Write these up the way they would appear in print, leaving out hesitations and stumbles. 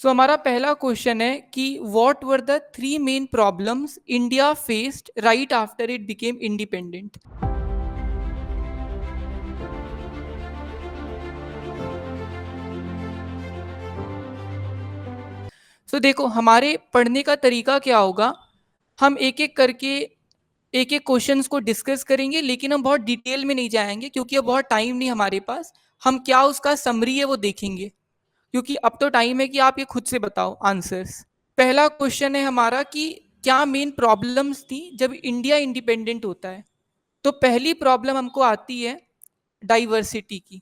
सो हमारा पहला क्वेश्चन है कि what were the three main problems India faced right after it became independent. So देखो हमारे पढ़ने का तरीका क्या होगा। हम एक एक करके एक एक क्वेश्चंस को डिस्कस करेंगे, लेकिन हम बहुत डिटेल में नहीं जाएंगे क्योंकि अब बहुत टाइम नहीं हमारे पास। हम क्या उसका समरी है वो देखेंगे, क्योंकि अब तो टाइम है कि आप ये खुद से बताओ आंसर्स। पहला क्वेश्चन है हमारा कि क्या मेन प्रॉब्लम्स थी जब इंडिया इंडिपेंडेंट होता है। तो पहली प्रॉब्लम हमको आती है डाइवर्सिटी की।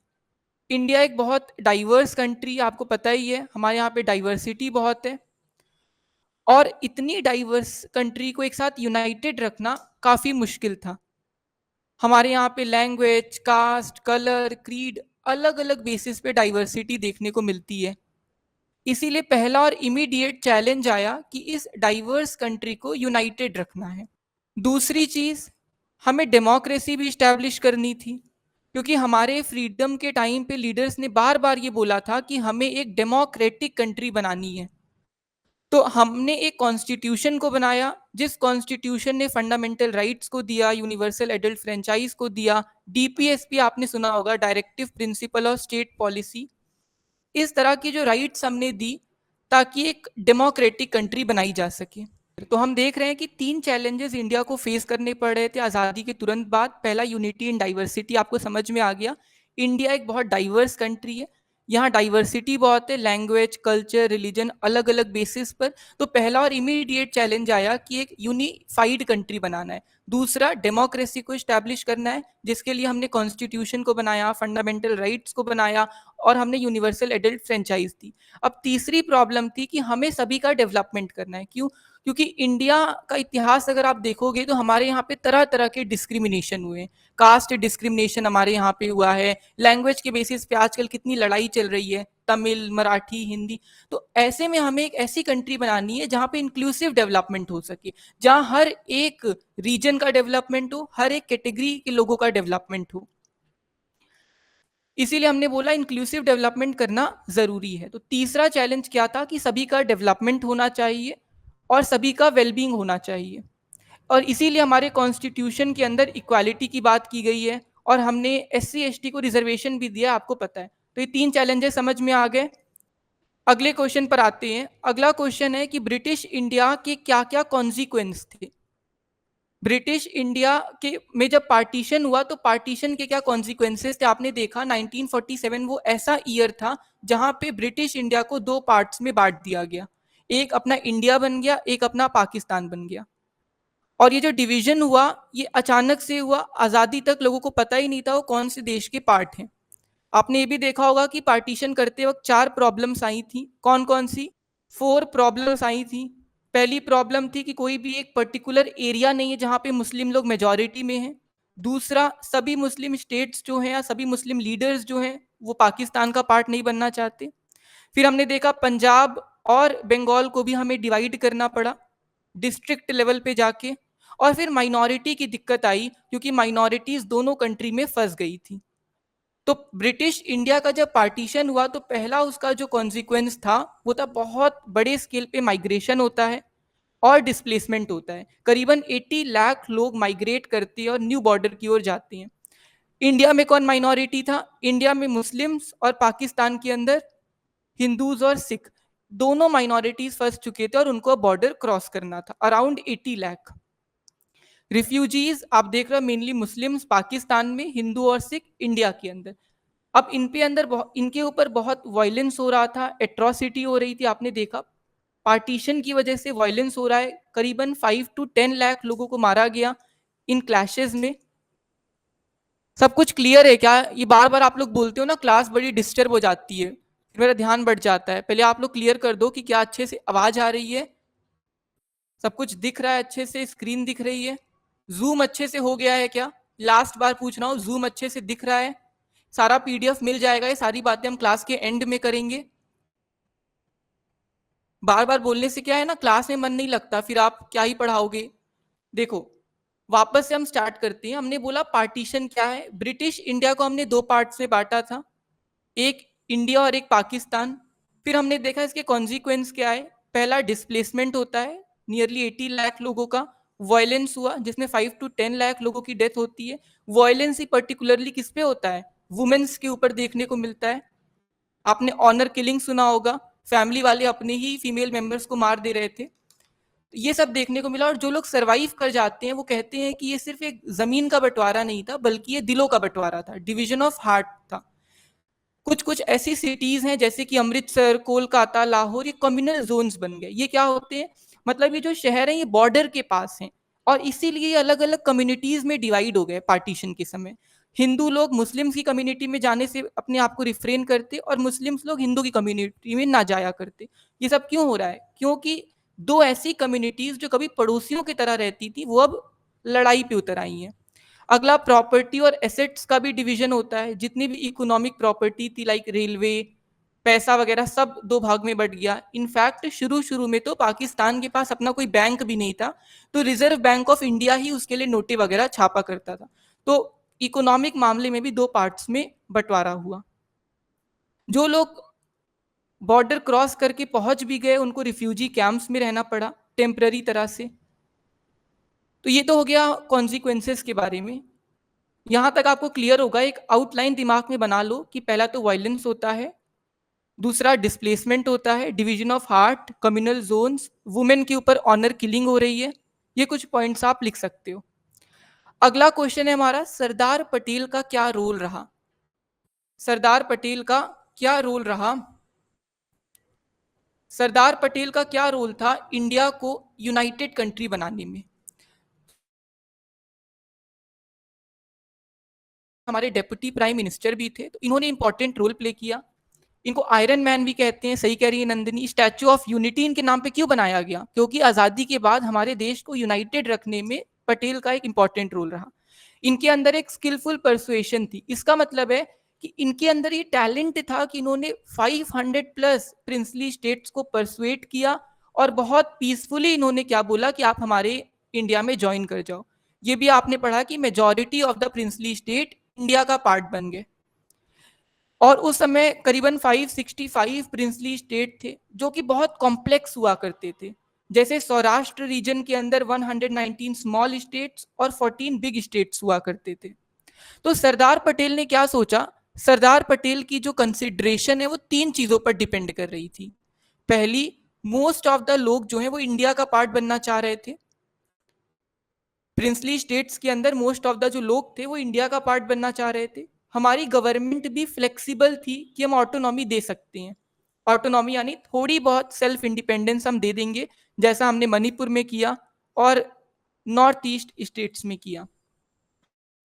इंडिया एक बहुत डाइवर्स कंट्री, आपको पता ही है, हमारे यहाँ पे डाइवर्सिटी बहुत है। और इतनी डाइवर्स कंट्री को एक साथ यूनाइटेड रखना काफ़ी मुश्किल था। हमारे यहाँ पे लैंग्वेज, कास्ट, कलर, क्रीड, अलग अलग बेसिस पे डाइवर्सिटी देखने को मिलती है। इसीलिए पहला और इमीडिएट चैलेंज आया कि इस डाइवर्स कंट्री को यूनाइटेड रखना है। दूसरी चीज, हमें डेमोक्रेसी भी इस्टेब्लिश करनी थी, क्योंकि हमारे फ्रीडम के टाइम पे लीडर्स ने बार बार ये बोला था कि हमें एक डेमोक्रेटिक कंट्री बनानी है। तो हमने एक कॉन्स्टिट्यूशन को बनाया, जिस कॉन्स्टिट्यूशन ने फंडामेंटल राइट्स को दिया, यूनिवर्सल एडल्ट फ्रेंचाइज को दिया, डीपीएसपी आपने सुना होगा, directive principle of state policy. इस तरह की जो राइट्स हमने दी ताकि एक डेमोक्रेटिक कंट्री बनाई जा सके। तो हम देख रहे हैं कि तीन चैलेंजेस इंडिया को फेस करने पड़ रहे थे आज़ादी के तुरंत बाद। पहला, यूनिटी इन डाइवर्सिटी, आपको समझ में आ गया। इंडिया एक बहुत डाइवर्स कंट्री है, यहाँ डाइवर्सिटी बहुत है, लैंग्वेज, कल्चर, रिलीजन, अलग अलग बेसिस पर। तो पहला और इमीडिएट चैलेंज आया कि एक यूनिफाइड कंट्री बनाना है। दूसरा, डेमोक्रेसी को इस्टेब्लिश करना है, जिसके लिए हमने कॉन्स्टिट्यूशन को बनाया, फंडामेंटल राइट्स को बनाया और हमने यूनिवर्सल एडल्ट फ्रेंचाइज दी। अब तीसरी प्रॉब्लम थी कि हमें सभी का डेवलपमेंट करना है। क्यों? क्योंकि इंडिया का इतिहास अगर आप देखोगे तो हमारे यहाँ पे तरह तरह के डिस्क्रिमिनेशन हुए हैं। कास्ट डिस्क्रिमिनेशन हमारे यहाँ पे हुआ है, लैंग्वेज के बेसिस पे आजकल कितनी लड़ाई चल रही है, तमिल, मराठी, हिंदी। तो ऐसे में हमें एक ऐसी कंट्री बनानी है जहाँ पे इंक्लूसिव डेवलपमेंट हो सके, जहाँ हर एक रीजन का डेवलपमेंट हो, हर एक कैटेगरी के लोगों का डेवलपमेंट हो। इसीलिए हमने बोला इंक्लूसिव डेवलपमेंट करना जरूरी है। तो तीसरा चैलेंज क्या था कि सभी का डेवलपमेंट होना चाहिए और सभी का वेलबींग होना चाहिए। और इसीलिए हमारे कॉन्स्टिट्यूशन के अंदर इक्वालिटी की बात की गई है और हमने एससी एसटी को रिजर्वेशन भी दिया, आपको पता है। तो ये तीन चैलेंजेस समझ में आ गए। अगले क्वेश्चन पर आते हैं। अगला क्वेश्चन है कि ब्रिटिश इंडिया के क्या क्या कॉन्सिक्वेंस थे। ब्रिटिश इंडिया के में जब पार्टीशन हुआ तो पार्टीशन के क्या कॉन्सिक्वेंसेस थे, आपने देखा 1947 वो ऐसा ईयर था जहां पे ब्रिटिश इंडिया को दो पार्ट्स में बांट दिया गया। एक अपना इंडिया बन गया, एक अपना पाकिस्तान बन गया। और ये जो डिवीजन हुआ ये अचानक से हुआ, आज़ादी तक लोगों को पता ही नहीं था वो कौन से देश के पार्ट हैं। आपने ये भी देखा होगा कि पार्टीशन करते वक्त चार प्रॉब्लम्स आई थी। कौन कौन सी? फोर प्रॉब्लम्स आई थी। पहली प्रॉब्लम थी कि कोई भी एक पर्टिकुलर एरिया नहीं है जहां पे मुस्लिम लोग मेजॉरिटी में हैं। दूसरा, सभी मुस्लिम स्टेट्स जो हैं या सभी मुस्लिम लीडर्स जो हैं वो पाकिस्तान का पार्ट नहीं बनना चाहते। फिर हमने देखा पंजाब और बंगाल को भी हमें डिवाइड करना पड़ा डिस्ट्रिक्ट लेवल पे जाके। और फिर माइनॉरिटी की दिक्कत आई क्योंकि माइनॉरिटीज दोनों कंट्री में फंस गई थी। तो ब्रिटिश इंडिया का जब पार्टीशन हुआ तो पहला उसका जो कॉन्सिक्वेंस था वो था बहुत बड़े स्केल पे माइग्रेशन होता है और डिस्प्लेसमेंट होता है। करीबन 80 लाख लोग माइग्रेट करते हैं और न्यू बॉर्डर की ओर जाते हैं। इंडिया में कौन माइनॉरिटी था? इंडिया में मुस्लिम्स, और पाकिस्तान के अंदर हिंदूज और सिख, दोनों माइनॉरिटीज फंस चुके थे और उनको बॉर्डर क्रॉस करना था। अराउंड 80 लाख रिफ्यूजीज आप देख रहे हो, मेनली मुस्लिम्स पाकिस्तान में, हिंदू और सिख इंडिया के अंदर। अब इनके ऊपर बहुत वायलेंस हो रहा था, एट्रोसिटी हो रही थी। आपने देखा पार्टीशन की वजह से वायलेंस हो रहा है, करीबन 5 to 10 लाख लोगों को मारा गया इन क्लैशेस में। सब कुछ क्लियर है क्या? ये बार बार आप लोग बोलते हो ना, क्लास बड़ी डिस्टर्ब हो जाती है, फिर मेरा ध्यान बढ़ जाता है। पहले आप लोग क्लियर कर दो कि क्या अच्छे से आवाज आ रही है, सब कुछ दिख रहा है अच्छे से, स्क्रीन दिख रही है, जूम अच्छे से हो गया है क्या? लास्ट बार पूछ रहा हूं, जूम अच्छे से दिख रहा है? सारा पीडीएफ मिल जाएगा, ये सारी बातें हम क्लास के एंड में करेंगे। बार बार बोलने से क्या है ना, क्लास में मन नहीं लगता, फिर आप क्या ही पढ़ाओगे। देखो वापस से हम स्टार्ट करते हैं। हमने बोला पार्टीशन क्या है। ब्रिटिश इंडिया को हमने दो पार्ट्स में बांटा था, एक इंडिया और एक पाकिस्तान। फिर हमने देखा इसके कॉन्सिक्वेंस क्या है। पहला डिस्प्लेसमेंट होता है, नियरली 80 लाख लोगों का। वायलेंस हुआ जिसमें 5 to 10 लाख लोगों की डेथ होती है। वायलेंस ही पर्टिकुलरली किस पे होता है, वुमेन्स के ऊपर देखने को मिलता है। आपने ऑनर किलिंग सुना होगा, फैमिली वाले अपने ही फीमेल मेंबर्स को मार दे रहे थे। ये सब देखने को मिला, और जो लोग सरवाइव कर जाते हैं वो कहते हैं कि ये सिर्फ एक जमीन का बंटवारा नहीं था, बल्कि ये दिलों का बंटवारा था, डिवीजन ऑफ हार्ट था। कुछ कुछ ऐसी सिटीज हैं जैसे कि अमृतसर, कोलकाता, लाहौर, ये कम्युनल जोन्स बन गए। ये क्या होते हैं, मतलब ये जो शहर हैं ये बॉर्डर के पास हैं, और इसीलिए ये अलग अलग कम्युनिटीज में डिवाइड हो गए पार्टीशन के समय। हिंदू लोग मुस्लिम्स की कम्युनिटी में जाने से अपने आप को रिफ्रेन करते, और मुस्लिम्स लोग हिंदू की कम्युनिटी में ना जाया करते। ये सब क्यों हो रहा है, क्योंकि दो ऐसी कम्युनिटीज जो कभी पड़ोसियों की तरह रहती थी वो अब लड़ाई पे उतर आई हैं। अगला प्रॉपर्टी और एसेट्स का भी डिवीजन होता है। जितनी भी इकोनॉमिक प्रॉपर्टी थी, लाइक रेलवे, पैसा वगैरह, सब दो भाग में बढ़ गया। इनफैक्ट शुरू शुरू में तो पाकिस्तान के पास अपना कोई बैंक भी नहीं था, तो रिजर्व बैंक ऑफ इंडिया ही उसके लिए नोटें वगैरह छापा करता था। तो इकोनॉमिक मामले में भी दो पार्ट्स में बंटवारा हुआ। जो लोग बॉर्डर क्रॉस करके पहुंच भी गए उनको रिफ्यूजी कैंप्स में रहना पड़ा टेम्पररी तरह से। तो ये तो हो गया कॉन्सिक्वेंसेस के बारे में। यहां तक आपको क्लियर होगा, एक आउटलाइन दिमाग में बना लो कि पहला तो वायलेंस होता है, दूसरा डिस्प्लेसमेंट होता है, division of heart, communal zones, women के ऊपर ऑनर किलिंग हो रही है। ये कुछ पॉइंट्स आप लिख सकते हो। अगला क्वेश्चन है हमारा, सरदार पटेल का क्या रोल रहा। सरदार पटेल का क्या रोल रहा, सरदार पटेल का क्या रोल था इंडिया को यूनाइटेड कंट्री बनाने में। हमारे डेप्यूटी प्राइम मिनिस्टर भी थे, तो इन्होंने इंपॉर्टेंट रोल प्ले किया। इनको आयरन मैन भी कहते हैं, सही कह रही है नंदिनी। स्टैच्यू ऑफ यूनिटी इनके नाम पे क्यों बनाया गया, क्योंकि आजादी के बाद हमारे देश को यूनाइटेड रखने में पटेल का एक इंपॉर्टेंट रोल रहा। इनके अंदर एक स्किलफुल परसुएशन थी। इसका मतलब है कि इनके अंदर ये टैलेंट था कि इन्होंने 500 प्लस प्रिंसली स्टेट्स को परसुएट किया, और बहुत पीसफुली इन्होंने क्या बोला कि आप हमारे इंडिया में ज्वाइन कर जाओ। ये भी आपने पढ़ा कि majority of the princely state India का पार्ट बन गए। और उस समय करीबन 565 प्रिंसली स्टेट थे जो कि बहुत कॉम्प्लेक्स हुआ करते थे। जैसे सौराष्ट्र रीजन के अंदर 119 स्मॉल स्टेट्स और 14 बिग स्टेट्स हुआ करते थे। तो सरदार पटेल ने क्या सोचा, सरदार पटेल की जो कंसिडरेशन है वो तीन चीजों पर डिपेंड कर रही थी। पहली, मोस्ट ऑफ द लोग जो है वो इंडिया का पार्ट बनना चाह रहे थे। प्रिंसली स्टेट्स के अंदर मोस्ट ऑफ द जो लोग थे वो इंडिया का पार्ट बनना चाह रहे थे। हमारी गवर्नमेंट भी फ्लेक्सिबल थी कि हम ऑटोनॉमी दे सकते हैं। ऑटोनॉमी यानी थोड़ी बहुत सेल्फ इंडिपेंडेंस हम दे देंगे, जैसा हमने मणिपुर में किया और नॉर्थ ईस्ट स्टेट्स में किया।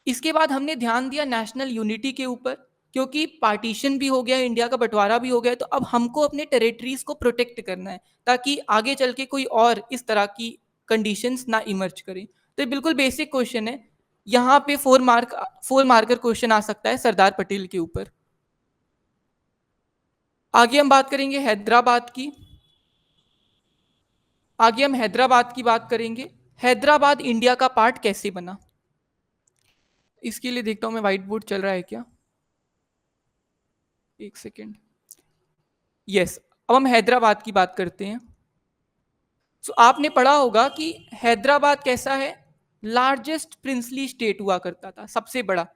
इसके बाद हमने ध्यान दिया नेशनल यूनिटी के ऊपर, क्योंकि पार्टीशन भी हो गया, इंडिया का बंटवारा भी हो गया, तो अब हमको अपने टेरिटरीज को प्रोटेक्ट करना है ताकि आगे चल के कोई और इस तरह की कंडीशंस ना इमर्ज करें। तो ये बिल्कुल बेसिक क्वेश्चन है। यहाँ पे 4 मार्कर क्वेश्चन आ सकता है सरदार पटेल के ऊपर। आगे हम बात करेंगे हैदराबाद की। आगे हम हैदराबाद की बात करेंगे। हैदराबाद इंडिया का पार्ट कैसे बना, इसके लिए देखता हूं मैं व्हाइट बोर्ड चल रहा है क्या। एक सेकेंड। यस, अब हम हैदराबाद की बात करते हैं। तो आपने पढ़ा होगा कि हैदराबाद कैसा है, लार्जेस्ट प्रिंसली स्टेट हुआ करता था, सबसे बड़ा।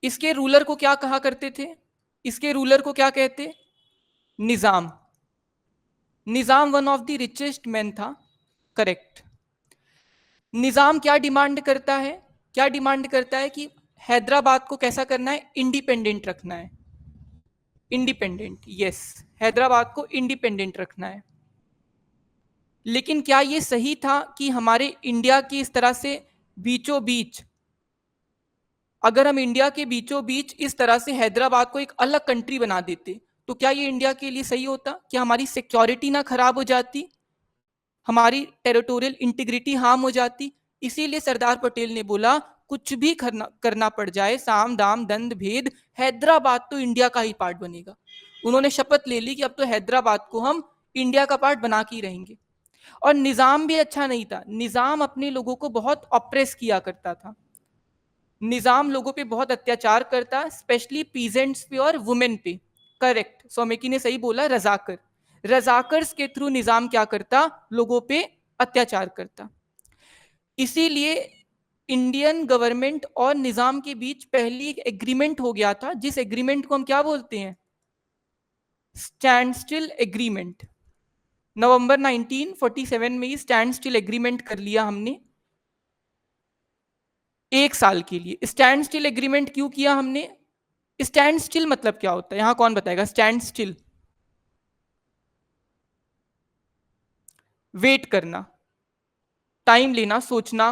इसके रूलर को क्या कहा करते थे, इसके रूलर को क्या कहते, Nizam. Nizam one of the richest man था, करेक्ट। निजाम क्या डिमांड करता है, क्या डिमांड करता है कि हैदराबाद को कैसा करना है, इंडिपेंडेंट रखना है। इंडिपेंडेंट, यस, हैदराबाद को इंडिपेंडेंट रखना है। लेकिन क्या ये सही था कि हमारे इंडिया की इस तरह से बीचों बीच, अगर हम इंडिया के बीचों बीच इस तरह से हैदराबाद को एक अलग कंट्री बना देते, तो क्या ये इंडिया के लिए सही होता, क्या हमारी सिक्योरिटी ना खराब हो जाती, हमारी टेरिटोरियल इंटीग्रिटी हार्म हो जाती। इसीलिए सरदार पटेल ने बोला कुछ भी करना पड़ जाए, साम दाम दंड भेद, हैदराबाद तो इंडिया का ही पार्ट बनेगा। उन्होंने शपथ ले ली कि अब तो हैदराबाद को हम इंडिया का पार्ट बना के ही रहेंगे। और निजाम भी अच्छा नहीं था, निजाम अपने लोगों को बहुत ऑप्रेस किया करता था। निजाम लोगों पे बहुत अत्याचार करता, स्पेशली पीजेंट्स पे और वुमेन पे। करेक्ट, सौमिकी ने सही बोला, रजाकर। रजाकर्स के थ्रू निजाम क्या करता, लोगों पे अत्याचार करता। इसीलिए इंडियन गवर्नमेंट और निजाम के बीच पहली एक एग्रीमेंट हो गया था, जिस एग्रीमेंट को हम क्या बोलते हैं, स्टैंड स्टिल एग्रीमेंट। नवंबर 1947 में ही स्टैंड स्टिल एग्रीमेंट कर लिया हमने, 1 साल के लिए। स्टैंड स्टिल एग्रीमेंट क्यों किया हमने? स्टैंड स्टिल मतलब क्या होता है, यहां कौन बताएगा? स्टैंड स्टिल, वेट करना, टाइम लेना, सोचना।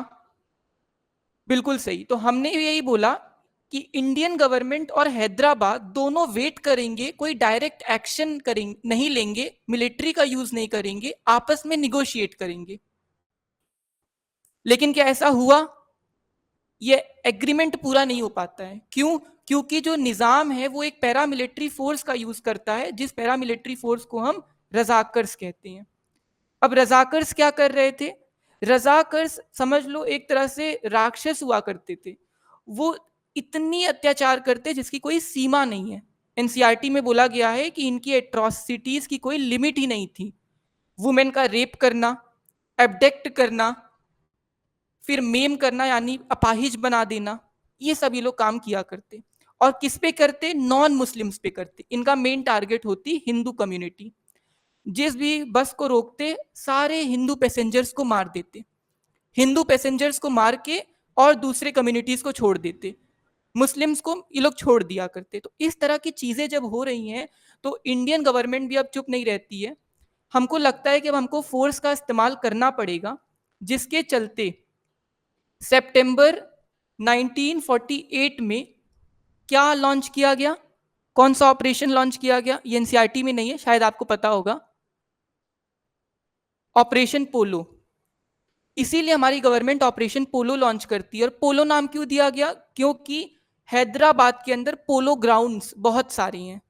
बिल्कुल सही। तो हमने यही बोला कि इंडियन गवर्नमेंट और हैदराबाद दोनों वेट करेंगे, कोई डायरेक्ट एक्शन करेंगे नहीं लेंगे, मिलिट्री का यूज नहीं करेंगे, आपस में निगोशिएट करेंगे। लेकिन क्या ऐसा हुआ? ये एग्रीमेंट पूरा नहीं हो पाता है। क्यों? क्योंकि जो निजाम है वो एक पैरामिलिट्री फोर्स का यूज करता है, जिस पैरामिलिट्री फोर्स को हम रजाकर्स कहते हैं। अब रजाकर्स क्या कर रहे थे? रजाकर्स समझ लो एक तरह से राक्षस हुआ करते थे। वो इतनी अत्याचार करते जिसकी कोई सीमा नहीं है। एनसीईआरटी में बोला गया है कि इनकी एट्रोसिटीज की कोई लिमिट ही नहीं थी। वुमेन का रेप करना, एब्डेक्ट करना, फिर मेम करना यानी अपाहिज बना देना, ये सब ये लोग काम किया करते। और किस पे करते? नॉन मुस्लिम्स पे करते। इनका मेन टारगेट होती हिंदू कम्युनिटी। जिस भी बस को रोकते सारे हिंदू पैसेंजर्स को मार देते, हिंदू पैसेंजर्स को मार के और दूसरे कम्युनिटीज को छोड़ देते, मुस्लिम्स को ये लोग छोड़ दिया करते। तो इस तरह की चीजें जब हो रही हैं तो इंडियन गवर्नमेंट भी अब चुप नहीं रहती है। हमको लगता है कि अब हमको फोर्स का इस्तेमाल करना पड़ेगा, जिसके चलते सितंबर 1948 में क्या लॉन्च किया गया? कौन सा ऑपरेशन लॉन्च किया गया? ये एनसीईआरटी में नहीं है, शायद आपको पता होगा, ऑपरेशन पोलो। इसीलिए हमारी गवर्नमेंट ऑपरेशन पोलो लॉन्च करती है। और पोलो नाम क्यों दिया गया? क्योंकि हैदराबाद के अंदर पोलो ग्राउंड्स बहुत सारे हैं।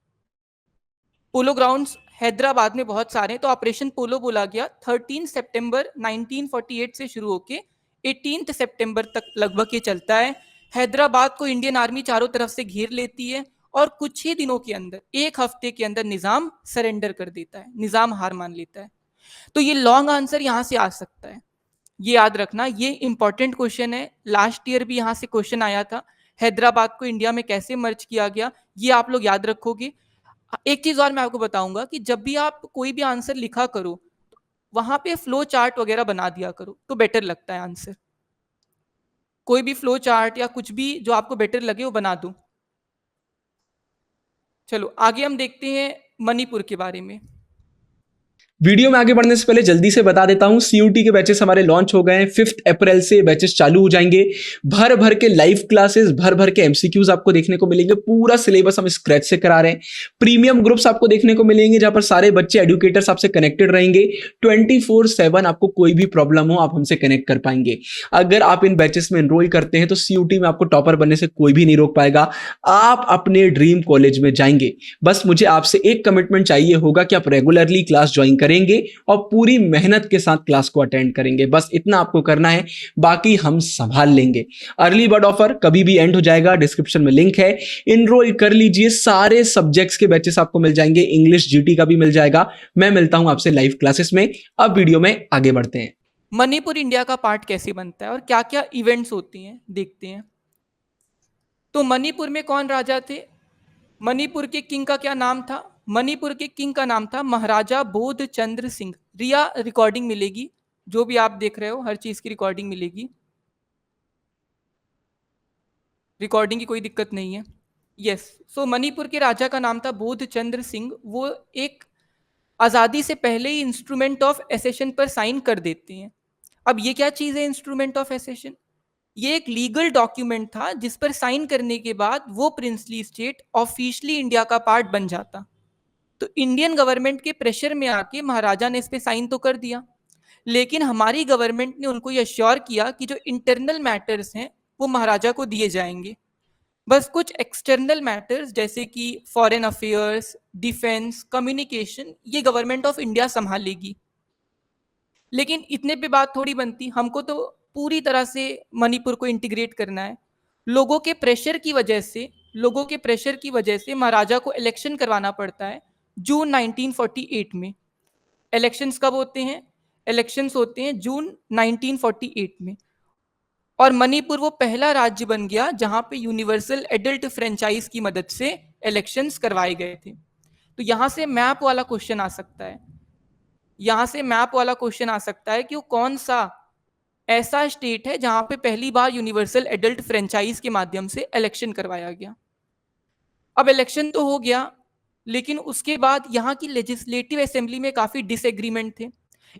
पोलो ग्राउंड्स हैदराबाद में बहुत सारे हैं, तो ऑपरेशन पोलो बोला गया। 13 सितंबर 1948 से शुरू होके 18 सितंबर तक लगभग ये चलता है। हैदराबाद को इंडियन आर्मी चारों तरफ से घेर लेती है और कुछ ही दिनों के अंदर, एक हफ्ते के अंदर निजाम सरेंडर कर देता है, निजाम हार मान लेता है। तो ये लॉन्ग आंसर यहां से आ सकता है, ये याद रखना। ये इंपॉर्टेंट क्वेश्चन है, लास्ट ईयर भी यहां से क्वेश्चन आया था। हैदराबाद को इंडिया में कैसे मर्ज किया गया, ये आप लोग याद रखोगे। एक चीज और मैं आपको बताऊंगा कि जब भी आप कोई भी आंसर लिखा करो, वहां पे फ्लो चार्ट वगैरह बना दिया करो, तो बेटर लगता है आंसर। कोई भी फ्लो चार्ट या कुछ भी जो आपको बेटर लगे वो बना दो। चलो आगे हम देखते हैं मणिपुर के बारे में। वीडियो में आगे बढ़ने से पहले जल्दी से बता देता हूं, सीयूटी के बैचेस हमारे लॉन्च हो गए हैं। 5 अप्रैल से बैचेस चालू हो जाएंगे। भर भर के लाइव क्लासेस, भर भर के एमसीक्यूज आपको देखने को मिलेंगे। पूरा सिलेबस हम स्क्रैच से करा रहे हैं। प्रीमियम ग्रुप्स आपको देखने को मिलेंगे जहां पर सारे बच्चे एडुकेटर्स आपसे कनेक्टेड रहेंगे। 24/7 आपको कोई भी प्रॉब्लम हो आप हमसे कनेक्ट कर पाएंगे। अगर आप इन बैचेस में एनरोल करते हैं तो सीयूटी में आपको टॉपर बनने से कोई भी नहीं रोक पाएगा। आप अपने ड्रीम कॉलेज में जाएंगे। बस मुझे आपसे एक कमिटमेंट चाहिए होगा कि आप रेगुलरली क्लास ज्वाइन करेंगे और पूरी मेहनत के साथ क्लास को अटेंड करेंगे। बस इतना आपको करना है, बाकी हम संभाल लेंगे। अर्ली बर्ड ऑफर कभी भी एंड हो जाएगा, डिस्क्रिप्शन में लिंक है, इनरोल कर लीजिए। सारे सब्जेक्ट्स के बैचेस आपको मिल जाएंगे, इंग्लिश जीटी का भी मिल जाएगा। मैं मिलता हूं आपसे लाइव क्लासेस में। अब वीडियो में आगे बढ़ते हैं। मणिपुर इंडिया का पार्ट कैसे बनता है और क्या क्या इवेंट्स होती हैं, देखते हैं। तो मणिपुर में कौन राजा थे? मणिपुर के किंग का क्या नाम था? मणिपुर के किंग का नाम था महाराजा बोध चंद्र सिंह। रिया रिकॉर्डिंग मिलेगी, जो भी आप देख रहे हो हर चीज की रिकॉर्डिंग मिलेगी, रिकॉर्डिंग की कोई दिक्कत नहीं है। यस, सो मणिपुर के राजा का नाम था बोध चंद्र सिंह। वो एक आजादी से पहले ही इंस्ट्रूमेंट ऑफ एसेशन पर साइन कर देते हैं। अब ये क्या चीज है इंस्ट्रूमेंट ऑफ एसेशन? ये एक लीगल डॉक्यूमेंट था जिस पर साइन करने के बाद वो प्रिंसली स्टेट ऑफिशियली इंडिया का पार्ट बन जाता। तो इंडियन गवर्नमेंट के प्रेशर में आके महाराजा ने इस पे साइन तो कर दिया, लेकिन हमारी गवर्नमेंट ने उनको ये अश्योर किया कि जो इंटरनल मैटर्स हैं वो महाराजा को दिए जाएंगे। बस कुछ एक्सटर्नल मैटर्स जैसे कि फॉरेन अफेयर्स, डिफेंस, कम्युनिकेशन, ये गवर्नमेंट ऑफ इंडिया संभालेगी। लेकिन इतने पे बात थोड़ी बनती, हमको तो पूरी तरह से मणिपुर को इंटीग्रेट करना है। लोगों के प्रेशर की वजह से लोगों के प्रेशर की वजह से महाराजा को इलेक्शन करवाना पड़ता है जून 1948 में। इलेक्शंस कब होते हैं? इलेक्शंस होते हैं जून 1948 में। और मणिपुर वो पहला राज्य बन गया जहां पे यूनिवर्सल एडल्ट फ्रेंचाइज की मदद से इलेक्शंस करवाए गए थे। तो यहां से मैप वाला क्वेश्चन आ सकता है, यहां से मैप वाला क्वेश्चन आ सकता है कि वो कौन सा ऐसा स्टेट है जहां पे पहली बार यूनिवर्सल एडल्ट फ्रेंचाइज के माध्यम से इलेक्शन करवाया गया। अब इलेक्शन तो हो गया, लेकिन उसके बाद यहाँ की लेजिस्लेटिव असेंबली में काफी डिसएग्रीमेंट थे।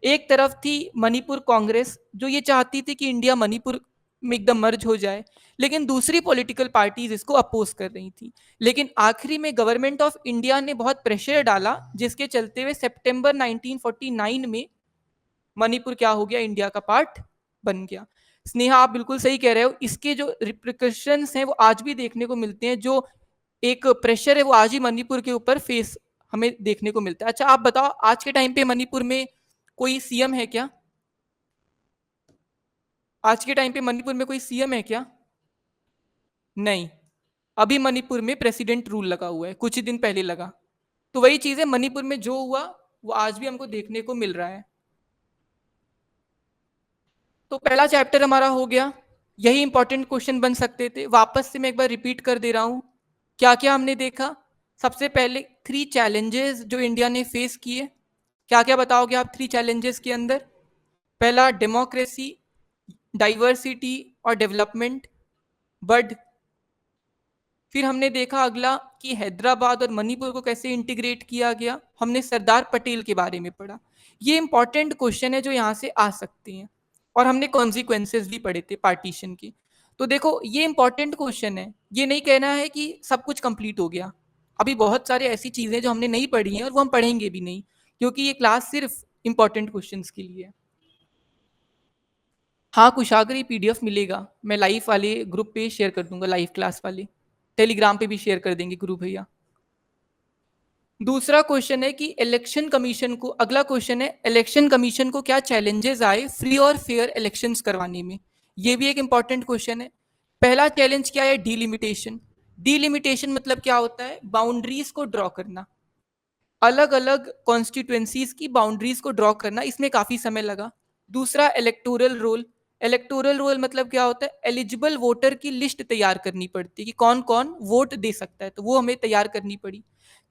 एक तरफ थी मणिपुर कांग्रेस जो ये चाहती थी कि इंडिया मणिपुर में एकदम मर्ज हो जाए, लेकिन दूसरी पॉलिटिकल पार्टीज इसको अपोज कर रही थी। लेकिन आखिरी में गवर्नमेंट ऑफ इंडिया ने बहुत प्रेशर डाला, जिसके चलते हुए सितंबर 1949 में मणिपुर क्या हो गया, इंडिया का पार्ट बन गया। स्नेहा आप बिल्कुल सही कह रहे हो, इसके जो रिप्रिकॉशंस हैं वो आज भी देखने को मिलते हैं, जो एक प्रेशर है वो आज ही मणिपुर के ऊपर फेस हमें देखने को मिलता है। अच्छा आप बताओ, आज के टाइम पे मणिपुर में कोई सीएम है क्या? आज के टाइम पे मणिपुर में कोई सीएम है क्या? नहीं, अभी मणिपुर में प्रेसिडेंट रूल लगा हुआ है, कुछ ही दिन पहले लगा। तो वही चीज है, मणिपुर में जो हुआ वो आज भी हमको देखने को मिल रहा है। तो पहला चैप्टर हमारा हो गया, यही इंपॉर्टेंट क्वेश्चन बन सकते थे। वापस से मैं एक बार रिपीट कर दे रहा हूं, क्या क्या हमने देखा। सबसे पहले 3 चैलेंजेस जो इंडिया ने फेस किए, क्या क्या बताओगे आप 3 चैलेंजेस के अंदर? पहला डेमोक्रेसी, डाइवर्सिटी और डेवलपमेंट, बर्ड। फिर हमने देखा अगला कि हैदराबाद और मणिपुर को कैसे इंटीग्रेट किया गया, हमने सरदार पटेल के बारे में पढ़ा। ये इंपॉर्टेंट क्वेश्चन है जो यहाँ से आ सकते हैं। और हमने कॉन्सिक्वेंसेस भी पढ़े थे पार्टीशन की। तो देखो ये इंपॉर्टेंट क्वेश्चन है, ये नहीं कहना है कि सब कुछ कंप्लीट हो गया। अभी बहुत सारे ऐसी चीजें जो हमने नहीं पढ़ी हैं और वो हम पढ़ेंगे भी नहीं, क्योंकि ये क्लास सिर्फ इंपॉर्टेंट क्वेश्चन के लिए है। हाँ कुशागर, ये पीडीएफ मिलेगा, मैं लाइव वाले ग्रुप पे शेयर कर दूंगा, लाइव क्लास वाले टेलीग्राम पे भी शेयर कर देंगे गुरु भैया। दूसरा क्वेश्चन है कि इलेक्शन कमीशन को, अगला क्वेश्चन है इलेक्शन कमीशन को क्या चैलेंजेस आए फ्री और फेयर इलेक्शंस करवाने में। ये भी एक इंपॉर्टेंट क्वेश्चन है। पहला चैलेंज क्या है, डीलिमिटेशन। डीलिमिटेशन मतलब क्या होता है, बाउंड्रीज को ड्रॉ करना, अलग अलग कॉन्स्टिट्युएंसीज की बाउंड्रीज को ड्रॉ करना, इसमें काफी समय लगा। दूसरा इलेक्टोरल रोल। इलेक्टोरल रोल मतलब क्या होता है, एलिजिबल वोटर की लिस्ट तैयार करनी पड़ती है कि कौन कौन वोट दे सकता है, तो वो हमें तैयार करनी पड़ी।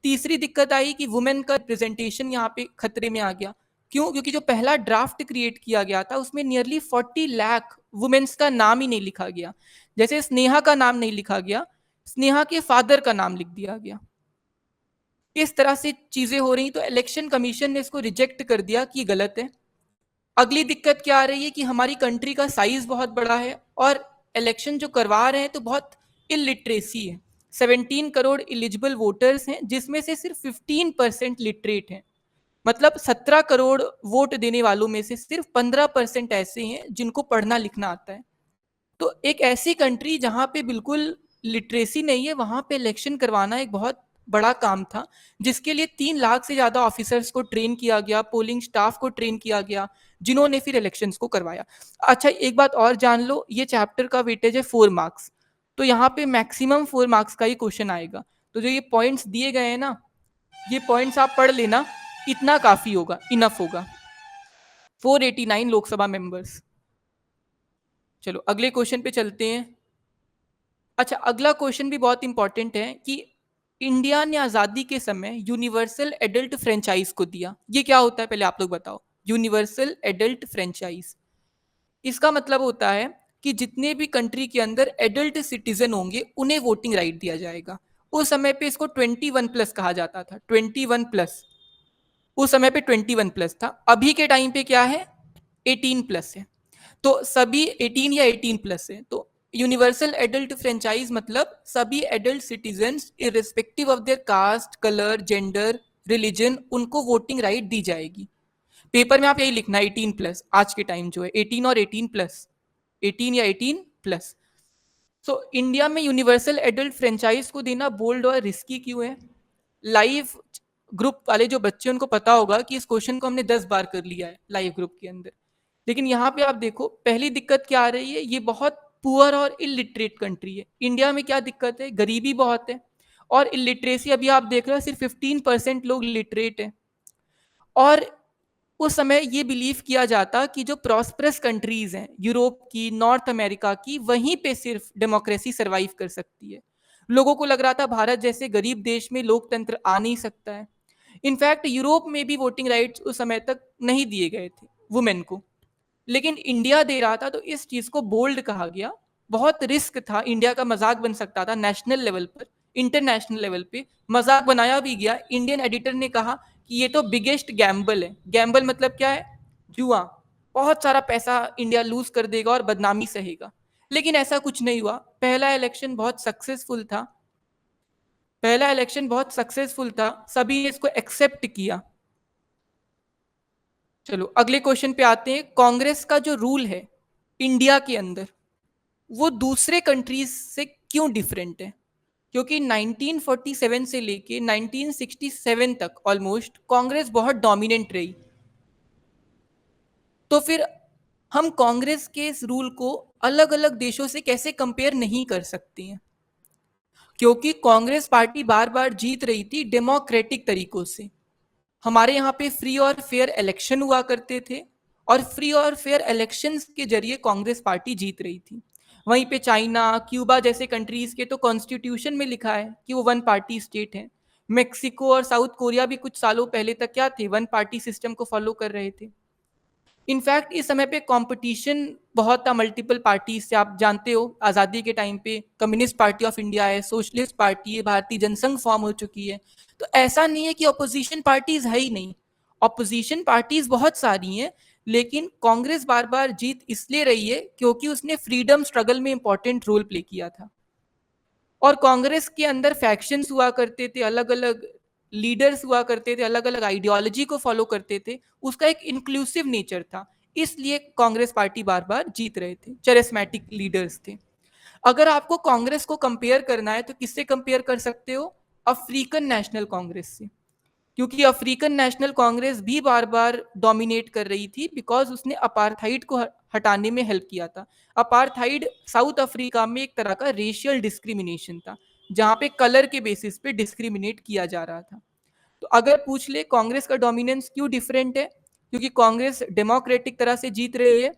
तीसरी दिक्कत आई कि वुमेन का रिप्रेजेंटेशन यहाँ पे खतरे में आ गया। क्यों? क्योंकि जो पहला ड्राफ्ट क्रिएट किया गया था उसमें नियरली 40 लाख वुमेन्स का नाम ही नहीं लिखा गया। जैसे स्नेहा का नाम नहीं लिखा गया, स्नेहा के फादर का नाम लिख दिया गया। इस तरह से चीजें हो रही, तो इलेक्शन कमीशन ने इसको रिजेक्ट कर दिया कि गलत है। अगली दिक्कत क्या आ रही है कि हमारी कंट्री का साइज बहुत बड़ा है और इलेक्शन जो करवा रहे हैं तो बहुत इलिटरेसी है। 17 करोड़ एलिजिबल वोटर्स हैं, जिसमें से सिर्फ 15% लिटरेट हैं। मतलब 17 करोड़ वोट देने वालों में से सिर्फ 15% ऐसे हैं जिनको पढ़ना लिखना आता है। तो एक ऐसी कंट्री जहां पे बिल्कुल लिटरेसी नहीं है, वहां पे इलेक्शन करवाना एक बहुत बड़ा काम था, जिसके लिए 3 लाख से ज्यादा ऑफिसर्स को ट्रेन किया गया, पोलिंग स्टाफ को ट्रेन किया गया, जिन्होंने फिर इलेक्शंस को करवाया। अच्छा एक बात और जान लो, ये चैप्टर का वेटेज है 4 मार्क्स, तो यहाँ पे मैक्सिमम 4 मार्क्स का ही क्वेश्चन आएगा। तो जो ये पॉइंट्स दिए गए हैं ना, ये पॉइंट्स आप पढ़ लेना, इतना काफी होगा, इनफ होगा। 489 लोकसभा मेंबर्स। चलो अगले क्वेश्चन पे चलते हैं। अच्छा अगला क्वेश्चन भी बहुत इंपॉर्टेंट है कि इंडिया ने आज़ादी के समय यूनिवर्सल एडल्ट फ्रेंचाइज को दिया। ये क्या होता है पहले आप लोग बताओ, यूनिवर्सल एडल्ट फ्रेंचाइज। इसका मतलब होता है कि जितने भी कंट्री के अंदर एडल्ट सिटीजन होंगे उन्हें वोटिंग राइट दिया जाएगा। उस समय पे इसको 21+ कहा जाता था, 21+। उस समय पे 21+ था, अभी के टाइम पे क्या है, 18+ है। तो सभी 18 या 18+ है। तो यूनिवर्सल एडल्ट फ्रेंचाइज मतलब सभी adult citizens irrespective of their caste, colour, gender, religion, उनको वोटिंग राइट दी जाएगी। पेपर में आप यही लिखना 18+, आज के टाइम जो है 18 और 18+, 18 या 18+। सो इंडिया में यूनिवर्सल एडल्ट फ्रेंचाइज को देना बोल्ड और रिस्की क्यों है? लाइव ग्रुप वाले जो बच्चे उनको पता होगा कि इस क्वेश्चन को हमने 10 बार कर लिया है लाइव ग्रुप के अंदर। लेकिन यहाँ पे आप देखो पहली दिक्कत क्या आ रही है, ये बहुत पुअर और इलिटरेट कंट्री है। इंडिया में क्या दिक्कत है, गरीबी बहुत है और इलिटरेसी अभी आप देख रहे हो सिर्फ 15% लोग लिटरेट हैं। और उस समय ये बिलीव किया जाता कि जो प्रॉस्परस कंट्रीज हैं यूरोप की, नॉर्थ अमेरिका की, वहीं पे सिर्फ डेमोक्रेसी सरवाइव कर सकती है। लोगों को लग रहा था भारत जैसे गरीब देश में लोकतंत्र आ नहीं सकता है। इनफैक्ट यूरोप में भी वोटिंग राइट्स उस समय तक नहीं दिए गए थे वुमेन को, लेकिन इंडिया दे रहा था, तो इस चीज को बोल्ड कहा गया। बहुत रिस्क था, इंडिया का मजाक बन सकता था नेशनल लेवल पर, इंटरनेशनल लेवल पे मजाक बनाया भी गया। इंडियन एडिटर ने कहा कि ये तो बिगेस्ट गैम्बल है। गैम्बल मतलब क्या है, जुआ, बहुत सारा पैसा इंडिया लूज कर देगा और बदनामी सहेगा। लेकिन ऐसा कुछ नहीं हुआ। पहला इलेक्शन बहुत सक्सेसफुल था, सभी ने इसको एक्सेप्ट किया। चलो अगले क्वेश्चन पे आते हैं। कांग्रेस का जो रूल है इंडिया के अंदर वो दूसरे कंट्रीज से क्यों डिफरेंट है? क्योंकि 1947 से लेके 1967 तक ऑलमोस्ट कांग्रेस बहुत डोमिनेंट रही। तो फिर हम कांग्रेस के इस रूल को अलग अलग देशों से कैसे कंपेयर नहीं कर सकते हैं? क्योंकि कांग्रेस पार्टी बार बार जीत रही थी डेमोक्रेटिक तरीकों से। हमारे यहाँ पे फ्री और फेयर इलेक्शन हुआ करते थे और फ्री और फेयर इलेक्शंस के जरिए कांग्रेस पार्टी जीत रही थी। वहीं पे चाइना, क्यूबा जैसे कंट्रीज के तो कॉन्स्टिट्यूशन में लिखा है कि वो वन पार्टी स्टेट है। मेक्सिको और साउथ कोरिया भी कुछ सालों पहले तक क्या थे, वन पार्टी सिस्टम को फॉलो कर रहे थे। इनफैक्ट इस समय पे कंपटीशन बहुत था मल्टीपल पार्टी से। आप जानते हो आज़ादी के टाइम पे कम्युनिस्ट पार्टी ऑफ इंडिया है, सोशलिस्ट पार्टी है, भारतीय जनसंघ फॉर्म हो चुकी है। तो ऐसा नहीं है कि ऑपोजिशन पार्टीज है ही नहीं, ऑपोजिशन पार्टीज बहुत सारी हैं। लेकिन कांग्रेस बार बार जीत इसलिए रही है क्योंकि उसने फ्रीडम स्ट्रगल में इंपॉर्टेंट रोल प्ले किया था। और कांग्रेस के अंदर फैक्शंस हुआ करते थे, अलग अलग लीडर्स हुआ करते थे, अलग अलग आइडियोलॉजी को फॉलो करते थे। उसका एक इंक्लूसिव नेचर था, इसलिए कांग्रेस पार्टी बार बार जीत रहे थे, चेरिस्मेटिक लीडर्स थे। अगर आपको कांग्रेस को कंपेयर करना है तो किससे कंपेयर कर सकते हो? अफ्रीकन नेशनल कांग्रेस से। क्योंकि अफ्रीकन नेशनल कांग्रेस भी बार बार डोमिनेट कर रही थी बिकॉज उसने अपार्थाइड को हटाने में हेल्प किया था। अपार्थाइड साउथ अफ्रीका में एक तरह का रेशियल डिस्क्रिमिनेशन था, जहां पे कलर के बेसिस पे डिस्क्रिमिनेट किया जा रहा था। तो अगर पूछ ले कांग्रेस का डोमिनेंस क्यों डिफरेंट है, क्योंकि कांग्रेस डेमोक्रेटिक तरह से जीत रही है,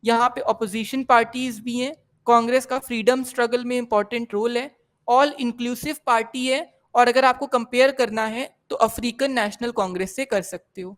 यहाँ पे ऑपोजिशन पार्टीज भी हैं, कांग्रेस का फ्रीडम स्ट्रगल में इंपॉर्टेंट रोल है, ऑल इंक्लूसिव पार्टी है। और अगर आपको कंपेयर करना है तो अफ्रीकन नेशनल कांग्रेस से कर सकते हो।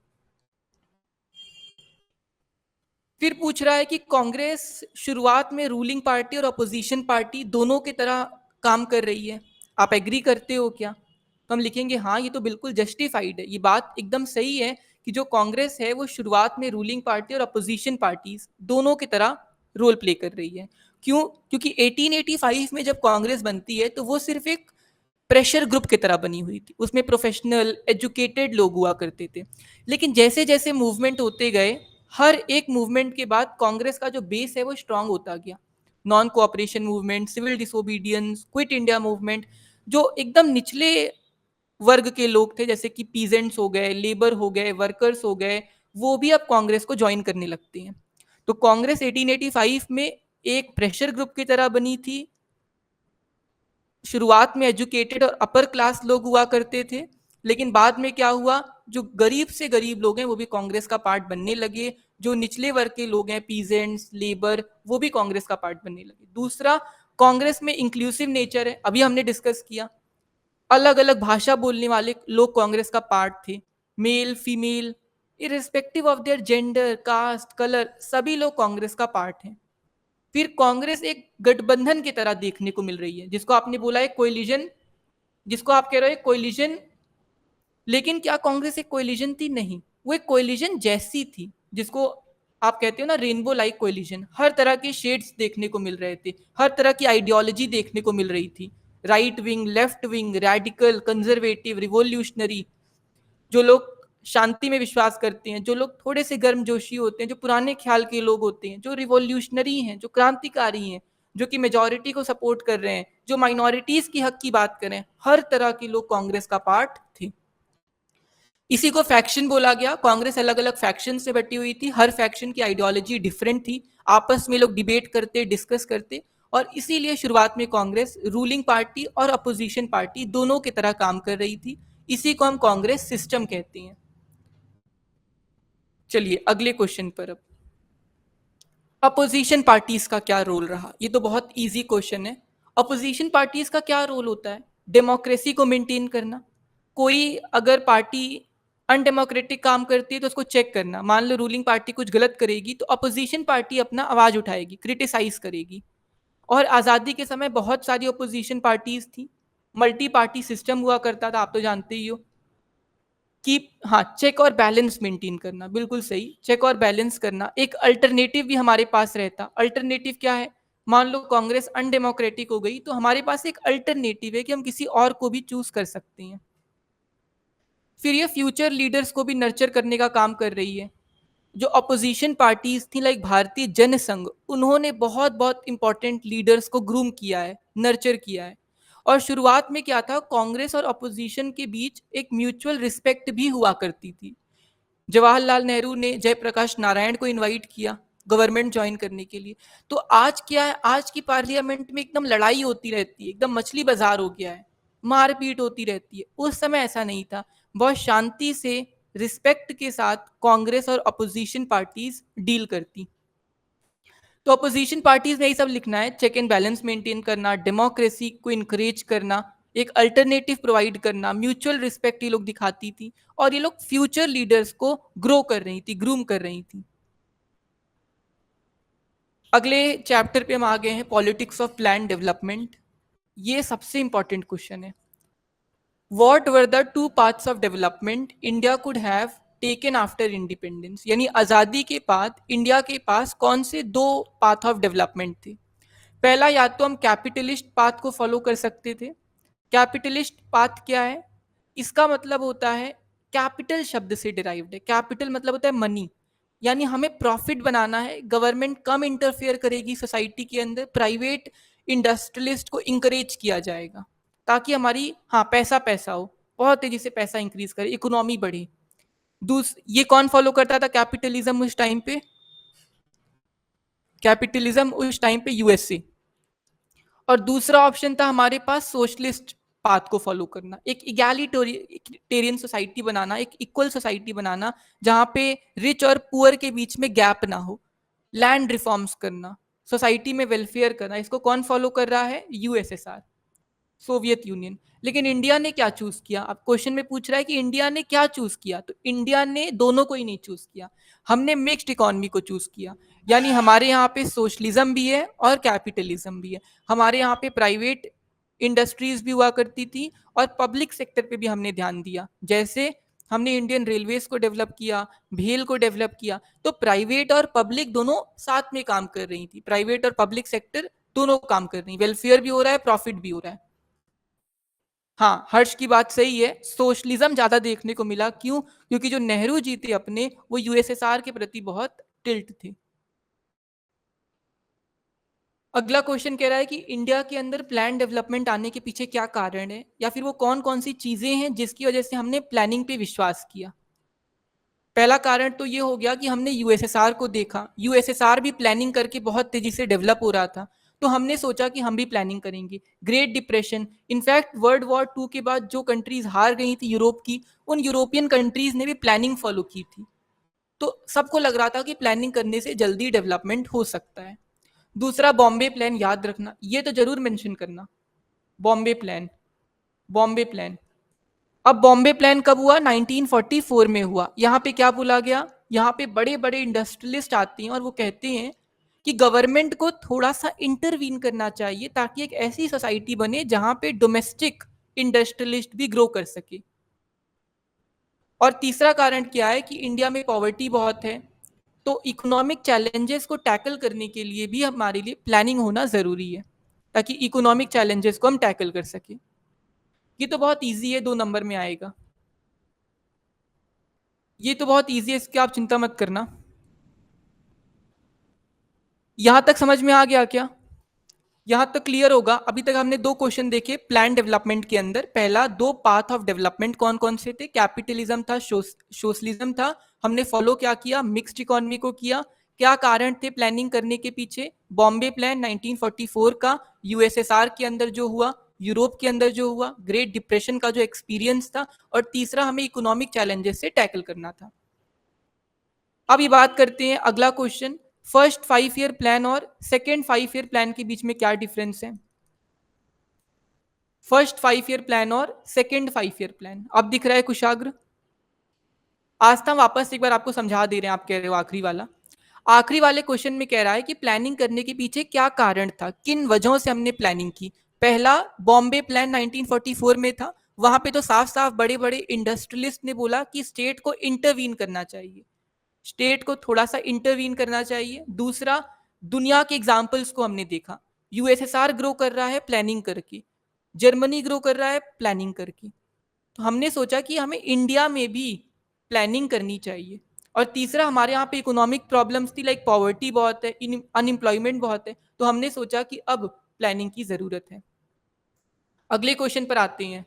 फिर पूछ रहा है कि कांग्रेस शुरुआत में रूलिंग पार्टी और अपोजिशन पार्टी दोनों की तरह काम कर रही है, आप एग्री करते हो क्या? तो हम लिखेंगे हाँ, ये तो बिल्कुल जस्टिफाइड है, ये बात एकदम सही है कि जो कांग्रेस है वो शुरुआत में रूलिंग पार्टी और अपोजिशन पार्टीज दोनों की तरह रोल प्ले कर रही है। क्यों? क्योंकि 1885 में जब कांग्रेस बनती है तो वो सिर्फ एक प्रेशर ग्रुप की तरह बनी हुई थी, उसमें प्रोफेशनल एजुकेटेड लोग हुआ करते थे। लेकिन जैसे जैसे मूवमेंट होते गए, हर एक मूवमेंट के बाद कांग्रेस का जो बेस है वो स्ट्रांग होता गया। Non cooperation movement, civil disobedience, quit India movement, जो एकदम निचले वर्ग के लोग थे जैसे कि पीजेंट्स हो गए, लेबर हो गए, वर्कर्स हो गए, वो भी अब कांग्रेस को ज्वाइन करने लगते हैं। तो कांग्रेस 1885 में एक प्रेशर ग्रुप की तरह बनी थी। शुरुआत में एजुकेटेड और अपर क्लास लोग हुआ करते थे, लेकिन बाद में क्या हुआ, जो गरीब से गरीब लोग हैं वो भी कांग्रेस का पार्ट बनने लगे। जो निचले वर्ग के लोग हैं, पीजेंट्स, लेबर, वो भी कांग्रेस का पार्ट बनने लगे। दूसरा, कांग्रेस में इंक्लूसिव नेचर है, अभी हमने डिस्कस किया। अलग अलग भाषा बोलने वाले लोग कांग्रेस का पार्ट थे, male female, irrespective of their gender, caste, colour, सभी लोग कांग्रेस का पार्ट हैं। फिर कांग्रेस एक गठबंधन की तरह देखने को मिल रही है, जिसको आपने बोला है कोलिजन, जिसको आप कह रहे हो कोलिजन। लेकिन क्या कांग्रेस एक कोलिजन थी? नहीं, वो एक कोलिजन जैसी थी, जिसको आप कहते हो ना रेनबो लाइक कोलिजन। हर तरह के शेड्स देखने को मिल रहे थे, हर तरह की आइडियोलॉजी देखने को मिल रही थी, right wing, left wing, radical, conservative, revolutionary, जो लोग शांति में विश्वास करते हैं, जो लोग थोड़े से गर्मजोशी होते हैं, जो पुराने ख्याल के लोग होते हैं, जो रिवॉल्यूशनरी हैं, जो क्रांतिकारी हैं, जो कि मेजॉरिटी को सपोर्ट कर रहे हैं, जो माइनॉरिटीज की हक की बात करें, हर तरह के लोग कांग्रेस का पार्ट थे। इसी को फैक्शन बोला गया। कांग्रेस अलग अलग फैक्शन से बटी हुई थी, हर फैक्शन की आइडियोलॉजी डिफरेंट थी, आपस में लोग डिबेट करते, डिस्कस करते, और इसीलिए शुरुआत में कांग्रेस रूलिंग पार्टी और अपोजिशन पार्टी दोनों की तरह काम कर रही थी। इसी को हम कांग्रेस सिस्टम कहते हैं। चलिए अगले क्वेश्चन पर। अब अपोजिशन पार्टीज का क्या रोल रहा, ये तो बहुत इजी क्वेश्चन है। अपोजिशन पार्टीज का क्या रोल होता है? डेमोक्रेसी को मेंटेन करना। कोई अगर पार्टी अनडेमोक्रेटिक काम करती है तो उसको चेक करना। मान लो रूलिंग पार्टी कुछ गलत करेगी तो अपोजिशन पार्टी अपना आवाज उठाएगी, क्रिटिसाइज करेगी। और आज़ादी के समय बहुत सारी अपोजिशन पार्टीज थी, मल्टी पार्टी सिस्टम हुआ करता था, आप तो जानते ही हो। कि हाँ, चेक और बैलेंस मेंटेन करना, बिल्कुल सही, चेक और बैलेंस करना। एक अल्टरनेटिव भी हमारे पास रहता। अल्टरनेटिव क्या है? मान लो कांग्रेस अनडेमोक्रेटिक हो गई तो हमारे पास एक अल्टरनेटिव है कि हम किसी और को भी चूज कर सकते हैं। फिर ये फ्यूचर लीडर्स को भी नर्चर करने का काम कर रही है। जो अपोजिशन पार्टीज थी लाइक भारतीय जनसंघ, उन्होंने बहुत बहुत इंपॉर्टेंट लीडर्स को ग्रूम किया है, नर्चर किया है। और शुरुआत में क्या था, कांग्रेस और अपोजिशन के बीच एक म्यूचुअल रिस्पेक्ट भी हुआ करती थी। जवाहरलाल नेहरू ने जयप्रकाश नारायण को इनवाइट किया गवर्नमेंट ज्वाइन करने के लिए। तो आज क्या है, आज की पार्लियामेंट में एकदम लड़ाई होती रहती है, एकदम मछली बाजार हो गया है, मारपीट होती रहती है। उस समय ऐसा नहीं था, बहुत शांति से रिस्पेक्ट के साथ कांग्रेस और अपोजिशन पार्टीज डील करती। तो अपोजिशन पार्टीज ने यही सब लिखना है, चेक एंड बैलेंस मेंटेन करना, डेमोक्रेसी को इनकरेज करना, एक अल्टरनेटिव प्रोवाइड करना, म्यूचुअल रिस्पेक्ट ये लोग दिखाती थी। और ये लोग फ्यूचर लीडर्स को ग्रो कर रही थी, ग्रूम कर रही थी। अगले चैप्टर पे हम आ गए हैं, पॉलिटिक्स ऑफ प्लान डेवलपमेंट। ये सबसे इंपॉर्टेंट क्वेश्चन है। What were the two paths of development India could have taken after independence? यानी आजादी के बाद इंडिया के पास कौन से दो पाथ ऑफ डेवलपमेंट थे? पहला, या तो हम कैपिटलिस्ट पाथ को फॉलो कर सकते थे। कैपिटलिस्ट पाथ क्या है? इसका मतलब होता है, कैपिटल शब्द से डिराइव्ड है। कैपिटल मतलब होता है मनी, यानी हमें प्रॉफिट बनाना है, गवर्नमेंट कम इंटरफेयर करेगी सोसाइटी के अंदर, प्राइवेट इंडस्ट्रियलिस्ट को इंकरेज किया जाएगा ताकि हमारी, हाँ, पैसा पैसा हो, बहुत तेजी से पैसा इंक्रीज करे, इकोनॉमी बढ़े। ये कौन फॉलो करता था कैपिटलिज्म उस टाइम पे? कैपिटलिज्म उस टाइम पे यूएसए। और दूसरा ऑप्शन था हमारे पास सोशलिस्ट पाथ को फॉलो करना, एक इगैलिटेरियन सोसाइटी बनाना, एक इक्वल सोसाइटी बनाना जहां पे रिच और पुअर के बीच में गैप ना हो, लैंड रिफॉर्म्स करना, सोसाइटी में वेलफेयर करना। इसको कौन फॉलो कर रहा है? USSR, Soviet union. लेकिन इंडिया ने क्या चूज किया? अब क्वेश्चन में पूछ रहा है कि इंडिया ने क्या चूज किया, तो इंडिया ने दोनों को ही नहीं चूज किया, हमने मिक्स्ड इकोनॉमी को चूज किया। यानी हमारे यहाँ पे सोशलिज्म भी है और कैपिटलिज्म भी है। हमारे यहाँ पे प्राइवेट इंडस्ट्रीज भी हुआ करती थी और पब्लिक सेक्टर पे भी हमने ध्यान दिया। जैसे हमने इंडियन रेलवेज को डेवलप किया, भेल को डेवलप किया, तो प्राइवेट और पब्लिक दोनों साथ में काम कर रही थी, प्राइवेट और पब्लिक सेक्टर दोनों काम कर रही, वेलफेयर भी हो रहा है, प्रॉफिट भी हो रहा है। हाँ, हर्ष की बात सही है, सोशलिज्म ज्यादा देखने को मिला। क्यों? क्योंकि जो नेहरू जी थे अपने, वो यूएसएसआर के प्रति बहुत टिल्ट थे। अगला क्वेश्चन कह रहा है कि इंडिया के अंदर प्लान डेवलपमेंट आने के पीछे क्या कारण है, या फिर वो कौन कौन सी चीजें हैं जिसकी वजह से हमने प्लानिंग पे विश्वास किया। पहला कारण तो ये हो गया कि हमने यूएसएसआर को देखा, यूएसएसआर भी प्लानिंग करके बहुत तेजी से डेवलप हो रहा था, तो हमने सोचा कि हम भी प्लानिंग करेंगे। Great depression, in fact world war 2 के बाद जो कंट्रीज हार गई थी यूरोप की, उन यूरोपियन कंट्रीज ने भी प्लानिंग फॉलो की थी। तो सबको लग रहा था कि प्लानिंग करने से जल्दी डेवलपमेंट हो सकता है। दूसरा, बॉम्बे प्लान याद रखना, ये तो जरूर मेंशन करना। Bombay plan, Bombay plan. अब बॉम्बे प्लान कब हुआ? 1944 में हुआ। यहाँ पे क्या बोला गया? यहाँ पे बड़े बड़े इंडस्ट्रियलिस्ट आते हैं और वो कहते हैं कि गवर्नमेंट को थोड़ा सा इंटरवीन करना चाहिए ताकि एक ऐसी सोसाइटी बने जहां पे डोमेस्टिक इंडस्ट्रियलिस्ट भी ग्रो कर सके। और तीसरा कारण क्या है कि इंडिया में पॉवर्टी बहुत है, तो इकोनॉमिक चैलेंजेस को टैकल करने के लिए भी हमारे लिए प्लानिंग होना जरूरी है ताकि इकोनॉमिक चैलेंजेस को हम टैकल कर सके। ये तो बहुत ईजी है, 2 नंबर में आएगा। ये तो बहुत ईजी है, इसकी आप चिंता मत करना। यहां तक समझ में आ गया क्या? यहां तक क्लियर होगा। अभी तक हमने दो क्वेश्चन देखे प्लान डेवलपमेंट के अंदर। पहला, दो पाथ ऑफ डेवलपमेंट कौन कौन से थे? कैपिटलिज्म था, सोशलिज्म था। हमने फॉलो क्या किया? मिक्स्ड इकोनॉमी को किया। क्या कारण थे प्लानिंग करने के पीछे? बॉम्बे प्लान 1944 का, यूएसएसआर के अंदर जो हुआ, यूरोप के अंदर जो हुआ, ग्रेट डिप्रेशन का जो एक्सपीरियंस था, और तीसरा हमें इकोनॉमिक चैलेंजेस से टैकल करना था। अब ये बात करते हैं अगला क्वेश्चन, फर्स्ट 5 ईयर प्लान और सेकेंड 5 ईयर प्लान के बीच में क्या डिफरेंस है? फर्स्ट 5 ईयर प्लान और सेकेंड 5 ईयर प्लान, अब दिख रहा है कुशाग्र? आस्था, वापस एक बार आपको समझा दे रहे हैं। आप कह रहे हो आखिरी वाला, आखिरी वाले क्वेश्चन में कह रहा है कि प्लानिंग करने के पीछे क्या कारण था, किन वजहों से हमने प्लानिंग की। पहला, बॉम्बे प्लान 1944 में था। वहां पे तो साफ साफ बड़े बड़े इंडस्ट्रियलिस्ट ने बोला कि स्टेट को इंटरवीन करना चाहिए, स्टेट को थोड़ा सा इंटरवीन करना चाहिए। दूसरा, दुनिया के एग्जाम्पल्स को हमने देखा, यूएसएसआर ग्रो कर रहा है प्लानिंग करके, जर्मनी ग्रो कर रहा है प्लानिंग करके, तो हमने सोचा कि हमें इंडिया में भी प्लानिंग करनी चाहिए। और तीसरा, हमारे यहाँ पे इकोनॉमिक प्रॉब्लम्स थी, लाइक पॉवर्टी बहुत है, अनएम्प्लॉयमेंट बहुत है, तो हमने सोचा कि अब प्लानिंग की जरूरत है। अगले क्वेश्चन पर आते हैं,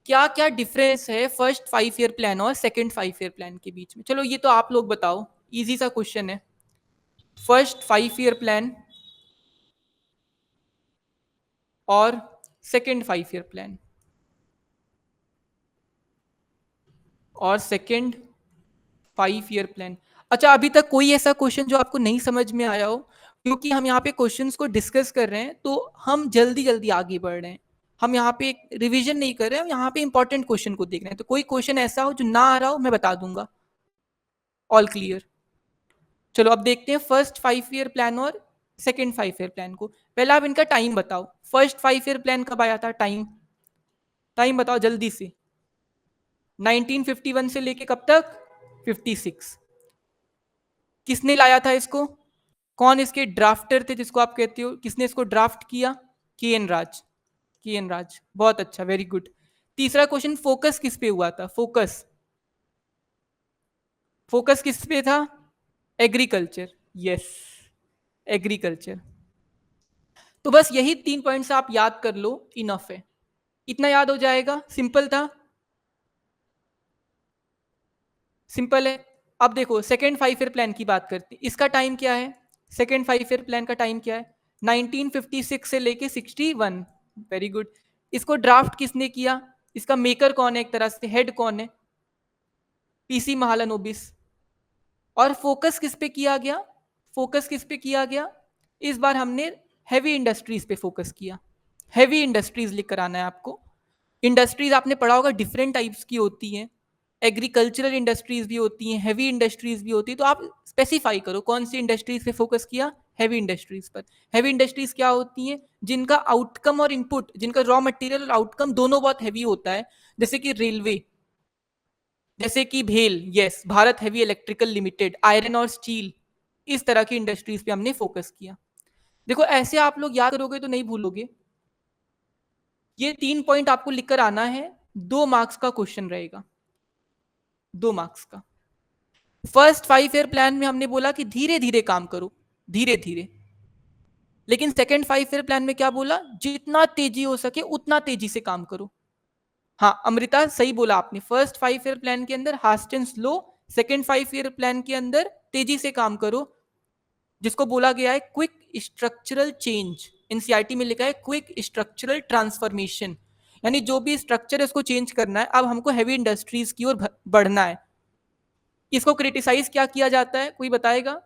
क्या क्या डिफरेंस है फर्स्ट 5 ईयर प्लान और सेकंड 5 ईयर प्लान के बीच में? चलो ये तो आप लोग बताओ, इजी सा क्वेश्चन है। फर्स्ट 5 ईयर प्लान और सेकंड 5 ईयर प्लान और सेकंड 5 ईयर प्लान। अच्छा, अभी तक कोई ऐसा क्वेश्चन जो आपको नहीं समझ में आया हो? क्योंकि हम यहाँ पे क्वेश्चंस को डिस्कस कर रहे हैं तो हम जल्दी जल्दी आगे बढ़ रहे हैं। हम यहाँ पे रिवीजन नहीं कर रहे हैं, हम यहाँ पे इंपॉर्टेंट क्वेश्चन को देख रहे हैं। तो कोई क्वेश्चन ऐसा हो जो ना आ रहा हो, मैं बता दूंगा। All clear? चलो अब देखते हैं फर्स्ट 5 ईयर प्लान और सेकेंड 5 ईयर प्लान को। पहला आप इनका टाइम बताओ, फर्स्ट 5 ईयर प्लान कब आया था? टाइम, टाइम बताओ जल्दी से। 1951 से लेके कब तक? 56। किसने लाया था इसको? कौन इसके ड्राफ्टर थे जिसको आप कहते हो? किसने इसको ड्राफ्ट किया? के एन राज। के एन राज, बहुत अच्छा, वेरी गुड। तीसरा क्वेश्चन, फोकस किस पे हुआ था? फोकस, फोकस किस पे था? Agriculture, yes, agriculture. तो बस यही 3 पॉइंट्स आप याद कर लो, इनफ है। इतना याद हो जाएगा, सिंपल था, सिंपल है। अब देखो सेकेंड 5 ईयर प्लान की बात करते हैं, इसका टाइम क्या है? सेकेंड 5 ईयर प्लान का टाइम क्या है? 1956 से लेके 61। Very good. इसको ड्राफ्ट किसने किया? इसका मेकर कौन है, एक तरह से हेड कौन है? पीसी महालनोबिस। और फोकस किस पे किया गया? फोकस किस पे किया गया? इस बार हमने हैवी इंडस्ट्रीज पे फोकस किया। हैवी इंडस्ट्रीज लिख कर आना है आपको। इंडस्ट्रीज आपने पढ़ा होगा डिफरेंट टाइप्स की होती हैं, एग्रीकल्चरल इंडस्ट्रीज भी होती हैं, हैवी इंडस्ट्रीज भी होती है। तो आप स्पेसिफाई करो कौन सी इंडस्ट्रीज पे फोकस किया? हैवी इंडस्ट्रीज पर। हैवी इंडस्ट्रीज क्या होती हैं? जिनका आउटकम और इनपुट, जिनका रॉ मटेरियल और आउटकम दोनों बहुत हैवी होता है, जैसे कि रेलवे, जैसे कि भेल, yes, Bharat heavy electrical limited, iron और स्टील। इस तरह की इंडस्ट्रीज पे हमने फोकस किया। देखो ऐसे आप लोग याद करोगे तो नहीं भूलोगे। ये 3 पॉइंट आपको लिखकर आना है, 2 मार्क्स का क्वेश्चन रहेगा, 2 मार्क्स का। फर्स्ट 5 ईयर प्लान में हमने बोला कि धीरे धीरे काम करो, धीरे धीरे। लेकिन सेकेंड 5 ईयर प्लान में क्या बोला? जितना तेजी हो सके उतना तेजी से काम करो। हाँ अमृता, सही बोला आपने, फर्स्ट 5 ईयर प्लान के अंदर fast and slow, second 5 year plan के अंदर तेजी से काम करो, जिसको बोला गया है क्विक स्ट्रक्चरल चेंज। एनसीईआरटी में लिखा है क्विक स्ट्रक्चरल ट्रांसफॉर्मेशन, यानी जो भी स्ट्रक्चर है उसको चेंज करना है। अब हमको हैवी इंडस्ट्रीज की ओर बढ़ना है। इसको क्रिटिसाइज क्या किया जाता है, कोई बताएगा?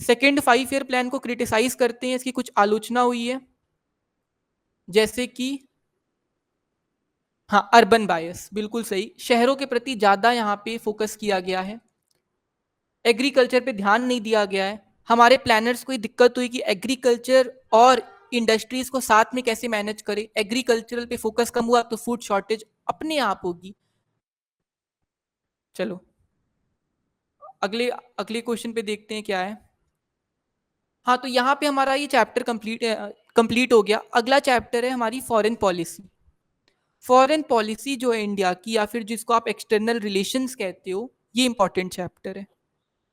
सेकेंड 5 ईयर प्लान को क्रिटिसाइज करते हैं, इसकी कुछ आलोचना हुई है, जैसे कि हाँ अर्बन बायस, बिल्कुल सही, शहरों के प्रति ज्यादा यहाँ पे फोकस किया गया है, एग्रीकल्चर पे ध्यान नहीं दिया गया है। हमारे प्लानर्स को दिक्कत हुई कि एग्रीकल्चर और इंडस्ट्रीज को साथ में कैसे मैनेज करें। एग्रीकल्चरल पे फोकस कम हुआ तो फूड शॉर्टेज अपने आप होगी। चलो अगले अगले क्वेश्चन पे देखते हैं क्या है। हाँ तो यहाँ पे हमारा ये चैप्टर कंप्लीट हो गया। अगला चैप्टर है हमारी फॉरेन पॉलिसी। फॉरेन पॉलिसी जो है इंडिया की, या फिर जिसको आप एक्सटर्नल रिलेशंस कहते हो, ये इंपॉर्टेंट चैप्टर है।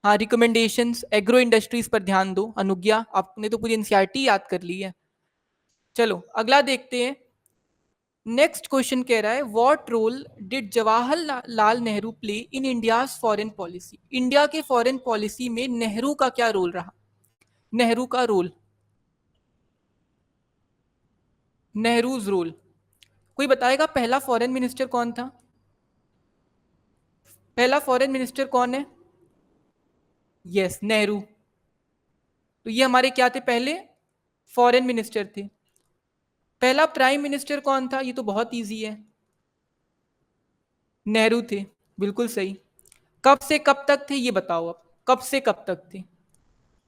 हाँ, रिकमेंडेशंस एग्रो इंडस्ट्रीज पर ध्यान दो। अनुज्ञा, आपने तो पूरी एनसीईआरटी याद कर ली है। चलो अगला देखते हैं। नेक्स्ट क्वेश्चन कह रहा है what role did Jawaharlal Nehru play in India's foreign policy. India के फॉरेन पॉलिसी में नेहरू का क्या रोल रहा? नेहरू का रोल, नेहरूज रोल। कोई बताएगा पहला फॉरेन मिनिस्टर कौन था? पहला फॉरेन मिनिस्टर कौन है? यस, नेहरू। तो ये हमारे क्या थे? पहले फॉरेन मिनिस्टर थे। पहला प्राइम मिनिस्टर कौन था? ये तो बहुत इजी है, नेहरू थे। बिल्कुल सही। कब से कब तक थे ये बताओ अब, कब से कब तक थे?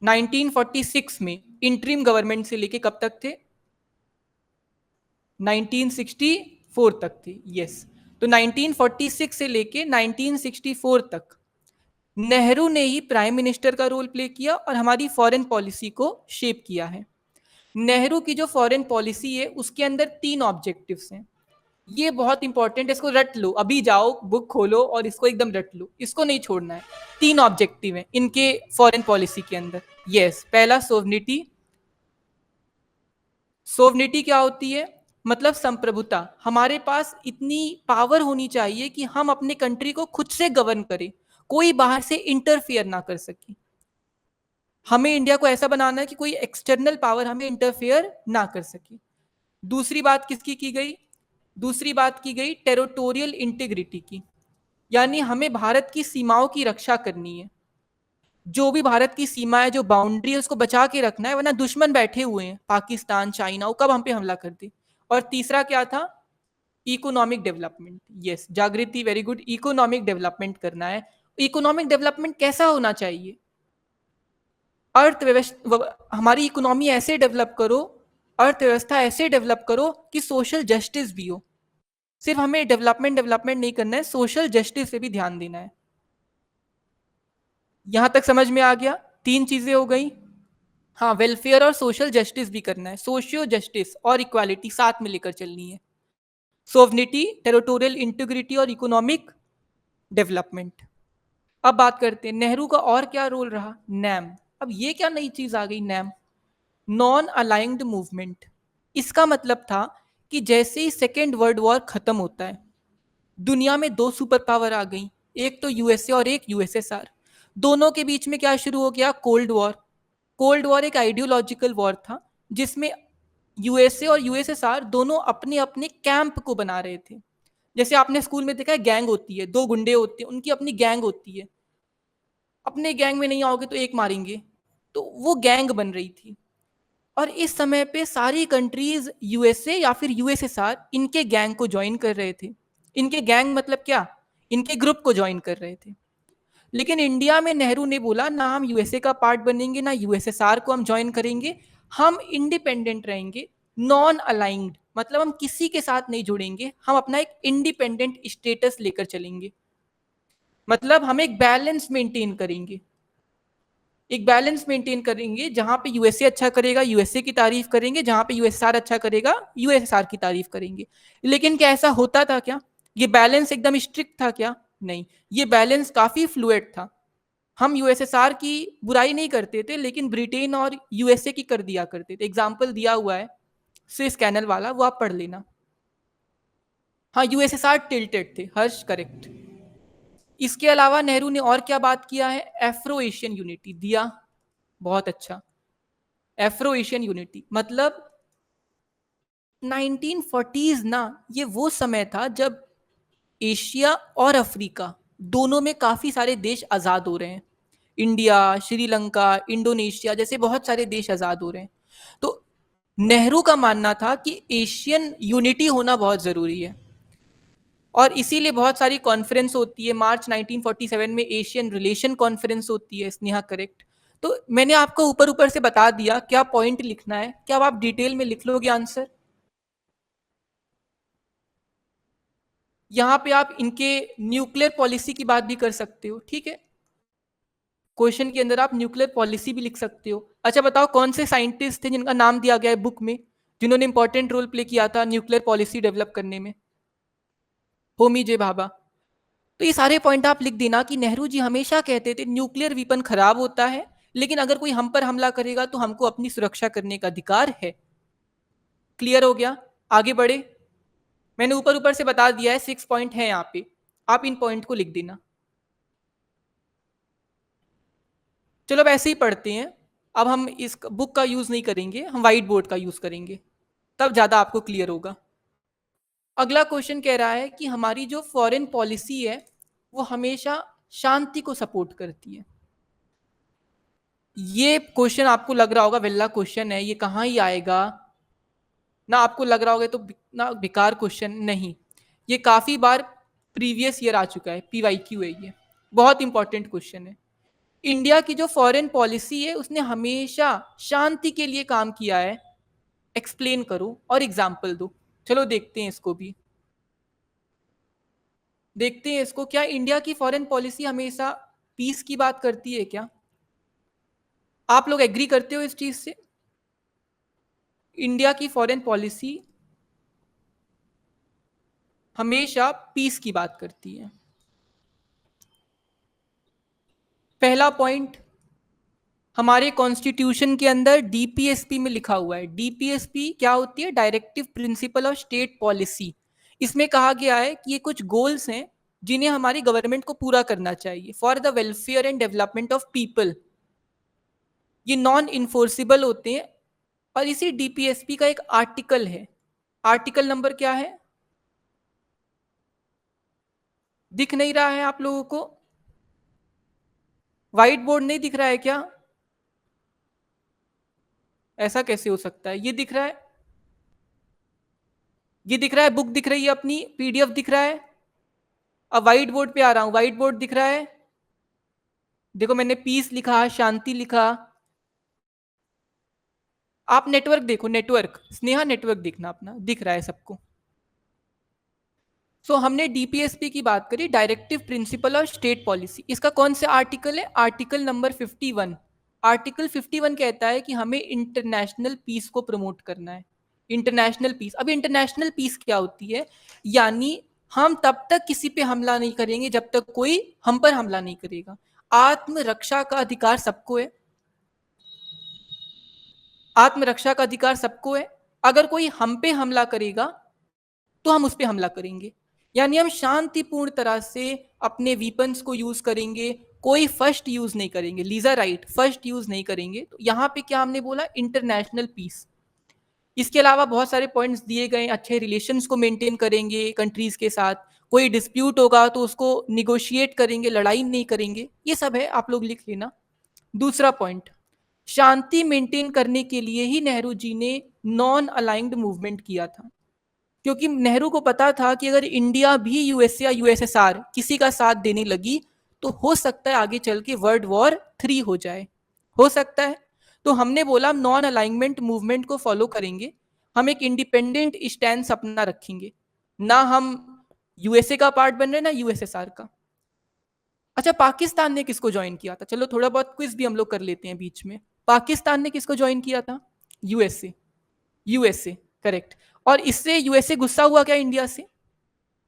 1946 में इंटरिम गवर्नमेंट से लेके कब तक थे? 1964 तक थे। यस, तो 1946 से लेके 1964 तक नेहरू ने ही प्राइम मिनिस्टर का रोल प्ले किया और हमारी फॉरेन पॉलिसी को शेप किया है। नेहरू की जो फॉरेन पॉलिसी है उसके अंदर 3 ऑब्जेक्टिव्स हैं। ये बहुत इंपॉर्टेंट है, इसको रट लो। अभी जाओ बुक खोलो और इसको एकदम रट लो, इसको नहीं छोड़ना है। 3 ऑब्जेक्टिव हैं इनके फॉरेन पॉलिसी के अंदर। यस, पहला सोवनिटी। सोवनिटी क्या होती है? मतलब संप्रभुता। हमारे पास इतनी पावर होनी चाहिए कि हम अपने कंट्री को खुद से गवर्न करें, कोई बाहर से इंटरफियर ना कर सके। हमें इंडिया को ऐसा बनाना है कि कोई एक्सटर्नल पावर हमें इंटरफेयर ना कर सके। दूसरी बात किसकी की गई? दूसरी बात की गई टेरिटोरियल इंटीग्रिटी की, यानी हमें भारत की सीमाओं की रक्षा करनी है। जो भी भारत की सीमा है, जो बाउंड्री है, उसको बचा के रखना है, वरना दुश्मन बैठे हुए हैं पाकिस्तान, चाइना, वो कब हम पे हमला कर दे। और तीसरा क्या था? Economic development. यस, जागृति, वेरी गुड। इकोनॉमिक डेवलपमेंट करना है। इकोनॉमिक डेवलपमेंट कैसा होना चाहिए? अर्थव्यवस्था, हमारी इकोनॉमी ऐसे डेवलप करो, अर्थव्यवस्था ऐसे डेवलप करो कि सोशल जस्टिस भी हो। सिर्फ हमें डेवलपमेंट डेवलपमेंट नहीं करना है, सोशल जस्टिस पे भी ध्यान देना है। यहां तक समझ में आ गया? 3 चीजें हो गई। हाँ, वेलफेयर और सोशल जस्टिस भी करना है। सोशियो जस्टिस और इक्वालिटी साथ में लेकर चलनी है। सोवनिटी, टेरिटोरियल इंटीग्रिटी और इकोनॉमिक डेवलपमेंट। अब बात करते हैं नेहरू का और क्या रोल रहा? नैम। अब ये क्या नई चीज आ गई? NAM, non aligned movement. इसका मतलब था कि जैसे ही सेकेंड वर्ल्ड वॉर खत्म होता है, दुनिया में 2 सुपर पावर आ गई, एक तो यूएसए और एक यूएसएसआर। दोनों के बीच में क्या शुरू हो गया? Cold war. कोल्ड वॉर एक आइडियोलॉजिकल वॉर था जिसमें यूएसए और यूएसएसआर दोनों अपने अपने कैंप को बना रहे थे। जैसे आपने स्कूल में देखा है, गैंग होती है, 2 गुंडे होते हैं, उनकी अपनी गैंग होती है। अपने गैंग में नहीं आओगे तो एक मारेंगे, तो वो गैंग बन रही थी। और इस समय पे सारी कंट्रीज यूएसए या फिर यूएसएसआर इनके गैंग को ज्वाइन कर रहे थे। इनके गैंग मतलब क्या? इनके ग्रुप को ज्वाइन कर रहे थे। लेकिन इंडिया में नेहरू ने बोला ना, हम यूएसए का पार्ट बनेंगे ना यूएसएसआर को हम ज्वाइन करेंगे, हम इंडिपेंडेंट रहेंगे। नॉन अलाइंड मतलब हम किसी के साथ नहीं जुड़ेंगे, हम अपना एक इंडिपेंडेंट स्टेटस लेकर चलेंगे। मतलब हम एक बैलेंस मेंटेन करेंगे, एक बैलेंस मेंटेन करेंगे। जहां पे यूएसए अच्छा करेगा यूएसए की तारीफ करेंगे, जहां पे यूएसआर अच्छा करेगा यूएसआर की तारीफ करेंगे। लेकिन क्या ऐसा होता था क्या? ये बैलेंस एकदम स्ट्रिक्ट था क्या? नहीं, ये बैलेंस काफी फ्लूइड था। हम यूएसएसआर की बुराई नहीं करते थे, लेकिन ब्रिटेन और यूएसए की कर दिया करते थे। एग्जाम्पल दिया हुआ है स्विस कैनल वाला, वो आप पढ़ लेना। हाँ, यूएसएसआर टिल्टेड थे, हर्ष करेक्ट। इसके अलावा नेहरू ने और क्या बात किया है? एफ्रो एशियन यूनिटी दिया, बहुत अच्छा। एफ्रो एशियन यूनिटी मतलब 1940s ना, ये वो समय था जब एशिया और अफ्रीका दोनों में काफी सारे देश आजाद हो रहे हैं। इंडिया, श्रीलंका, इंडोनेशिया जैसे बहुत सारे देश आजाद हो रहे हैं। तो नेहरू का मानना था कि एशियन यूनिटी होना बहुत जरूरी है, और इसीलिए बहुत सारी कॉन्फ्रेंस होती है। मार्च 1947 में एशियन रिलेशन कॉन्फ्रेंस होती है, स्नेहा करेक्ट। तो मैंने आपको ऊपर ऊपर से बता दिया क्या पॉइंट लिखना है, क्या अब आप डिटेल में लिख लोगे आंसर? यहां पे आप इनके न्यूक्लियर पॉलिसी की बात भी कर सकते हो, ठीक है। क्वेश्चन के अंदर आप न्यूक्लियर पॉलिसी भी लिख सकते हो। अच्छा बताओ कौन से साइंटिस्ट थे जिनका नाम दिया गया है बुक में, जिन्होंने इंपॉर्टेंट रोल प्ले किया था न्यूक्लियर पॉलिसी डेवलप करने में? होमी जे भाभा। तो ये सारे पॉइंट आप लिख देना कि नेहरू जी हमेशा कहते थे न्यूक्लियर वीपन खराब होता है, लेकिन अगर कोई हम पर हमला करेगा तो हमको अपनी सुरक्षा करने का अधिकार है। क्लियर हो गया? आगे बढ़े। मैंने ऊपर ऊपर से बता दिया है, 6 पॉइंट है यहाँ पे, आप इन पॉइंट को लिख देना। चलो अब ऐसे ही पढ़ते हैं। अब हम इस बुक का यूज नहीं करेंगे, हम व्हाइट बोर्ड का यूज करेंगे, तब ज्यादा आपको क्लियर होगा। अगला क्वेश्चन कह रहा है कि हमारी जो फॉरेन पॉलिसी है वो हमेशा शांति को सपोर्ट करती है। ये क्वेश्चन आपको लग रहा होगा वेल्ला क्वेश्चन है, ये कहाँ ही आएगा ना, आपको लग रहा होगा तो ना बेकार क्वेश्चन नहीं, ये काफी बार प्रीवियस ईयर आ चुका है, पीवाईक्यू है, ये बहुत इंपॉर्टेंट क्वेश्चन है। इंडिया की जो फॉरेन पॉलिसी है उसने हमेशा शांति के लिए काम किया है, एक्सप्लेन करो और एग्जाम्पल दो। चलो देखते हैं इसको भी, देखते हैं इसको। क्या इंडिया की फॉरेन पॉलिसी हमेशा पीस की बात करती है क्या? आप लोग एग्री करते हो इस चीज से? इंडिया की फॉरेन पॉलिसी हमेशा पीस की बात करती है। पहला पॉइंट, हमारे कॉन्स्टिट्यूशन के अंदर डीपीएसपी में लिखा हुआ है। डीपीएसपी क्या होती है? Directive principle of state policy. इसमें कहा गया है कि ये कुछ गोल्स हैं जिन्हें हमारी गवर्नमेंट को पूरा करना चाहिए for the welfare and development of people. ये नॉन इन्फोर्सिबल होते हैं। और इसी डीपीएसपी का एक आर्टिकल है, आर्टिकल नंबर क्या है? दिख नहीं रहा है आप लोगों को? व्हाइट बोर्ड नहीं दिख रहा है क्या? ऐसा कैसे हो सकता है? ये दिख रहा है, ये दिख रहा है, बुक दिख रही है अपनी, पीडीएफ दिख रहा है। अब व्हाइट बोर्ड पे आ रहा हूं, व्हाइट बोर्ड दिख रहा है, देखो मैंने पीस लिखा, शांति लिखा। आप नेटवर्क देखो, नेटवर्क, स्नेहा नेटवर्क देखना अपना, दिख रहा है सबको। सो हमने डीपीएसपी की बात करी, डायरेक्टिव प्रिंसिपल और स्टेट पॉलिसी। इसका कौन सा आर्टिकल है? Article number 51। आर्टिकल 51 कहता है कि हमें इंटरनेशनल पीस को प्रमोट करना है। इंटरनेशनल पीस, अब इंटरनेशनल पीस क्या होती है? यानी हम तब तक किसी पे हमला नहीं करेंगे जब तक कोई हम पर हमला नहीं करेगा। आत्मरक्षा का अधिकार सबको है, आत्मरक्षा का अधिकार सबको है। अगर कोई हम पे हमला करेगा तो हम उस पर हमला करेंगे। यानी हम शांतिपूर्ण तरह से अपने वीपन्स को यूज करेंगे, कोई फर्स्ट यूज नहीं करेंगे, लीजा राइट, फर्स्ट यूज नहीं करेंगे। तो यहाँ पे क्या हमने बोला? International peace. इसके अलावा बहुत सारे पॉइंट्स दिए गए, अच्छे रिलेशंस को मेंटेन करेंगे कंट्रीज के साथ, कोई डिस्प्यूट होगा तो उसको निगोशिएट करेंगे, लड़ाई नहीं करेंगे, ये सब है, आप लोग लिख लेना। दूसरा पॉइंट, शांति मेंटेन करने के लिए ही नेहरू जी ने नॉन अलाइंड मूवमेंट किया था, क्योंकि नेहरू को पता था कि अगर इंडिया भी यूएसए या यूएसएसआर किसी का साथ देने लगी तो हो सकता है आगे चल के वर्ल्ड वॉर 3 हो जाए, हो सकता है। तो हमने बोला नॉन अलाइनमेंट मूवमेंट को फॉलो करेंगे, हम एक इंडिपेंडेंट स्टैंड अपना रखेंगे, ना हम यूएसए का पार्ट बन रहे ना यूएसएसआर का। अच्छा, पाकिस्तान ने किसको ज्वाइन किया था? चलो थोड़ा बहुत क्विज भी हम लोग कर लेते हैं बीच में। पाकिस्तान ने किसको ज्वाइन किया था? USA, USA, correct. और इससे यूएसए गुस्सा हुआ क्या इंडिया से?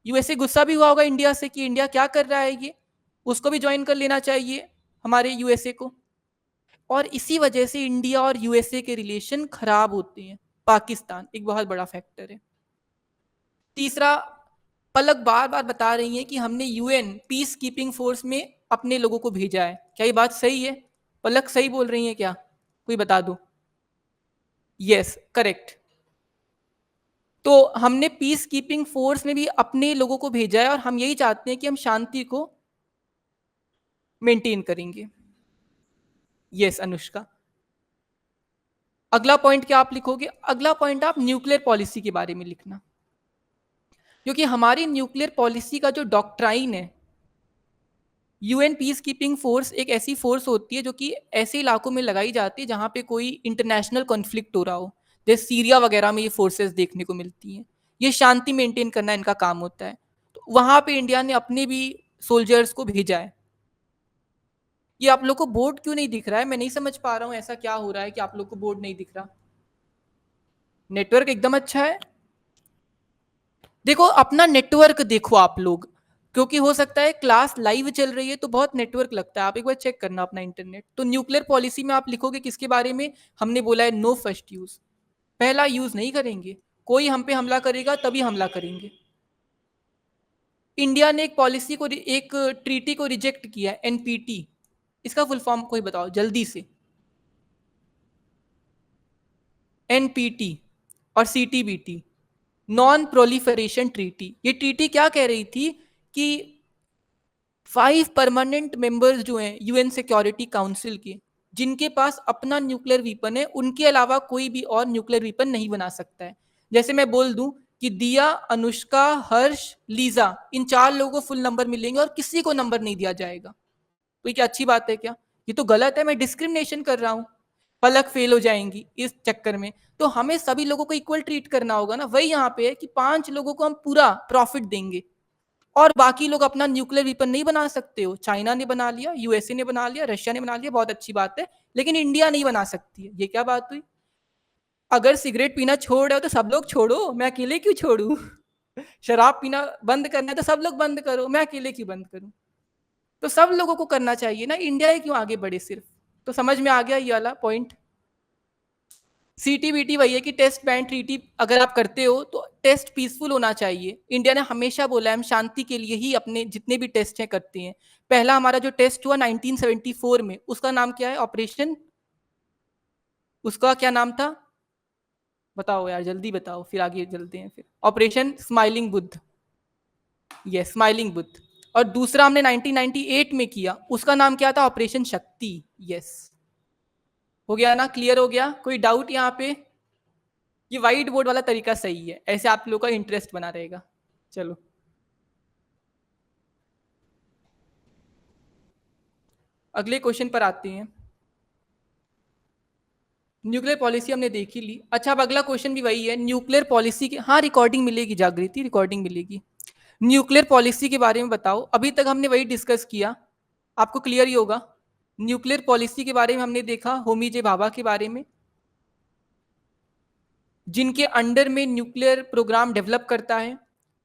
यूएसए गुस्सा भी हुआ होगा इंडिया से कि इंडिया क्या कर रहा है ये, उसको भी ज्वाइन कर लेना चाहिए हमारे यूएसए को। और इसी वजह से इंडिया और यूएसए के रिलेशन खराब होते हैं। पाकिस्तान एक बहुत बड़ा फैक्टर है। तीसरा, पलक बार बार बता रही है कि हमने यूएन पीस कीपिंग फोर्स में अपने लोगों को भेजा है, क्या ये बात सही है? पलक सही बोल रही है क्या? कोई बता दो। Yes, correct. तो हमने पीस कीपिंग फोर्स में भी अपने लोगों को भेजा है और हम यही चाहते हैं कि हम शांति को मेंटेन करेंगे। यस अनुष्का। अगला पॉइंट क्या आप लिखोगे? अगला पॉइंट आप न्यूक्लियर पॉलिसी के बारे में लिखना, क्योंकि हमारी न्यूक्लियर पॉलिसी का जो डॉक्ट्राइन है, यूएन पीस कीपिंग फोर्स एक ऐसी फोर्स होती है जो कि ऐसे इलाकों में लगाई जाती है जहां पे कोई इंटरनेशनल कॉन्फ्लिक्ट हो रहा हो, जैसे सीरिया वगैरह में ये फोर्सेस देखने को मिलती हैं। ये शांति मेंटेन करना इनका काम होता है। तो वहां पे इंडिया ने अपने भी सोल्जर्स को भेजा है। ये आप लोग को बोर्ड क्यों नहीं दिख रहा है? मैं नहीं समझ पा रहा हूँ, ऐसा क्या हो रहा है कि आप लोग को बोर्ड नहीं दिख रहा? नेटवर्क एकदम अच्छा है, देखो अपना नेटवर्क देखो आप लोग, क्योंकि हो सकता है क्लास लाइव चल रही है तो बहुत नेटवर्क लगता है, आप एक बार चेक करना अपना इंटरनेट। तो न्यूक्लियर पॉलिसी में आप लिखोगे किसके बारे में, हमने बोला है नो फर्स्ट यूज, पहला यूज नहीं करेंगे, कोई हम पे हमला करेगा तभी हमला करेंगे। इंडिया ने एक पॉलिसी को, एक ट्रीटी को रिजेक्ट किया, एनपीटी, इसका फुल फॉर्म कोई बताओ जल्दी से। एनपीटी और सीटीबीटी, नॉन प्रोलिफरेशन ट्रीटी। ये ट्रीटी क्या कह रही थी कि 5 परमानेंट मेंबर्स जो हैं यूएन सिक्योरिटी काउंसिल के, जिनके पास अपना न्यूक्लियर वीपन है, उनके अलावा कोई भी और न्यूक्लियर वीपन नहीं बना सकता है। जैसे मैं बोल दूं कि दिया, अनुष्का, हर्ष, लीजा, इन 4 लोगों को फुल नंबर मिलेंगे और किसी को नंबर नहीं दिया जाएगा। तो ये क्या अच्छी बात है क्या? ये तो गलत है, मैं डिस्क्रिमिनेशन कर रहा हूं। पलक फेल हो जाएंगी इस चक्कर में। तो हमें सभी लोगों को इक्वल ट्रीट करना होगा ना। वही यहाँ पे है कि 5 लोगों को हम पूरा प्रॉफिट देंगे और बाकी लोग अपना न्यूक्लियर वेपन नहीं बना सकते हो। चाइना ने बना लिया, यूएसए ने बना लिया, रशिया ने बना लिया, बहुत अच्छी बात है, लेकिन इंडिया नहीं बना सकती है। ये क्या बात हुई? अगर सिगरेट पीना छोड़ रहे हो तो सब लोग छोड़ो, मैं अकेले क्यों छोड़ू? शराब पीना बंद करना है तो सब लोग बंद करो, मैं अकेले क्यों बंद करूं? तो सब लोगों को करना चाहिए ना, इंडिया ही क्यों आगे बढ़े सिर्फ। तो समझ में आ गया ये वाला पॉइंट। सीटीबीटी वही है कि टेस्ट बैन ट्रीटी अगर आप करते हो तो टेस्ट पीसफुल होना चाहिए। इंडिया ने हमेशा बोला है हम शांति के लिए ही अपने जितने भी टेस्ट हैं करते हैं। पहला हमारा जो टेस्ट हुआ 1974 में, उसका नाम क्या है? ऑपरेशन, उसका क्या नाम था? बताओ यार, जल्दी बताओ, फिर आगे चलते हैं। फिर ऑपरेशन स्माइलिंग बुद्ध, ये स्माइलिंग बुद्ध। और दूसरा हमने 1998 में किया, उसका नाम क्या था? ऑपरेशन शक्ति। यस, हो गया ना, क्लियर हो गया? कोई डाउट यहाँ पे? ये व्हाइट बोर्ड वाला तरीका सही है, ऐसे आप लोगों का इंटरेस्ट बना रहेगा। चलो अगले क्वेश्चन पर आते हैं। न्यूक्लियर पॉलिसी हमने देख ही ली। अच्छा, अब अगला क्वेश्चन भी वही है, न्यूक्लियर पॉलिसी की, हाँ रिकॉर्डिंग मिलेगी, जागृति रिकॉर्डिंग मिलेगी। न्यूक्लियर पॉलिसी के बारे में बताओ। अभी तक हमने वही डिस्कस किया, आपको क्लियर ही होगा। न्यूक्लियर पॉलिसी के बारे में हमने देखा, होमी जे भाभा के बारे में, जिनके अंडर में न्यूक्लियर प्रोग्राम डेवलप करता है।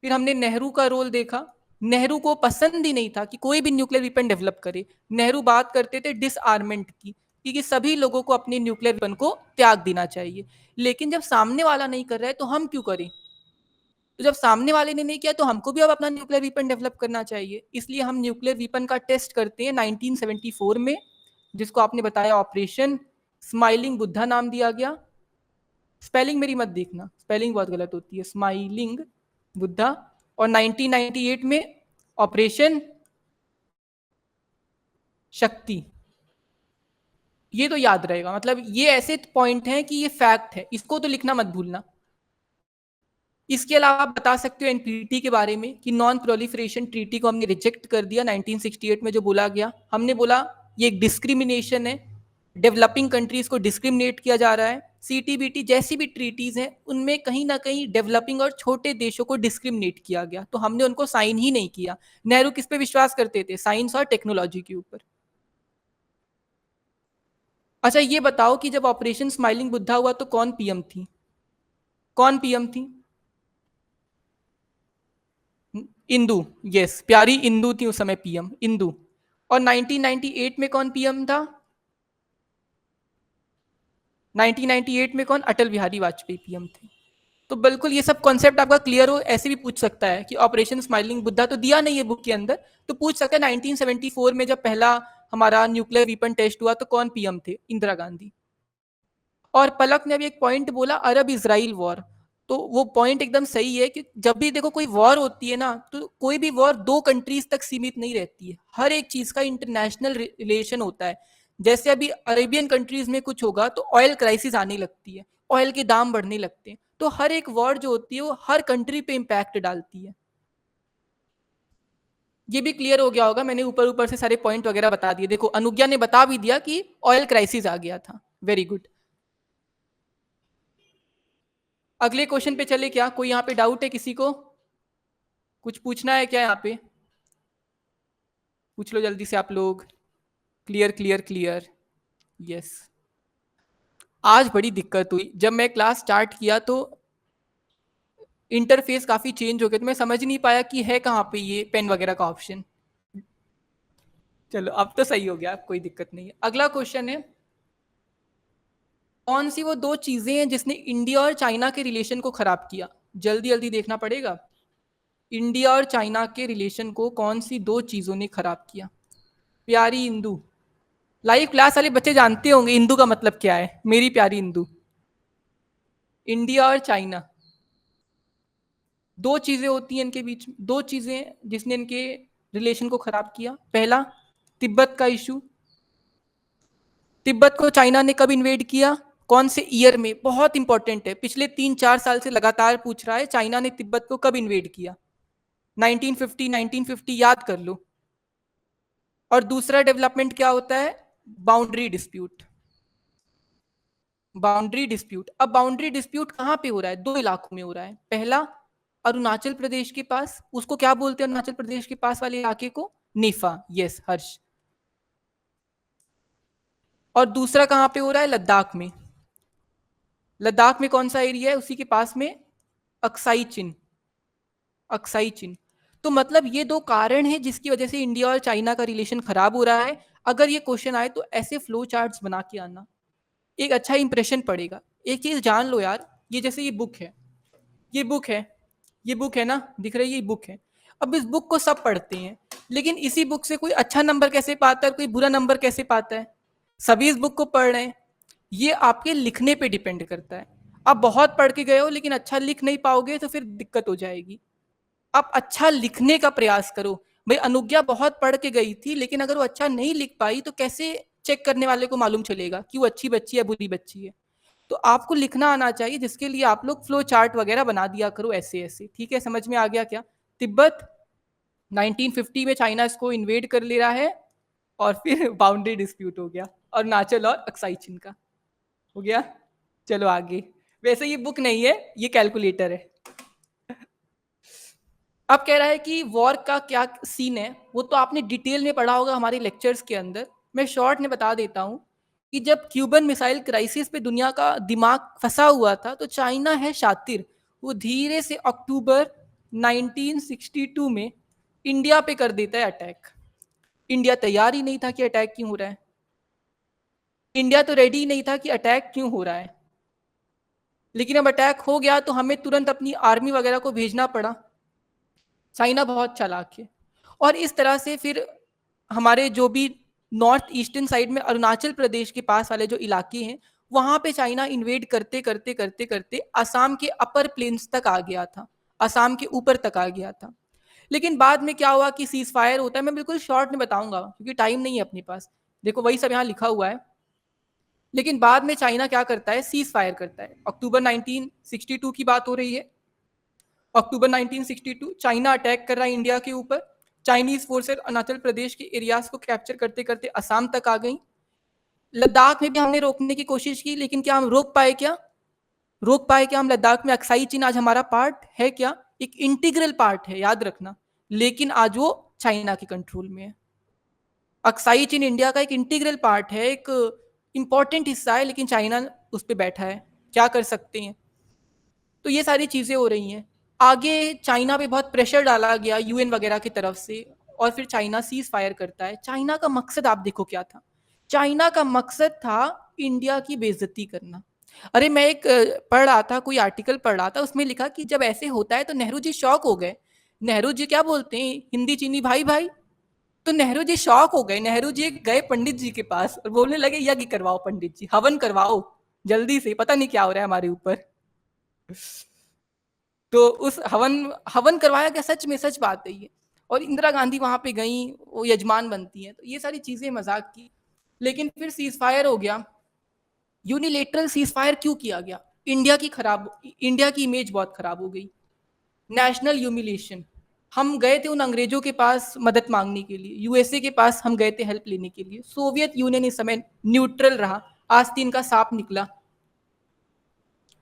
फिर हमने नेहरू का रोल देखा। नेहरू को पसंद ही नहीं था कि कोई भी न्यूक्लियर वेपन डेवलप करे। नेहरू बात करते थे डिसआर्मेंट की, कि सभी लोगों को अपने न्यूक्लियर वेपन को त्याग देना चाहिए। लेकिन जब सामने वाला नहीं कर रहा है तो हम क्यों करें? तो जब सामने वाले ने नहीं किया तो हमको भी अब अपना न्यूक्लियर वेपन डेवलप करना चाहिए। इसलिए हम न्यूक्लियर वेपन का टेस्ट करते हैं 1974 में, जिसको आपने बताया ऑपरेशन स्माइलिंग बुद्धा नाम दिया गया। स्पेलिंग मेरी मत देखना, स्पेलिंग बहुत गलत होती है, स्माइलिंग बुद्धा। और 1998 में ऑपरेशन शक्ति। ये तो याद रहेगा, मतलब ये ऐसे पॉइंट हैं कि ये फैक्ट है, इसको तो लिखना मत भूलना। इसके अलावा आप बता सकते हो एनपीटी के बारे में कि नॉन प्रोलिफरेशन ट्रीटी को हमने रिजेक्ट कर दिया 1968 में। जो बोला गया, हमने बोला ये एक डिस्क्रिमिनेशन है, डेवलपिंग कंट्रीज को डिस्क्रिमिनेट किया जा रहा है। सीटीबीटी जैसी भी ट्रीटीज हैं उनमें कहीं ना कहीं डेवलपिंग और छोटे देशों को डिस्क्रिमिनेट किया गया, तो हमने उनको साइन ही नहीं किया। नेहरू किस पे विश्वास करते थे? साइंस और टेक्नोलॉजी के ऊपर। अच्छा ये बताओ कि जब ऑपरेशन स्माइलिंग बुद्धा हुआ तो कौन पीएम थी? कौन पीएम थी? इंदू। यस, प्यारी इंदू थी उस समय पीएम, इंदू। और 1998 में कौन पीएम था? 1998 में कौन? अटल बिहारी वाजपेयी पीएम थे। तो बिल्कुल ये सब कॉन्सेप्ट आपका क्लियर हो, ऐसे भी पूछ सकता है कि ऑपरेशन स्माइलिंग बुद्धा तो दिया नहीं है बुक के अंदर, तो पूछ सकता है 1974 में जब पहला हमारा न्यूक्लियर वीपन टेस्ट हुआ तो कौन पीएम थे? इंदिरा गांधी। और पलक ने अभी एक पॉइंट बोला, अरब इजराइल वॉर, तो वो पॉइंट एकदम सही है कि जब भी देखो कोई वॉर होती है ना, तो कोई भी वॉर 2 कंट्रीज तक सीमित नहीं रहती है, हर एक चीज का इंटरनेशनल रिलेशन होता है। जैसे अभी अरेबियन कंट्रीज में कुछ होगा तो ऑयल क्राइसिस आने लगती है, ऑयल के दाम बढ़ने लगते हैं। तो हर एक वॉर जो होती है वो हर कंट्री पे इम्पैक्ट डालती है। ये भी क्लियर हो गया होगा, मैंने ऊपर ऊपर से सारे पॉइंट वगैरह बता दिए। देखो अनुज्ञा ने बता भी दिया कि ऑयल क्राइसिस आ गया था। Very good. अगले क्वेश्चन पे चले क्या? कोई यहाँ पे डाउट है किसी को? कुछ पूछना है क्या यहाँ पे? पूछ लो जल्दी से आप लोग। Clear clear clear. यस। आज बड़ी दिक्कत हुई, जब मैं क्लास स्टार्ट किया तो इंटरफेस काफी चेंज हो गया, तो मैं समझ नहीं पाया कि है कहाँ पे ये पेन वगैरह का ऑप्शन। चलो अब तो सही हो गया, कोई दिक्कत नहीं है। अगला क्वेश्चन है, कौन सी वो दो चीजें हैं जिसने इंडिया और चाइना के रिलेशन को खराब किया? जल्दी जल्दी देखना पड़ेगा। इंडिया और चाइना के रिलेशन को कौन सी दो चीजों ने खराब किया? प्यारी इंदू, लाइव क्लास वाले बच्चे जानते होंगे इंदू का मतलब क्या है, मेरी प्यारी इंदू। इंडिया और चाइना, दो चीजें होती हैं इनके बीच में, दो चीजें जिसने इनके रिलेशन को खराब किया। पहला, तिब्बत का इशू। तिब्बत को चाइना ने कब इन्वेड किया, कौन से ईयर में? बहुत इंपॉर्टेंट है, पिछले 3-4 साल से लगातार पूछ रहा है, चाइना ने तिब्बत को कब इन्वेड किया? 1950, 1950 याद कर लो। और दूसरा डेवलपमेंट क्या होता है? Boundary dispute. बाउंड्री डिस्प्यूट, अब बाउंड्री डिस्प्यूट कहां पे हो रहा है? दो इलाकों में हो रहा है। पहला, अरुणाचल प्रदेश के पास, उसको क्या बोलते हैं अरुणाचल प्रदेश के पास वाले इलाके को? नेफा। यस हर्ष। और दूसरा कहां पे हो रहा है? लद्दाख में। लद्दाख में कौन सा एरिया है उसी के पास में? अक्साई चिन। अक्साई चिन। तो मतलब ये दो कारण हैं जिसकी वजह से इंडिया और चाइना का रिलेशन खराब हो रहा है। अगर ये क्वेश्चन आए तो ऐसे फ्लो चार्ट्स बना के आना, एक अच्छा इंप्रेशन पड़ेगा। एक चीज जान लो यार, ये जैसे ये बुक है, ये बुक है, ये बुक है ना, दिख रही है, ये बुक है। अब इस बुक को सब पढ़ते हैं, लेकिन इसी बुक से कोई अच्छा नंबर कैसे पाता है, कोई बुरा नंबर कैसे पाता है? सभी इस बुक को पढ़ रहे हैं। ये आपके लिखने पे डिपेंड करता है। आप बहुत पढ़ के गए हो लेकिन अच्छा लिख नहीं पाओगे तो फिर दिक्कत हो जाएगी। आप अच्छा लिखने का प्रयास करो। भाई अनुज्ञा बहुत पढ़ के गई थी, लेकिन अगर वो अच्छा नहीं लिख पाई तो कैसे चेक करने वाले को मालूम चलेगा कि वो अच्छी बच्ची है बुरी बच्ची है? तो आपको लिखना आना चाहिए, जिसके लिए आप लोग फ्लो चार्ट वगैरह बना दिया करो ऐसे ऐसे। ठीक है, समझ में आ गया क्या? तिब्बत 1950 में चाइना इसको इन्वेड कर ले रहा है, और फिर बाउंड्री डिस्प्यूट हो गया, और अरुणाचल और अक्साई चिन का हो गया। चलो आगे। वैसे ये बुक नहीं है, ये कैलकुलेटर है। अब कह रहा है कि वॉर का क्या सीन है, वो तो आपने डिटेल में पढ़ा होगा हमारे लेक्चर्स के अंदर। मैं शॉर्ट में बता देता हूं कि जब क्यूबन मिसाइल क्राइसिस पे दुनिया का दिमाग फंसा हुआ था, तो चाइना है शातिर, वो धीरे से अक्टूबर 1962 में इंडिया पे कर देता है अटैक। इंडिया तैयार ही नहीं था कि अटैक क्यों हो रहा है, इंडिया तो रेडी ही नहीं था कि अटैक क्यों हो रहा है। लेकिन अब अटैक हो गया तो हमें तुरंत अपनी आर्मी वगैरह को भेजना पड़ा। चाइना बहुत चालाक है। और इस तरह से फिर हमारे जो भी नॉर्थ ईस्टर्न साइड में अरुणाचल प्रदेश के पास वाले जो इलाके हैं, वहां पे चाइना इन्वेड करते करते करते करते असम के अपर प्लेन्स तक आ गया था, असम के ऊपर तक आ गया था। लेकिन बाद में क्या हुआ कि सीज फायर होता है, मैं बिल्कुल शॉर्ट में बताऊंगा क्योंकि टाइम नहीं है अपने पास। देखो वही सब यहाँ लिखा हुआ है। लेकिन बाद में चाइना क्या करता है? सीज फायर करता है। अक्टूबर 1962 की बात हो रही है। अक्टूबर 1962 चाइना अटैक कर रहा है इंडिया के ऊपर। चाइनीज फोर्सेस अरुणाचल प्रदेश के एरियाज को कैप्चर करते करते असम तक आ गई। लद्दाख में भी हमने रोकने की कोशिश की, लेकिन क्या हम रोक पाए? क्या रोक पाए? क्या हम लद्दाख में? अक्साई चीन आज हमारा पार्ट है क्या? एक इंटीग्रल पार्ट है, याद रखना। लेकिन आज वो चाइना के कंट्रोल में है। अक्साई चीन इंडिया का एक इंटीग्रल पार्ट है, एक इंपॉर्टेंट हिस्सा है, लेकिन चाइना उस पर बैठा है। क्या कर सकते हैं? तो ये सारी चीजें हो रही हैं। आगे चाइना पे बहुत प्रेशर डाला गया यूएन वगैरह की तरफ से, और फिर चाइना सीज फायर करता है। चाइना का मकसद आप देखो क्या था? चाइना का मकसद था इंडिया की बेइज्जती करना। अरे मैं एक पढ़ रहा था, कोई आर्टिकल पढ़ रहा था, उसमें लिखा कि जब ऐसे होता है तो नेहरू जी शॉक हो गए। नेहरू जी क्या बोलते हैं हिंदी चीनी भाई भाई? तो नेहरू जी शॉक हो गए। नेहरू जी गए पंडित जी के पास और बोलने लगे यज्ञ करवाओ पंडित जी, हवन करवाओ जल्दी से, पता नहीं क्या हो रहा है हमारे ऊपर। तो उस हवन हवन करवाया गया, सच में सच बात है ये। और इंदिरा गांधी वहां पे गई, वो यजमान बनती हैं। तो ये सारी चीजें मजाक की। लेकिन फिर सीज फायर हो गया। यूनिलेटरल सीज फायर क्यों किया गया? इंडिया की इमेज बहुत खराब हो गई। National humiliation. हम गए थे उन अंग्रेजों के पास मदद मांगने के लिए, यूएसए के पास हम गए थे हेल्प लेने के लिए। सोवियत यूनियन इस समय न्यूट्रल रहा, आस्तीन का सांप निकला।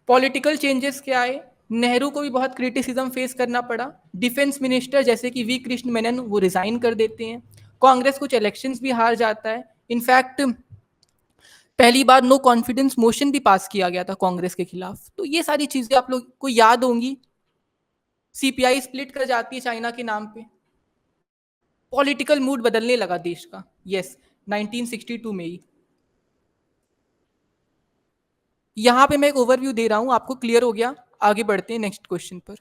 पॉलिटिकल चेंजेस क्या आए? नेहरू को भी बहुत क्रिटिसिज्म फेस करना पड़ा। डिफेंस मिनिस्टर जैसे कि वी कृष्ण मेनन वो रिजाइन कर देते हैं। कांग्रेस कुछ इलेक्शंस भी हार जाता है। इनफैक्ट पहली बार नो कॉन्फिडेंस मोशन भी पास किया गया था कांग्रेस के खिलाफ। तो ये सारी चीजें आप लोग को याद होंगी। सीपीआई स्प्लिट कर जाती है चाइना के नाम पे, पॉलिटिकल मूड बदलने लगा देश का। यस, 1962 में ही। यहां पे मैं एक ओवरव्यू दे रहा हूं, आपको क्लियर हो गया। आगे बढ़ते हैं नेक्स्ट क्वेश्चन पर।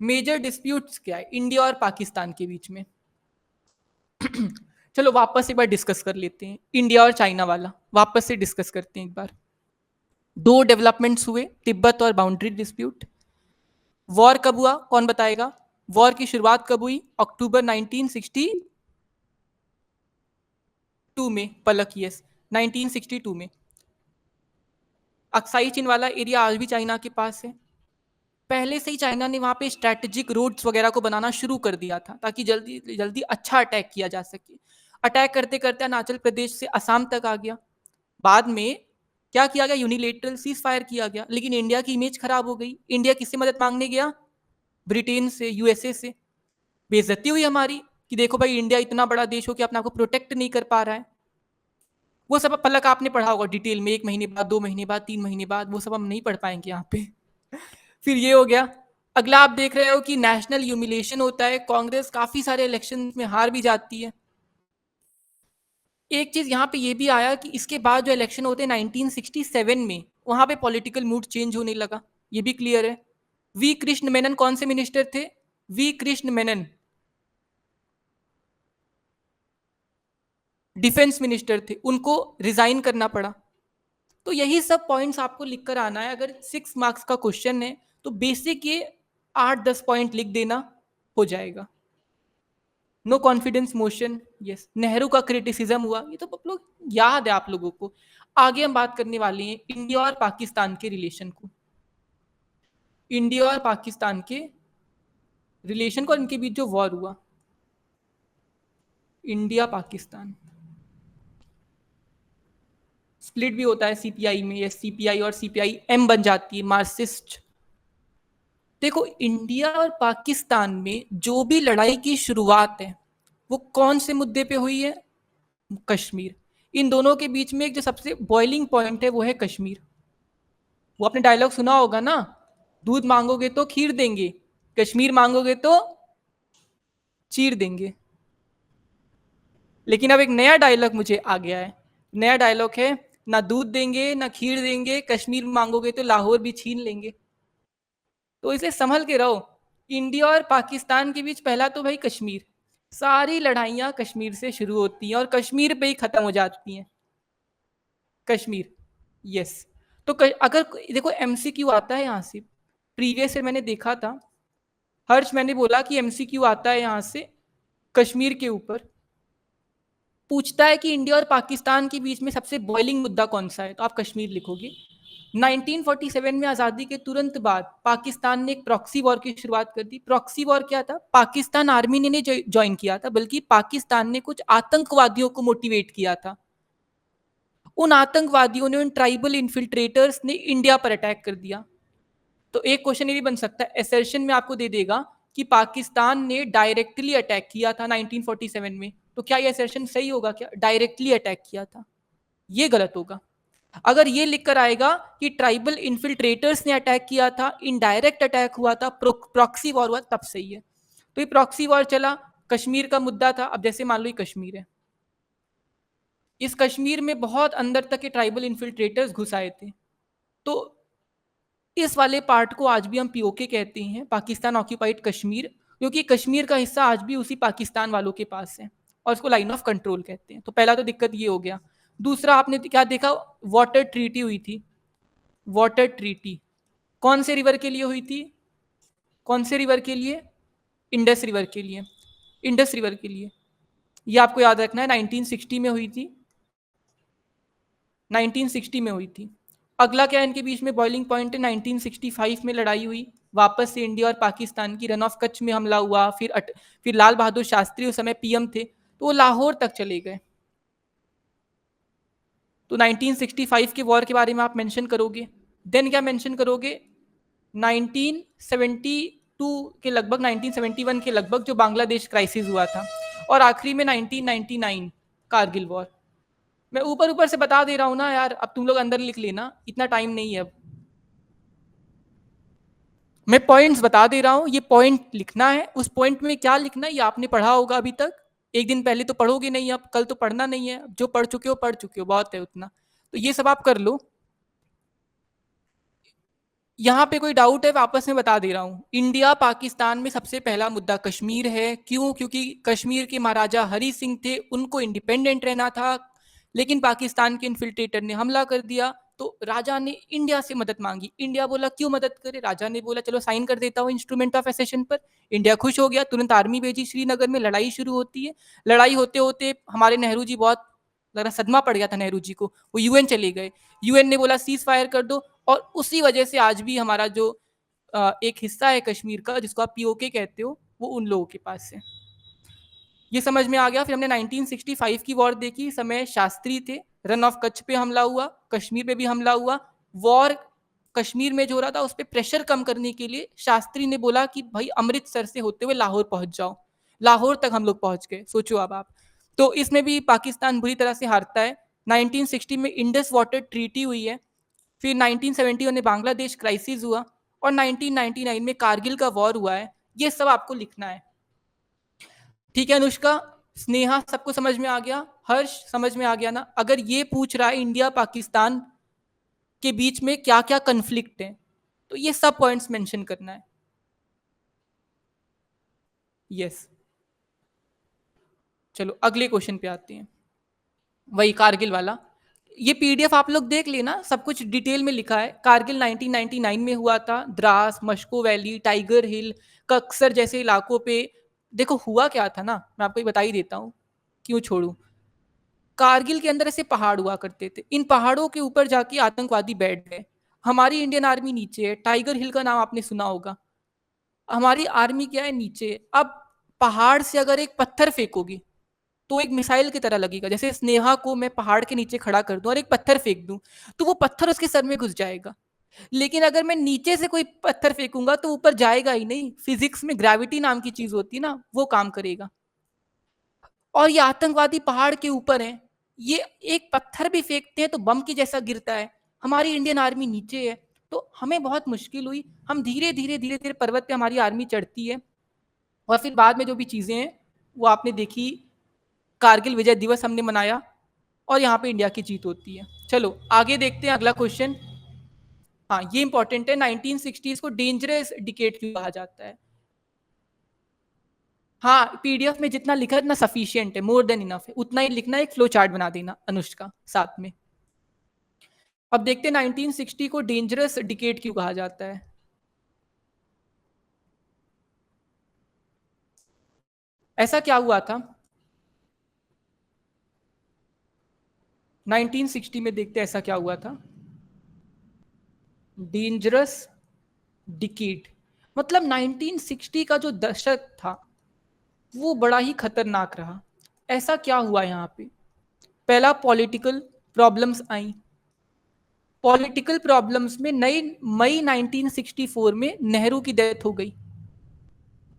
मेजर डिस्प्यूट्स क्या है इंडिया और पाकिस्तान के बीच में? चलो वापस एक बार डिस्कस कर लेते हैं, इंडिया और चाइना वाला वापस से डिस्कस करते हैं एक बार। दो डेवलपमेंट्स हुए, तिब्बत और बाउंड्री डिस्प्यूट। वॉर कब हुआ, कौन बताएगा? वॉर की शुरुआत कब हुई? अक्टूबर 1962 में। पलक, यस, 1962 में। अक्साई चीन वाला एरिया आज भी चाइना के पास है। पहले से ही चाइना ने वहां पे स्ट्रैटेजिक रोड्स वगैरह को बनाना शुरू कर दिया था, ताकि जल्दी जल्दी अच्छा अटैक किया जा सके। अटैक करते करते अरुणाचल प्रदेश से असम तक आ गया। बाद में क्या किया गया? यूनिलेटरल सीज फायर किया गया, लेकिन इंडिया की इमेज खराब हो गई। इंडिया किससे मदद मांगने गया? ब्रिटेन से, यूएसए से। बेइज्जती हुई हमारी कि देखो भाई, इंडिया इतना बड़ा देश हो कि अपने आप को प्रोटेक्ट नहीं कर पा रहा है। वो सब पलक आपने पढ़ा होगा डिटेल में, 1 महीने बाद, 2 महीने बाद, 3 महीने बाद, वो सब हम नहीं पढ़ पाएंगे यहाँ पे। फिर ये हो गया। अगला आप देख रहे हो कि नेशनल ह्यूमिलेशन होता है, कांग्रेस काफी सारे इलेक्शन में हार भी जाती है। एक चीज यहाँ पे ये भी आया कि इसके बाद जो इलेक्शन होते हैं 1967 में, वहां पे पॉलिटिकल मूड चेंज होने लगा। ये भी क्लियर है। वी कृष्ण मेनन कौन से मिनिस्टर थे? V Krishna Menon defence minister थे, उनको रिजाइन करना पड़ा। तो यही सब पॉइंट्स आपको लिख कर आना है। अगर 6 मार्क्स का क्वेश्चन है तो बेसिक ये 8-10 पॉइंट लिख देना, हो जाएगा। No confidence motion, yes. Nehru का क्रिटिसिज्म हुआ, ये तो आप लोग याद है आप लोगों को। आगे हम बात करने वाले हैं इंडिया और पाकिस्तान के रिलेशन को। इंडिया और पाकिस्तान के रिलेशन को, इनके बीच जो वॉर हुआ, इंडिया पाकिस्तान स्प्लिट भी होता है सीपीआई में, यस। सीपीआई और सीपीआई एम बन जाती है, मार्क्सिस्ट। देखो, इंडिया और पाकिस्तान में जो भी लड़ाई की शुरुआत है वो कौन से मुद्दे पे हुई है? कश्मीर। इन दोनों के बीच में एक जो सबसे बॉइलिंग पॉइंट है वो है कश्मीर। वो आपने डायलॉग सुना होगा ना, दूध मांगोगे तो खीर देंगे, कश्मीर मांगोगे तो चीर देंगे। लेकिन अब एक नया डायलॉग मुझे आ गया है। नया डायलॉग है, ना दूध देंगे ना खीर देंगे, कश्मीर मांगोगे तो लाहौर भी छीन लेंगे। तो इसे संभल के रहो। इंडिया और पाकिस्तान के बीच पहला तो भाई कश्मीर, सारी लड़ाइयां कश्मीर से शुरू होती हैं और कश्मीर पे ही खत्म हो जाती हैं। कश्मीर, यस। तो अगर देखो एमसीक्यू आता है यहाँ से, प्रीवियस से मैंने देखा था, हर्ष मैंने बोला कि एमसीक्यू आता है यहाँ से कश्मीर के ऊपर। पूछता है कि इंडिया और पाकिस्तान के बीच में सबसे बॉइलिंग मुद्दा कौन सा है, तो आप कश्मीर लिखोगे। 1947 में आजादी के तुरंत बाद पाकिस्तान ने एक प्रॉक्सी वॉर की शुरुआत कर दी। प्रॉक्सी वॉर क्या था? पाकिस्तान आर्मी ने नहीं ज्वाइन किया था, बल्कि पाकिस्तान ने कुछ आतंकवादियों को मोटिवेट किया था। उन आतंकवादियों ने, उन ट्राइबल इन्फिल्ट्रेटर्स ने इंडिया पर अटैक कर दिया। तो एक क्वेश्चन ये भी बन सकता है, एसर्शन में आपको दे देगा कि पाकिस्तान ने डायरेक्टली अटैक किया था 1947 में। तो क्या ये एसर्शन सही होगा? क्या डायरेक्टली अटैक किया था? ये गलत होगा। अगर ये लिख कर आएगा कि ट्राइबल इन्फिल्ट्रेटर्स ने अटैक किया था, इनडायरेक्ट अटैक हुआ था, प्रॉक्सी वॉर हुआ, तब सही है। तो ये प्रॉक्सी वॉर चला, कश्मीर का मुद्दा था। अब जैसे मान लो ये कश्मीर है, इस कश्मीर में बहुत अंदर तक के ट्राइबल इन्फिल्ट्रेटर्स घुस आए थे। तो इस वाले पार्ट को आज भी हम पीओके कहते हैं, पाकिस्तान ऑक्यूपाइड कश्मीर, क्योंकि कश्मीर का हिस्सा आज भी उसी पाकिस्तान वालों के पास है और उसको लाइन ऑफ कंट्रोल कहते हैं। तो पहला तो दिक्कत ये हो गया। दूसरा आपने क्या देखा? वाटर ट्रीटी हुई थी। वाटर ट्रीटी कौन से रिवर के लिए हुई थी? कौन से रिवर के लिए? इंडस रिवर के लिए। इंडस रिवर के लिए, ये आपको याद रखना है। 1960 में हुई थी, 1960 में हुई थी। अगला क्या इनके बीच में बॉइलिंग पॉइंट है? 1965 में लड़ाई हुई, वापस से इंडिया और पाकिस्तान की। रन ऑफ कच्छ में हमला हुआ। फिर लाल बहादुर शास्त्री उस समय पीएम थे, तो वो लाहौर तक चले गए। तो 1965 के वॉर के बारे में आप मेंशन करोगे। देन क्या मेंशन करोगे? 1972 के लगभग, 1971 के लगभग जो बांग्लादेश क्राइसिस हुआ था, और आखिरी में 1999 कारगिल वॉर। मैं ऊपर ऊपर से बता दे रहा हूं ना यार, अब तुम लोग अंदर लिख लेना, इतना टाइम नहीं है अब। मैं पॉइंट्स बता दे रहा हूँ, ये पॉइंट लिखना है। उस पॉइंट में क्या लिखना है ये आपने पढ़ा होगा अभी तक, एक दिन पहले तो पढ़ोगे नहीं, अब कल तो पढ़ना नहीं है, जो पढ़ चुके हो बहुत है उतना, तो ये सब आप कर लो। यहाँ पे कोई डाउट है वापस में बता दे रहा हूँ। इंडिया पाकिस्तान में सबसे पहला मुद्दा कश्मीर है। क्यों? क्योंकि कश्मीर के महाराजा हरि सिंह थे, उनको इंडिपेंडेंट रहना था, लेकिन पाकिस्तान के इन्फिल्ट्रेटर ने हमला कर दिया, तो राजा ने इंडिया से मदद मांगी। इंडिया बोला क्यों मदद करे? राजा ने बोला चलो साइन कर देता हूँ इंस्ट्रूमेंट ऑफ एसेशन पर। इंडिया खुश हो गया, तुरंत आर्मी भेजी श्रीनगर में, लड़ाई शुरू होती है। लड़ाई होते होते हमारे नेहरू जी बहुत लग रहा सदमा पड़ गया था नेहरू जी को, वो यूएन चले गए। यूएन ने बोला सीज फायर कर दो, और उसी वजह से आज भी हमारा जो एक हिस्सा है कश्मीर का जिसको आप पीओके कहते हो, वो उन लोगों के पास है। ये समझ में आ गया। फिर हमने 1965 की वॉर देखी, समय शास्त्री थे, रन ऑफ कच्छ पे हमला हुआ, कश्मीर पे भी हमला हुआ। वॉर कश्मीर में जो हो रहा था उस पर प्रेशर कम करने के लिए शास्त्री ने बोला कि भाई अमृतसर से होते हुए लाहौर पहुंच जाओ। लाहौर तक हम लोग पहुंच गए, सोचो अब आप। तो इसमें भी पाकिस्तान बुरी तरह से हारता है। 1960 में इंडस वाटर ट्रीटी हुई है। फिर 1971 में बांग्लादेश क्राइसिस हुआ, और 1999 में कारगिल का वॉर हुआ है। ये सब आपको लिखना है। ठीक है अनुष्का, स्नेहा, सबको समझ में आ गया? हर्ष समझ में आ गया ना? अगर ये पूछ रहा है इंडिया पाकिस्तान के बीच में क्या क्या कन्फ्लिक्ट है, तो ये सब पॉइंट्स मेंशन करना है। यस, चलो अगले क्वेश्चन पे आते हैं, वही कारगिल वाला। ये पीडीएफ आप लोग देख लेना, सब कुछ डिटेल में लिखा है। कारगिल 1999 में हुआ था। द्रास, मश्को वैली, टाइगर हिल, कक्सर जैसे इलाकों पे देखो हुआ क्या था ना, मैं आपको बता ही देता हूँ, क्यों छोड़ू। कारगिल के अंदर ऐसे पहाड़ हुआ करते थे, इन पहाड़ों के ऊपर जाके आतंकवादी बैठ गए। हमारी इंडियन आर्मी नीचे है, टाइगर हिल का नाम आपने सुना होगा। हमारी आर्मी क्या है? नीचे। अब पहाड़ से अगर एक पत्थर फेंकोगी तो एक मिसाइल की तरह लगेगा। जैसे स्नेहा को मैं पहाड़ के नीचे खड़ा कर दूं और एक पत्थर फेंक दूं, तो वो पत्थर उसके सर में घुस जाएगा। लेकिन अगर मैं नीचे से कोई पत्थर फेंकूंगा तो ऊपर जाएगा ही नहीं। फिजिक्स में ग्रेविटी नाम की चीज होती है ना, वो काम करेगा। और ये आतंकवादी पहाड़ के ऊपर है, ये एक पत्थर भी फेंकते हैं तो बम की जैसा गिरता है। हमारी इंडियन आर्मी नीचे है, तो हमें बहुत मुश्किल हुई। हम धीरे धीरे धीरे धीरे पर्वत पे हमारी आर्मी चढ़ती है, और फिर बाद में जो भी चीजें हैं वो आपने देखी। कारगिल विजय दिवस हमने मनाया, और यहाँ पे इंडिया की जीत होती है। चलो आगे देखते हैं अगला क्वेश्चन। हाँ ये इंपॉर्टेंट है, 1960s को डेंजरस डिकेड क्यों कहा जाता है? हाँ पीडीएफ में जितना लिखा है इतना सफिशियंट है, मोर देन इनफ है, उतना ही लिखना है। एक फ्लो चार्ट बना देना अनुष्का साथ में। अब देखते हैं 1960 को डेंजरस डिकेड क्यों कहा जाता है। ऐसा क्या हुआ था 1960 में? देखते हैं ऐसा क्या हुआ था। डेंजरस डिकेड मतलब 1960 का जो दशक था वो बड़ा ही खतरनाक रहा। ऐसा क्या हुआ यहाँ पे? पहला, पॉलिटिकल प्रॉब्लम्स आई। पॉलिटिकल प्रॉब्लम्स में नई मई 1964 में नेहरू की डेथ हो गई।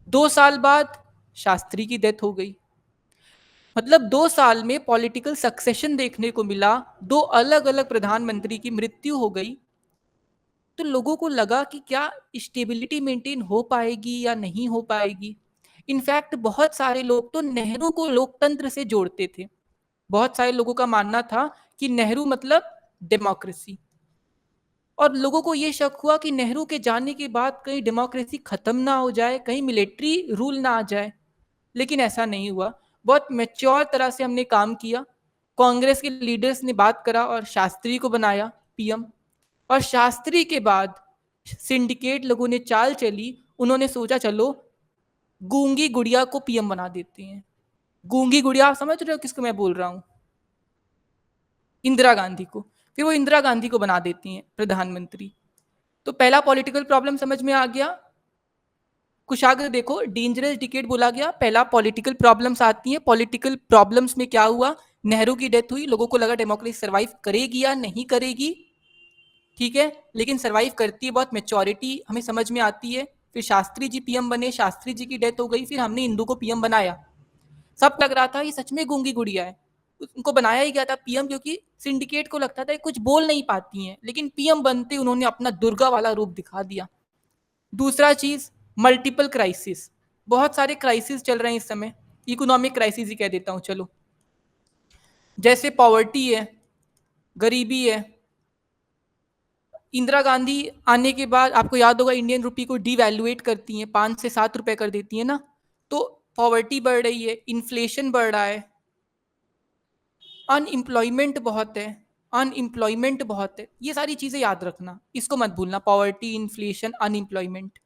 2 साल बाद शास्त्री की डेथ हो गई। मतलब 2 साल में पॉलिटिकल सक्सेशन देखने को मिला। दो अलग अलग प्रधानमंत्री की मृत्यु हो गई। तो लोगों को लगा कि क्या स्टेबिलिटी मेंटेन हो पाएगी या नहीं हो पाएगी। इनफैक्ट बहुत सारे लोग तो नेहरू को लोकतंत्र से जोड़ते थे। बहुत सारे लोगों का मानना था कि नेहरू मतलब डेमोक्रेसी, और लोगों को ये शक हुआ कि नेहरू के जाने के बाद कहीं डेमोक्रेसी खत्म ना हो जाए, कहीं मिलिट्री रूल ना आ जाए। लेकिन ऐसा नहीं हुआ। बहुत मेच्योर तरह से हमने काम किया। कांग्रेस के लीडर्स ने बात करा और शास्त्री को बनाया पीएम। और शास्त्री के बाद सिंडिकेट लोगों ने चाल चली, उन्होंने सोचा चलो गूंगी गुड़िया को पीएम बना देते हैं। गूंगी गुड़िया आप समझ रहे हो किसको मैं बोल रहा हूं? इंदिरा गांधी को। फिर वो इंदिरा गांधी को बना देती हैं प्रधानमंत्री। तो पहला पॉलिटिकल प्रॉब्लम समझ में आ गया। कुशाग्र देखो, डेंजरस डिकेड बोला गया, पहला पॉलिटिकल प्रॉब्लम्स आती हैं। पॉलिटिकल प्रॉब्लम्स में क्या हुआ? नेहरू की डेथ हुई, लोगों को लगा डेमोक्रेसी सर्वाइव करेगी या नहीं करेगी। ठीक है, लेकिन सर्वाइव करती है, बहुत मेच्योरिटी हमें समझ में आती है। फिर शास्त्री जी पीएम बने, शास्त्री जी की डेथ हो गई, फिर हमने इंदू को पीएम बनाया। सब लग रहा था ये सच में गूंगी गुड़िया है। उनको बनाया ही गया था पीएम, क्योंकि सिंडिकेट को लगता था कुछ बोल नहीं पाती हैं, लेकिन पीएम बनते उन्होंने अपना दुर्गा वाला रूप दिखा दिया। दूसरा चीज, मल्टीपल क्राइसिस, बहुत सारे क्राइसिस चल रहे हैं इस समय, इकोनॉमिक क्राइसिस ही कह देता हूं चलो, जैसे पॉवर्टी है, गरीबी है। इंदिरा गांधी आने के बाद आपको याद होगा इंडियन रुपी को डिवैल्यूएट करती हैं, 5 से 7 रुपए कर देती है ना, तो पॉवर्टी बढ़ रही है, इन्फ्लेशन बढ़ रहा है, अनएम्प्लॉयमेंट बहुत है, अनएम्प्लॉयमेंट बहुत है। ये सारी चीजें याद रखना, इसको मत भूलना, पॉवर्टी, इन्फ्लेशन, अनएम्प्लॉयमेंट।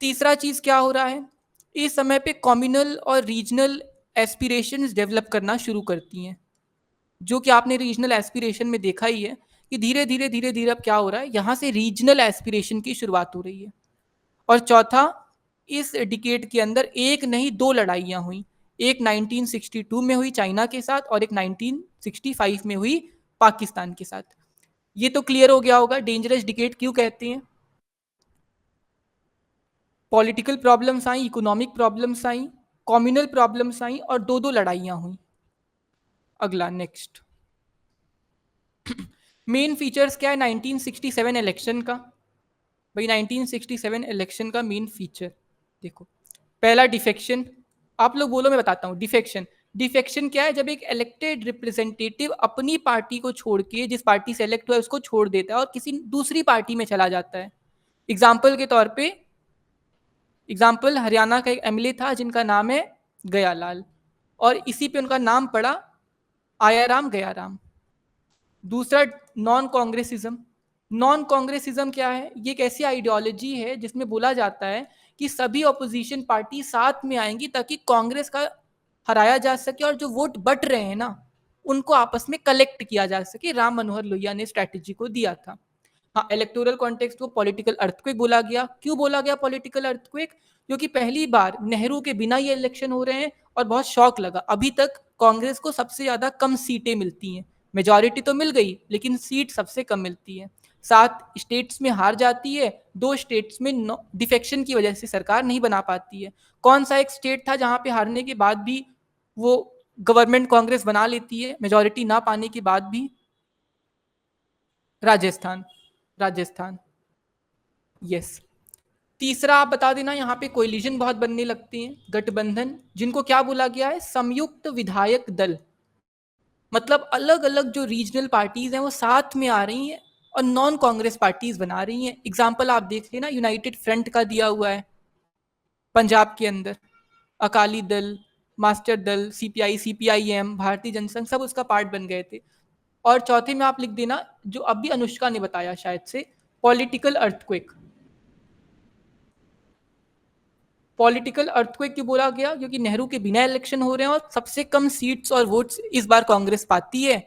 तीसरा चीज क्या हो रहा है, इस समय पे कम्युनल और रीजनल एस्पिरेशंस डेवलप करना शुरू करती हैं, जो कि आपने रीजनल एस्पिरेशन में देखा ही है कि धीरे धीरे धीरे धीरे अब क्या हो रहा है, यहां से रीजनल एस्पिरेशन की शुरुआत हो रही है। और चौथा, इस डिकेड के अंदर एक नहीं दो लड़ाइयां हुई, एक 1962 में हुई चाइना के साथ और एक 1965 में हुई पाकिस्तान के साथ। ये तो क्लियर हो गया होगा डेंजरस डिकेड क्यों कहते हैं। पॉलिटिकल प्रॉब्लम्स आई, इकोनॉमिक प्रॉब्लम्स आई, कम्युनल प्रॉब्लम्स आई और दो दो लड़ाइयां हुई। अगला नेक्स्ट, मेन फीचर्स क्या है 1967 इलेक्शन का। भाई 1967 इलेक्शन का मेन फीचर देखो, पहला डिफेक्शन, आप लोग बोलो मैं बताता हूँ। डिफेक्शन, डिफेक्शन क्या है, जब एक इलेक्टेड रिप्रेजेंटेटिव अपनी पार्टी को छोड़ के, जिस पार्टी से इलेक्ट हुआ है उसको छोड़ देता है और किसी दूसरी पार्टी में चला जाता है। एग्जाम्पल के तौर पे, एग्जाम्पल हरियाणा का एक एमएलए था जिनका नाम है गयालाल, और इसी पे उनका नाम पड़ा आयाराम गयाराम। दूसरा, नॉन कांग्रेसिज्म। नॉन कांग्रेसिज्म क्या है, ये एक ऐसी आइडियोलॉजी है जिसमें बोला जाता है कि सभी ऑपोजिशन पार्टी साथ में आएंगी ताकि कांग्रेस का हराया जा सके और जो वोट बट रहे हैं ना उनको आपस में कलेक्ट किया जा सके। राम मनोहर लोहिया ने स्ट्रैटेजी को दिया था। हाँ, इलेक्टोरल कॉन्टेक्स्ट को पॉलिटिकल अर्थक्वेक बोला गया। क्यों बोला गया पॉलिटिकल अर्थक्वेक, क्योंकि पहली बार नेहरू के बिना ये इलेक्शन हो रहे हैं और बहुत शौक लगा। अभी तक कांग्रेस को सबसे ज्यादा कम सीटें मिलती हैं, मेजॉरिटी तो मिल गई लेकिन सीट सबसे कम मिलती है। 7 स्टेट्स में हार जाती है, 2 स्टेट्स में डिफेक्शन की वजह से सरकार नहीं बना पाती है। कौन सा एक स्टेट था जहां पे हारने के बाद भी वो गवर्नमेंट कांग्रेस बना लेती है मेजॉरिटी ना पाने के बाद भी? राजस्थान, राजस्थान, यस। तीसरा आप बता देना, यहाँ पे कोलिजन बहुत बनने लगते हैं, गठबंधन, जिनको क्या बोला गया है, संयुक्त विधायक दल। मतलब अलग अलग जो रीजनल पार्टीज हैं वो साथ में आ रही हैं और नॉन कांग्रेस पार्टीज बना रही हैं। एग्जाम्पल आप देख लेना, यूनाइटेड फ्रंट का दिया हुआ है पंजाब के अंदर, अकाली दल, मास्टर दल, सीपीआई, सीपीआईएम, भारतीय जनसंघ, सब उसका पार्ट बन गए थे। और चौथे में आप लिख देना, जो अभी अनुष्का ने बताया शायद से, पॉलिटिकल अर्थक्वेक। पॉलिटिकल अर्थक्वेक क्यों बोला गया, क्योंकि नेहरू के बिना इलेक्शन हो रहे हैं और सबसे कम सीट्स और वोट्स इस बार कांग्रेस पाती है।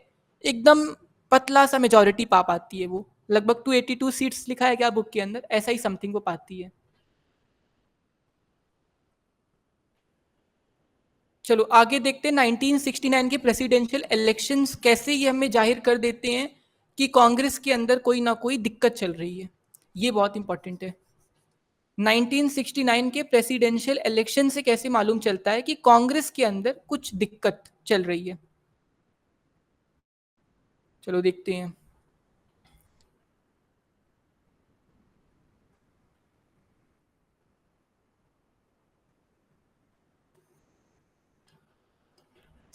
एकदम पतला सा मेजॉरिटी पा पाती है वो, लगभग 282 सीट्स लिखा है क्या बुक के अंदर, ऐसा ही समथिंग वो पाती है। चलो आगे देखते हैं 1969 के प्रेसिडेंशियल इलेक्शंस कैसे ये हमें जाहिर कर देते हैं कि कांग्रेस के अंदर कोई ना कोई दिक्कत चल रही है। ये बहुत इंपॉर्टेंट है। 1969 के प्रेसिडेंशियल इलेक्शन से कैसे मालूम चलता है कि कांग्रेस के अंदर कुछ दिक्कत चल रही है? चलो देखते हैं।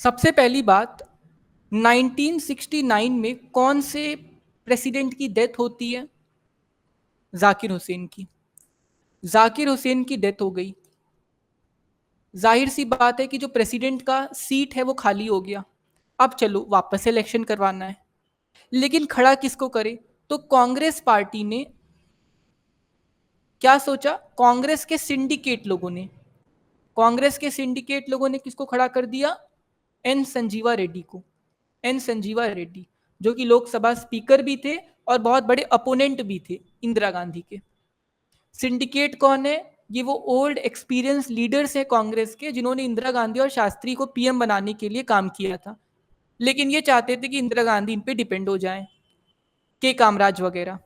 सबसे पहली बात, 1969 में कौन से प्रेसिडेंट की डेथ होती है? जाकिर हुसैन की। जाकिर हुसैन की डेथ हो गई, जाहिर सी बात है कि जो प्रेसिडेंट का सीट है वो खाली हो गया। अब चलो वापस इलेक्शन करवाना है, लेकिन खड़ा किसको करे? तो कांग्रेस पार्टी ने क्या सोचा, कांग्रेस के सिंडिकेट लोगों ने, कांग्रेस के सिंडिकेट लोगों ने किसको खड़ा कर दिया? एन संजीवा रेड्डी को। एन संजीवा रेड्डी जो कि लोकसभा स्पीकर भी थे और बहुत बड़े अपोनेंट भी थे इंदिरा गांधी के। सिंडिकेट कौन है? ये वो ओल्ड एक्सपीरियंस लीडर्स है कांग्रेस के, जिन्होंने इंदिरा गांधी और शास्त्री को पीएम बनाने के लिए काम किया था, लेकिन ये चाहते थे कि इंदिरा गांधी इन पे डिपेंड हो जाए, के कामराज वगैरह।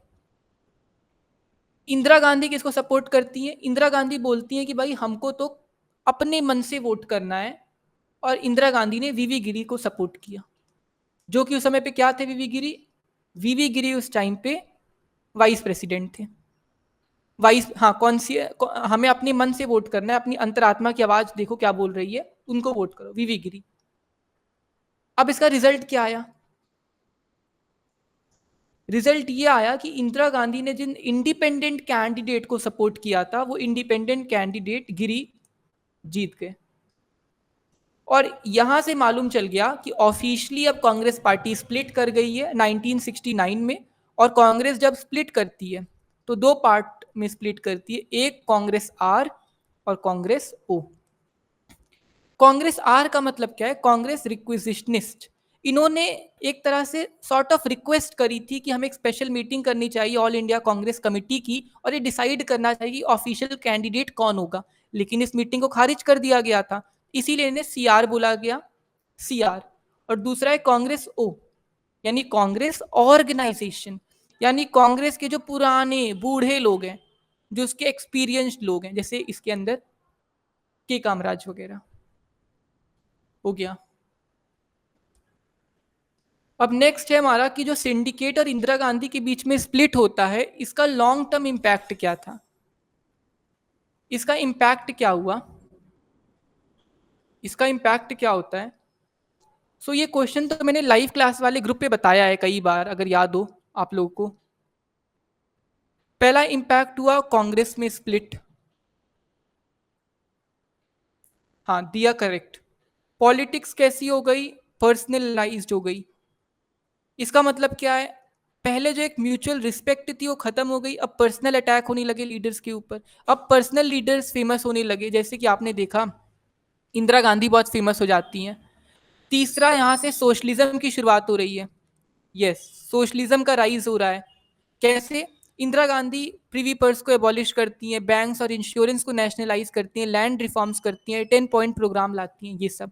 इंदिरा गांधी किसको सपोर्ट करती है? इंदिरा गांधी बोलती है कि भाई हमको तो अपने मन से वोट करना है, और इंदिरा गांधी ने वीवी गिरी को सपोर्ट किया, जो कि उस समय पे क्या थे वीवी गिरी? वीवी गिरी उस टाइम पे वाइस प्रेसिडेंट थे। वाइस, हाँ, हमें अपने मन से वोट करना है, अपनी अंतरात्मा की आवाज देखो क्या बोल रही है, उनको वोट करो, वी एग्री। अब इसका रिजल्ट क्या आया? रिजल्ट ये आया कि इंदिरा गांधी ने जिन इंडिपेंडेंट कैंडिडेट को सपोर्ट किया था, वो इंडिपेंडेंट कैंडिडेट गिरी, जीत गए। और यहां से मालूम चल गया कि ऑफिशियली अब कांग्रेस पार्टी स्प्लिट कर गई है 1969 में। और कांग्रेस जब स्प्लिट करती है तो दो पार्ट में स्प्लिट करती है, एक कांग्रेस आर और कांग्रेस ओ। कांग्रेस आर का मतलब क्या है? कांग्रेस रिक्विजिशनिस्ट। इन्होंने एक तरह से सॉर्ट ऑफ रिक्वेस्ट करी थी कि हमें एक स्पेशल मीटिंग करनी चाहिए ऑल इंडिया कांग्रेस कमेटी की, और ये डिसाइड करना चाहिए कि ऑफिशियल कैंडिडेट कौन होगा। लेकिन इस मीटिंग को खारिज कर दिया गया था, इसीलिए इन्हें सीआर बोला गया, सीआर। और दूसरा है कांग्रेस ओ, यानी कांग्रेस ऑर्गेनाइजेशन, यानी कांग्रेस के जो पुराने बूढ़े लोग हैं, जो उसके एक्सपीरियंस्ड लोग हैं, जैसे इसके अंदर के कामराज वगैरह। हो गया। अब नेक्स्ट है हमारा कि जो सिंडिकेट और इंदिरा गांधी के बीच में स्प्लिट होता है, इसका लॉन्ग टर्म इंपैक्ट क्या था? इसका इंपैक्ट क्या हुआ? इसका इंपैक्ट क्या होता है? ये क्वेश्चन तो मैंने लाइव क्लास वाले ग्रुप पे बताया है कई बार, अगर याद हो आप लोगों को। पहला इंपैक्ट हुआ कांग्रेस में स्प्लिट। हाँ, दिया करेक्ट। पॉलिटिक्स कैसी हो गई? पर्सनलाइज्ड हो गई। इसका मतलब क्या है? पहले जो एक म्यूचुअल रिस्पेक्ट थी वो खत्म हो गई, अब पर्सनल अटैक होने लगे लीडर्स के ऊपर। अब पर्सनल लीडर्स फेमस होने लगे, जैसे कि आपने देखा इंदिरा गांधी बहुत फेमस हो जाती हैं। तीसरा, यहां से सोशलिज्म की शुरुआत हो रही है। यस, सोशलिज्म का राइज हो रहा है। कैसे? इंदिरा गांधी प्रीवी पर्स को एबॉलिश करती हैं, बैंक्स और इंश्योरेंस को नेशनलाइज करती हैं, लैंड रिफॉर्म्स करती हैं, 10 पॉइंट प्रोग्राम लाती हैं, ये सब।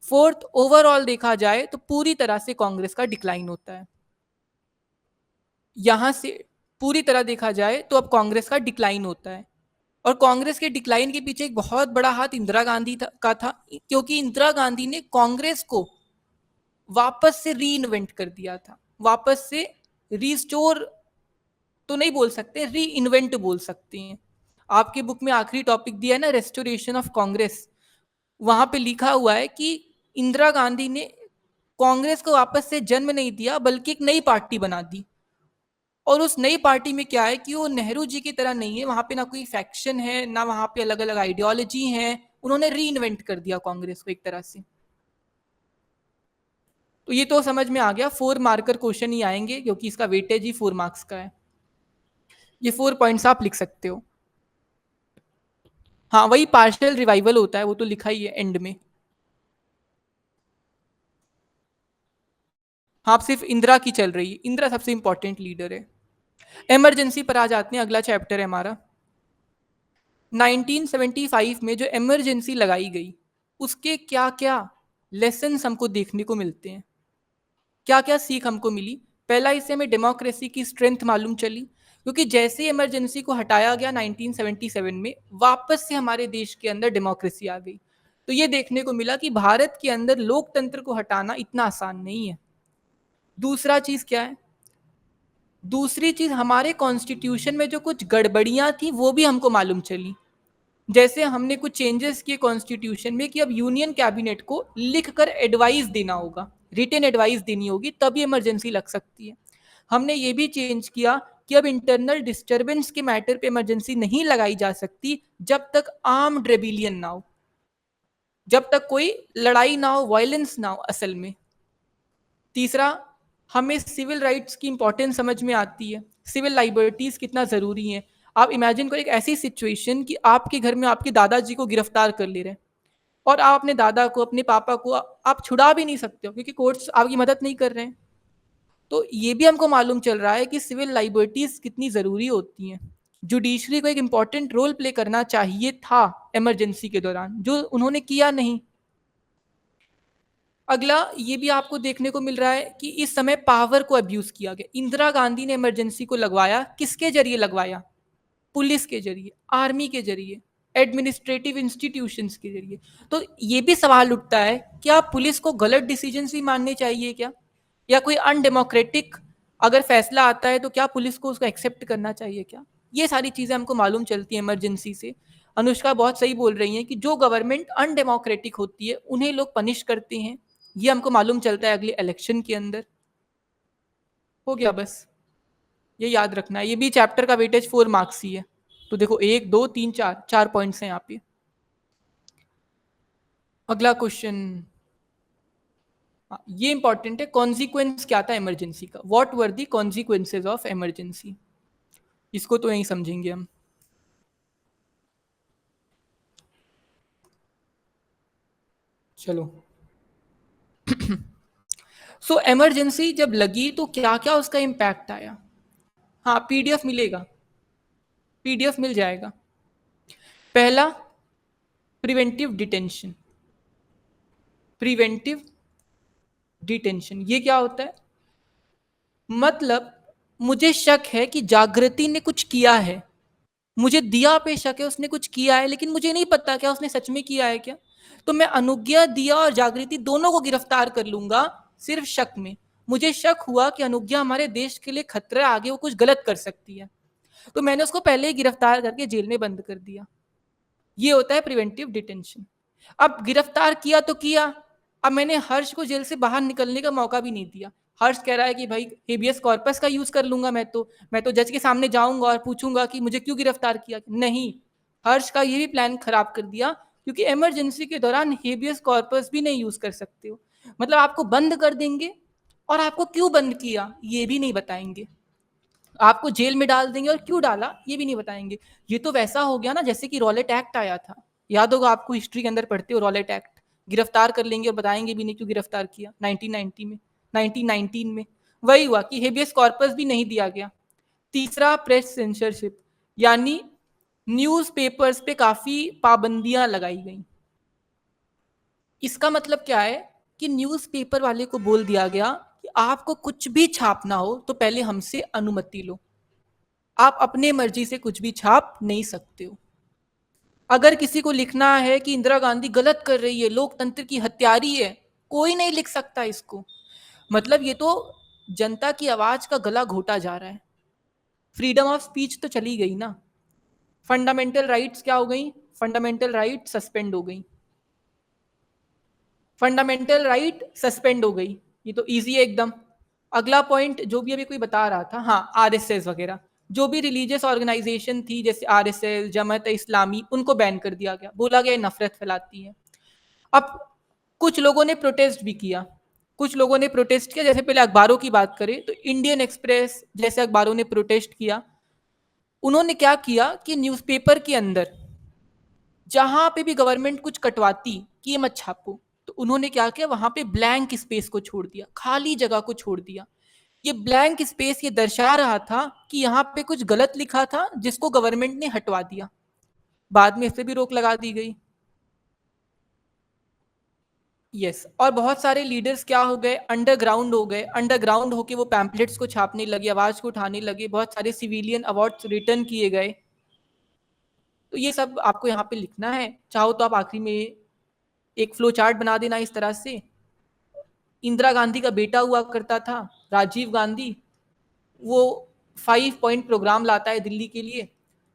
फोर्थ, ओवरऑल देखा जाए तो पूरी तरह से कांग्रेस का डिक्लाइन होता है। यहां से पूरी तरह देखा जाए तो अब कांग्रेस का डिक्लाइन होता है। और कांग्रेस के डिक्लाइन के पीछे एक बहुत बड़ा हाथ इंदिरा गांधी का था, क्योंकि इंदिरा गांधी ने कांग्रेस को वापस से री इन्वेंट कर दिया था, वापस से रिस्टोर तो नहीं बोल सकते, री इन्वेंट बोल सकते हैं। आपके बुक में आखिरी टॉपिक दिया है ना, रेस्टोरेशन ऑफ कांग्रेस, वहां पे लिखा हुआ है कि इंदिरा गांधी ने कांग्रेस को वापस से जन्म नहीं दिया, बल्कि एक नई पार्टी बना दी। और उस नई पार्टी में क्या है कि वो नेहरू जी की तरह नहीं है, वहां पे ना कोई फैक्शन है, ना वहां पे अलग अलग आइडियोलॉजी है। उन्होंने री इन्वेंट कर दिया कांग्रेस को एक तरह से। तो ये तो समझ में आ गया, 4 मार्कर क्वेश्चन ही आएंगे, क्योंकि इसका वेटेज ही 4 मार्क्स का है। ये 4 पॉइंट्स आप लिख सकते हो। हाँ, वही पार्शियल रिवाइवल होता है, वो तो लिखा ही है एंड में। हाँ, आप सिर्फ इंदिरा की चल रही है, इंदिरा सबसे इंपॉर्टेंट लीडर है। इमरजेंसी पर आ जाते हैं, अगला चैप्टर है हमारा। 1975 में जो इमरजेंसी लगाई गई, उसके क्या क्या लेसन हमको देखने को मिलते हैं, क्या क्या सीख हमको मिली? पहला, इससे हमें डेमोक्रेसी की स्ट्रेंथ मालूम चली, क्योंकि जैसे इमरजेंसी को हटाया गया 1977 में, वापस से हमारे देश के अंदर डेमोक्रेसी आ गई। तो ये देखने को मिला कि भारत के अंदर लोकतंत्र को हटाना इतना आसान नहीं है। दूसरा चीज क्या है? दूसरी चीज, हमारे कॉन्स्टिट्यूशन में जो कुछ गड़बड़ियां थी वो भी हमको मालूम चली। जैसे हमने कुछ चेंजेस किए कॉन्स्टिट्यूशन में कि अब यूनियन कैबिनेट को लिख कर एडवाइस देना होगा, रिटन एडवाइस देनी होगी, तभी इमरजेंसी लग सकती है। हमने ये भी चेंज किया कि अब इंटरनल डिस्टर्बेंस के मैटर पे इमरजेंसी नहीं लगाई जा सकती जब तक आर्म्ड रेबिलियन ना हो, जब तक कोई लड़ाई ना हो, वायलेंस ना हो असल में। तीसरा, हमें सिविल राइट्स की इंपॉर्टेंस समझ में आती है, सिविल लाइबर्टीज कितना जरूरी है। आप इमेजिन करो एक ऐसी सिचुएशन कि आपके घर में आपके दादाजी को गिरफ्तार कर ले रहे हैं, और आप अपने दादा को, अपने पापा को आप छुड़ा भी नहीं सकते हो, क्योंकि कोर्ट्स आपकी मदद नहीं कर रहे हैं। तो ये भी हमको मालूम चल रहा है कि सिविल लाइबर्टीज कितनी जरूरी होती हैं। जुडिशरी को एक इंपॉर्टेंट रोल प्ले करना चाहिए था इमरजेंसी के दौरान, जो उन्होंने किया नहीं। अगला ये भी आपको देखने को मिल रहा है कि इस समय पावर को अब्यूज किया गया। इंदिरा गांधी ने इमरजेंसी को लगवाया, किसके जरिए लगवाया? पुलिस के जरिए, आर्मी के जरिए, एडमिनिस्ट्रेटिव इंस्टीट्यूशंस के जरिए। तो ये भी सवाल उठता है, क्या पुलिस को गलत डिसीजन भी मानने चाहिए क्या? या कोई अनडेमोक्रेटिक अगर फैसला आता है तो क्या पुलिस को उसको एक्सेप्ट करना चाहिए क्या? ये सारी चीज़ें हमको मालूम चलती हैं इमरजेंसी से। अनुष्का बहुत सही बोल रही हैं कि जो गवर्नमेंट अनडेमोक्रेटिक होती है उन्हें लोग पनिश करते हैं, ये हमको मालूम चलता है अगले इलेक्शन के अंदर। हो गया बस, ये याद रखना है। ये भी चैप्टर का वेटेज 4 मार्क्स ही है। तो देखो 1 2 3 4 4 पॉइंट्स हैं यहाँ पे। अगला क्वेश्चन, ये इंपॉर्टेंट है, कॉन्सिक्वेंस क्या था इमरजेंसी का, what were the consequences of emergency. इसको तो यही समझेंगे हम। चलो सो इमरजेंसी जब लगी तो क्या क्या उसका इम्पैक्ट आया। हाँ पीडीएफ मिलेगा, पीडीएफ मिल जाएगा। पहला, प्रिवेंटिव डिटेंशन। प्रिवेंटिव डिटेंशन ये क्या होता है, मतलब मुझे शक है कि जागृति ने कुछ किया है, मुझे दिया पे शक है उसने कुछ किया है, लेकिन मुझे नहीं पता क्या उसने सच में किया है क्या। तो मैं अनुज्ञा, दिया और जागृति दोनों को गिरफ्तार कर लूंगा सिर्फ शक में। मुझे शक हुआ कि अनुज्ञा हमारे देश के लिए खतरा है, आगे वो कुछ गलत कर सकती है, तो मैंने उसको पहले ही गिरफ्तार करके जेल में बंद कर दिया। ये होता है प्रिवेंटिव डिटेंशन। अब गिरफ्तार किया तो किया, अब मैंने हर्ष को जेल से बाहर निकलने का मौका भी नहीं दिया। हर्ष कह रहा है कि भाई हेबियस कॉर्पस का यूज कर लूंगा, मैं तो जज के सामने जाऊंगा और पूछूंगा कि मुझे क्यों गिरफ्तार किया। नहीं, हर्ष का ये भी प्लान खराब कर दिया, क्योंकि इमरजेंसी के दौरान हेबियस कॉर्पस भी नहीं यूज कर सकते हो। मतलब आपको बंद कर देंगे और आपको क्यों बंद किया ये भी नहीं बताएंगे, आपको जेल में डाल देंगे और क्यों डाला ये भी नहीं बताएंगे। ये तो वैसा हो गया ना जैसे कि रॉलेट एक्ट आया था, याद होगा आपको, हिस्ट्री के अंदर पढ़ते हो रॉलेट एक्ट। गिरफ्तार कर लेंगे और बताएंगे भी नहीं क्यों गिरफ्तार किया, 1990 में, 1919 में वही हुआ कि हेबियस कॉर्पस भी नहीं दिया गया। तीसरा, प्रेस सेंसरशिप, यानी न्यूज़पेपर्स पे काफी पाबंदियां लगाई गई। इसका मतलब क्या है कि न्यूज़पेपर वाले को बोल दिया गया कि आपको कुछ भी छापना हो तो पहले हमसे अनुमति लो, आप अपने मर्जी से कुछ भी छाप नहीं सकते हो। अगर किसी को लिखना है कि इंदिरा गांधी गलत कर रही है, लोकतंत्र की हत्यारी है, कोई नहीं लिख सकता इसको। मतलब ये तो जनता की आवाज का गला घोटा जा रहा है। फ्रीडम ऑफ स्पीच तो चली गई ना, फंडामेंटल राइट्स क्या हो गई, फंडामेंटल राइट सस्पेंड हो गई, फंडामेंटल राइट सस्पेंड हो गई। ये तो इजी है एकदम। अगला पॉइंट जो भी अभी कोई बता रहा था, हाँ आरएसएस वगैरह, जो भी रिलीजियस ऑर्गेनाइजेशन थी जैसे आरएसएस, जमात इस्लामी, उनको बैन कर दिया गया, बोला गया नफरत फैलाती है। अब कुछ लोगों ने प्रोटेस्ट भी किया, कुछ लोगों ने प्रोटेस्ट किया, जैसे पहले अखबारों की बात करें तो इंडियन एक्सप्रेस जैसे अखबारों ने प्रोटेस्ट किया। उन्होंने क्या किया कि न्यूज़पेपर के अंदर जहां पे भी गवर्नमेंट कुछ कटवाती कि ये मत छापो, तो उन्होंने क्या किया, वहां पे ब्लैंक स्पेस को छोड़ दिया, खाली जगह को छोड़ दिया। ये ब्लैंक स्पेस ये दर्शा रहा था कि यहाँ पे कुछ गलत लिखा था जिसको गवर्नमेंट ने हटवा दिया। बाद में इस पे भी रोक लगा दी गई। यस, और बहुत सारे लीडर्स क्या हो गए, अंडरग्राउंड हो गए, अंडरग्राउंड होके वो पैम्पलेट्स को छापने लगे, आवाज को उठाने लगे, बहुत सारे सिविलियन अवार्ड्स रिटर्न किए गए। तो ये सब आपको यहाँ पे लिखना है, चाहो तो आप आखिरी में एक फ्लो चार्ट बना देना इस तरह से। इंदिरा गांधी का बेटा हुआ करता था राजीव गांधी, वो 5 पॉइंट प्रोग्राम लाता है दिल्ली के लिए,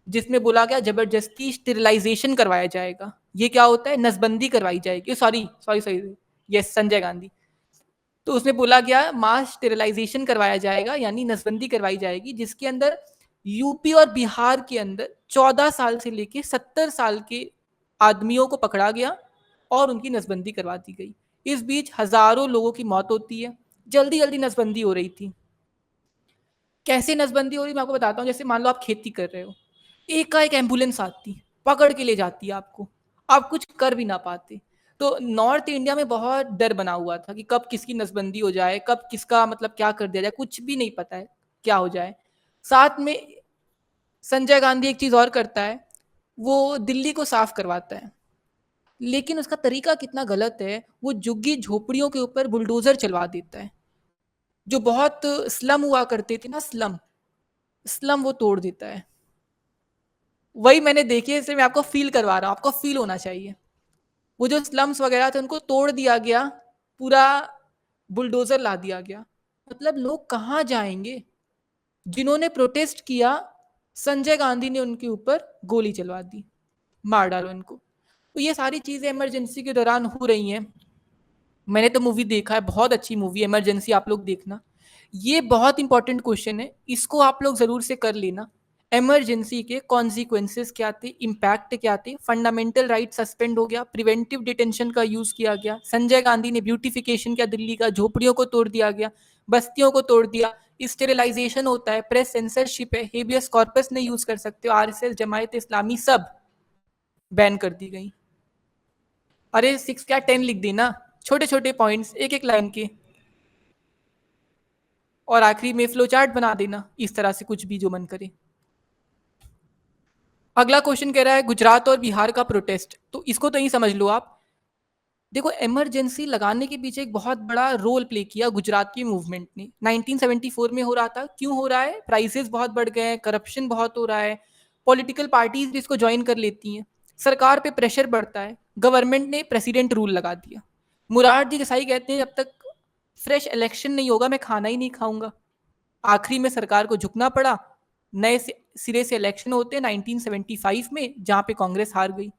जिसमें बोला गया जबरदस्ती स्टेरिलाइजेशन करवाया जाएगा। ये क्या होता है, नसबंदी करवाई जाएगी, sorry sorry sorry, yes Sanjay Gandhi. तो उसमें बोला गया मास स्टेरिलाइजेशन करवाया जाएगा, यानी नसबंदी करवाई जाएगी, जिसके अंदर यूपी और बिहार के अंदर 14 साल से लेके 70 साल के आदमियों को पकड़ा गया और उनकी नसबंदी करवा दी गई। इस बीच हजारों लोगों की मौत होती है, जल्दी जल्दी नसबंदी हो रही थी। कैसे नसबंदी हो रही मैं आपको बताता हूँ। जैसे मान लो आप खेती कर रहे हो, एक का एक एम्बुलेंस आती, पकड़ के ले जाती है आपको, आप कुछ कर भी ना पाते। तो नॉर्थ इंडिया में बहुत डर बना हुआ था कि कब किसकी नसबंदी हो जाए, कब किसका मतलब क्या कर दिया जाए, कुछ भी नहीं पता है क्या हो जाए। साथ में संजय गांधी एक चीज और करता है, वो दिल्ली को साफ करवाता है, लेकिन उसका तरीका कितना गलत है, वो झुग्गी झोपड़ियों के ऊपर बुलडोजर चलवा देता है। जो बहुत स्लम हुआ करते थे ना, स्लम, स्लम वो तोड़ देता है। वही मैंने देखी है, इसलिए मैं आपको फील करवा रहा हूँ, आपको फील होना चाहिए। वो जो स्लम्स वगैरह थे उनको तोड़ दिया गया, पूरा बुलडोजर ला दिया गया। मतलब लोग कहाँ जाएंगे, जिन्होंने प्रोटेस्ट किया संजय गांधी ने उनके ऊपर गोली चलवा दी, मार डालो इनको। तो ये सारी चीजें इमरजेंसी के दौरान हो रही हैं। मैंने तो मूवी देखा है, बहुत अच्छी मूवी है इमरजेंसी, आप लोग देखना। ये बहुत इंपॉर्टेंट क्वेश्चन है, इसको आप लोग जरूर से कर लेना। इमरजेंसी के कॉन्सिक्वेंसेस क्या थे, इम्पैक्ट क्या थे, फंडामेंटल राइट सस्पेंड हो गया, प्रिवेंटिव डिटेंशन का यूज किया गया, संजय गांधी ने ब्यूटिफिकेशन किया दिल्ली का, झोपड़ियों को तोड़ दिया गया, बस्तियों को तोड़ दिया, स्टेरिलाइजेशन होता है, प्रेस सेंसरशिप है, हेबियस कॉर्पस नहीं यूज कर सकते हो, आरएसएस जमायत इस्लामी सब बैन कर दी गई। अरे 6 क्या 10 लिख देना, छोटे छोटे पॉइंट्स एक एक लाइन के, और आखिरी में फ्लो चार्ट बना देना, इस तरह से कुछ भी जो मन करे। अगला क्वेश्चन कह रहा है गुजरात और बिहार का प्रोटेस्ट, तो इसको तो यही समझ लो आप। देखो इमरजेंसी लगाने के पीछे एक बहुत बड़ा रोल प्ले किया गुजरात की मूवमेंट ने। 1974 में हो रहा था, क्यों हो रहा है, प्राइसेस बहुत बढ़ गए हैं, करप्शन बहुत हो रहा है, पॉलिटिकल पार्टीज भी इसको ज्वाइन कर लेती हैं, सरकार पे प्रेशर बढ़ता है, गवर्नमेंट ने प्रेसिडेंट रूल लगा दिया। मुरारजी देसाई कहते हैं जब तक फ्रेश इलेक्शन नहीं होगा मैं खाना ही नहीं खाऊंगा। आखिरी में सरकार को झुकना पड़ा, नए सिरे से इलेक्शन होते हैं 1975 में, जहां पे कांग्रेस हार गई।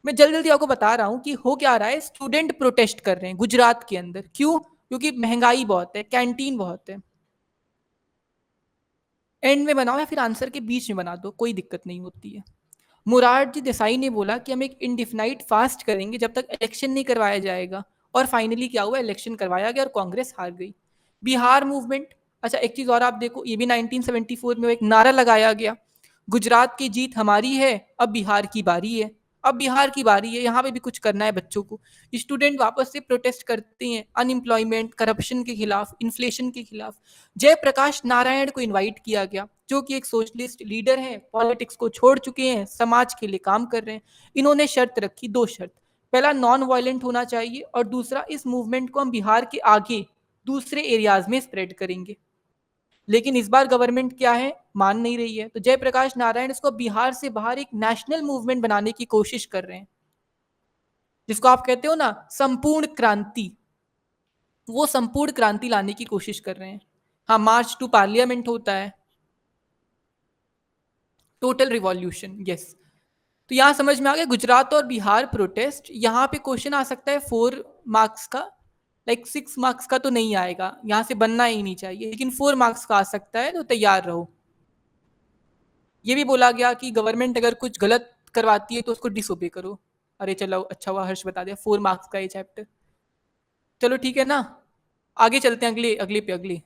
मैं जल्दी जल्दी आपको बता रहा हूं कि हो क्या रहा है। स्टूडेंट प्रोटेस्ट कर रहे हैं गुजरात के अंदर, क्यों, क्योंकि महंगाई बहुत है, कैंटीन बहुत है। एंड में बनाओ या फिर आंसर के बीच में बना दो, कोई दिक्कत नहीं होती है। मुरारजी देसाई ने बोला कि हम एक इंडिफिनाइट फास्ट करेंगे जब तक इलेक्शन नहीं करवाया जाएगा, और फाइनली क्या हुआ, इलेक्शन करवाया गया और कांग्रेस हार गई। बिहार मूवमेंट, अच्छा एक चीज और आप देखो, ये भी 1974 में एक नारा लगाया गया, गुजरात की जीत हमारी है, अब बिहार की बारी है। अब बिहार की बारी है, यहाँ पे भी कुछ करना है बच्चों को। स्टूडेंट वापस से प्रोटेस्ट करते हैं अनएम्प्लॉयमेंट, करप्शन के खिलाफ, इन्फ्लेशन के खिलाफ। जयप्रकाश नारायण को इनवाइट किया गया, जो कि एक सोशलिस्ट लीडर हैं, पॉलिटिक्स को छोड़ चुके हैं, समाज के लिए काम कर रहे हैं। इन्होंने शर्त रखी, दो शर्त, पहला नॉन वायलेंट होना चाहिए, और दूसरा इस मूवमेंट को हम बिहार के आगे दूसरे एरियाज में स्प्रेड करेंगे। लेकिन इस बार गवर्नमेंट क्या है, मान नहीं रही है। तो जयप्रकाश नारायण इसको बिहार से बाहर एक नेशनल मूवमेंट बनाने की कोशिश कर रहे हैं, जिसको आप कहते हो ना संपूर्ण क्रांति, वो संपूर्ण क्रांति लाने की कोशिश कर रहे हैं। हाँ, मार्च टू पार्लियामेंट होता है, टोटल रिवॉल्यूशन, यस। तो यहां समझ में आ गया गुजरात और बिहार प्रोटेस्ट। यहां पे क्वेश्चन आ सकता है 4 मार्क्स का, लाइक 6 मार्क्स का तो नहीं आएगा, यहां से बनना ही नहीं चाहिए, लेकिन 4 मार्क्स का आ सकता है, तो तैयार रहो। ये भी बोला गया कि गवर्नमेंट अगर कुछ गलत करवाती है तो उसको डिसोबे करो। अरे चलो अच्छा हुआ हर्ष बता दिया, 4 मार्क्स का ये चैप्टर। चलो ठीक है ना, आगे चलते हैं अगले अगले पे अगले।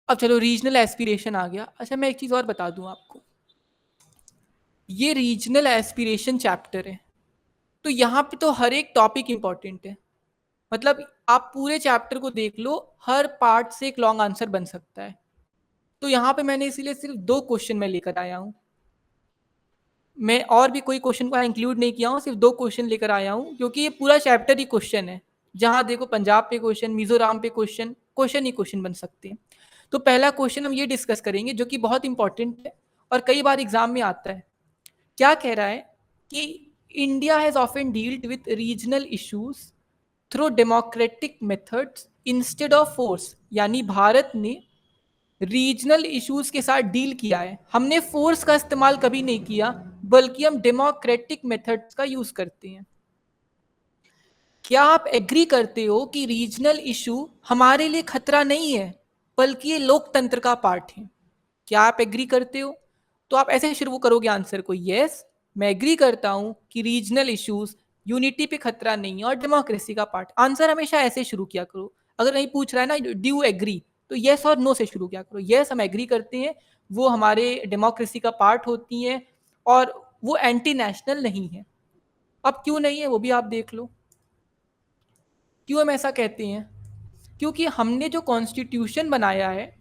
अब चलो रीजनल एस्पिरेशन आ गया। अच्छा मैं एक चीज और बता दूं आपको, ये रीजनल एस्पिरेशन चैप्टर है, तो यहाँ पे तो हर एक टॉपिक इंपॉर्टेंट है। मतलब आप पूरे चैप्टर को देख लो, हर पार्ट से एक लॉन्ग आंसर बन सकता है। तो यहाँ पे मैंने इसीलिए सिर्फ 2 क्वेश्चन में लेकर आया हूँ, मैं और भी कोई क्वेश्चन को इंक्लूड नहीं किया हूँ, सिर्फ 2 क्वेश्चन लेकर आया हूँ, क्योंकि ये पूरा चैप्टर ही क्वेश्चन है। जहां देखो पंजाब पे क्वेश्चन, मिजोरम पे क्वेश्चन, क्वेश्चन ही क्वेश्चन बन सकते हैं। तो पहला क्वेश्चन हम ये डिस्कस करेंगे, जो कि बहुत इंपॉर्टेंट है और कई बार एग्जाम में आता है। क्या कह रहा है कि India has often dealt with regional issues through democratic methods instead of force, यानी भारत ने रीजनल इश्यूज के साथ डील किया है, हमने फोर्स का इस्तेमाल कभी नहीं किया, बल्कि हम डेमोक्रेटिक मेथड्स का यूज करते हैं। क्या आप एग्री करते हो कि रीजनल इशू हमारे लिए खतरा नहीं है, बल्कि ये लोकतंत्र का पार्ट है? क्या आप एग्री करते हो? तो आप ऐसे शुरू करोगे आंसर को, यस मैं एग्री करता हूं कि रीजनल इश्यूज यूनिटी पे खतरा नहीं है और डेमोक्रेसी का पार्ट। आंसर हमेशा ऐसे शुरू किया करो, अगर नहीं पूछ रहा है ना डू यू एग्री, तो यस और नो से शुरू किया करो। यस हम एग्री करते हैं, वो हमारे डेमोक्रेसी का पार्ट होती हैं और वो एंटी नेशनल नहीं है। अब क्यों नहीं है वो भी आप देख लो, क्यों हम ऐसा कहते हैं। क्योंकि हमने जो कॉन्स्टिट्यूशन बनाया है,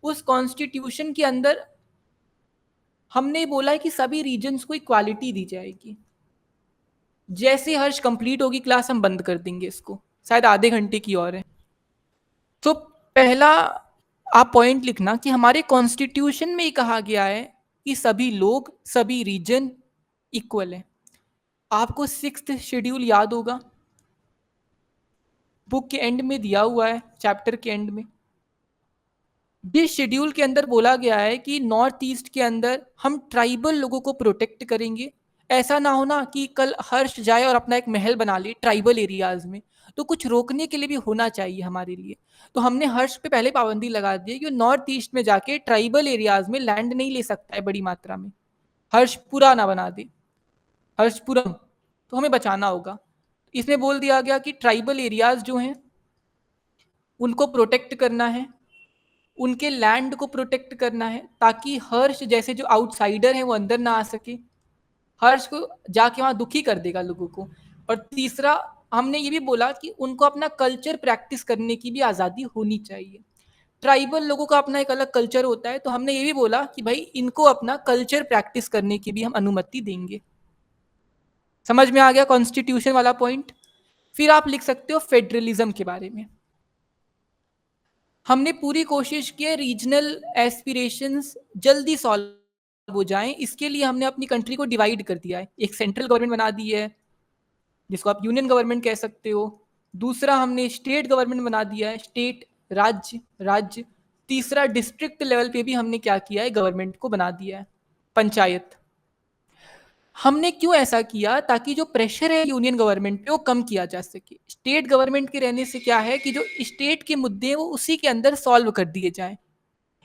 उस कॉन्स्टिट्यूशन के अंदर हमने बोला है कि सभी रीजन्स को इक्वालिटी दी जाएगी। जैसे हर्ष कंप्लीट होगी क्लास हम बंद कर देंगे इसको, शायद आधे घंटे की और है। तो पहला आप पॉइंट लिखना कि हमारे कॉन्स्टिट्यूशन में ही कहा गया है कि सभी लोग, सभी रीजन इक्वल है। आपको 6th शेड्यूल याद होगा, बुक के एंड में दिया हुआ है, चैप्टर के एंड में। जिस शेड्यूल के अंदर बोला गया है कि नॉर्थ ईस्ट के अंदर हम ट्राइबल लोगों को प्रोटेक्ट करेंगे, ऐसा ना हो ना कि कल हर्ष जाए और अपना एक महल बना ले ट्राइबल एरियाज में, तो कुछ रोकने के लिए भी होना चाहिए हमारे लिए। तो हमने हर्ष पे पहले पाबंदी लगा दी है कि नॉर्थ ईस्ट में जाके ट्राइबल एरियाज में लैंड नहीं ले सकता है बड़ी मात्रा में। हर्षपुरा ना बना दे, हर्षपुरम, तो हमें बचाना होगा। इसमें बोल दिया गया कि ट्राइबल एरियाज जो हैं उनको प्रोटेक्ट करना है, उनके लैंड को प्रोटेक्ट करना है, ताकि हर्ष जैसे जो आउटसाइडर है वो अंदर ना आ सके, हर्ष को जाके वहां दुखी कर देगा लोगों को। और तीसरा, हमने ये भी बोला कि उनको अपना कल्चर प्रैक्टिस करने की भी आज़ादी होनी चाहिए। ट्राइबल लोगों का अपना एक अलग कल्चर होता है, तो हमने ये भी बोला कि भाई इनको अपना कल्चर प्रैक्टिस करने की भी हम अनुमति देंगे। समझ में आ गया कॉन्स्टिट्यूशन वाला पॉइंट। फिर आप लिख सकते हो फेडरलिज्म के बारे में। हमने पूरी कोशिश की है रीजनल एस्पिरेशंस जल्दी सॉल्व हो जाएं, इसके लिए हमने अपनी कंट्री को डिवाइड कर दिया है। एक सेंट्रल गवर्नमेंट बना दी है जिसको आप यूनियन गवर्नमेंट कह सकते हो। दूसरा, हमने स्टेट गवर्नमेंट बना दिया है, स्टेट, राज्य, राज्य। तीसरा, डिस्ट्रिक्ट लेवल पे भी हमने क्या किया है, गवर्नमेंट को बना दिया है, पंचायत। हमने क्यों ऐसा किया, ताकि जो प्रेशर है यूनियन गवर्नमेंट पे वो कम किया जा सके। स्टेट गवर्नमेंट के रहने से क्या है कि जो स्टेट के मुद्दे हैं वो उसी के अंदर सॉल्व कर दिए जाएं।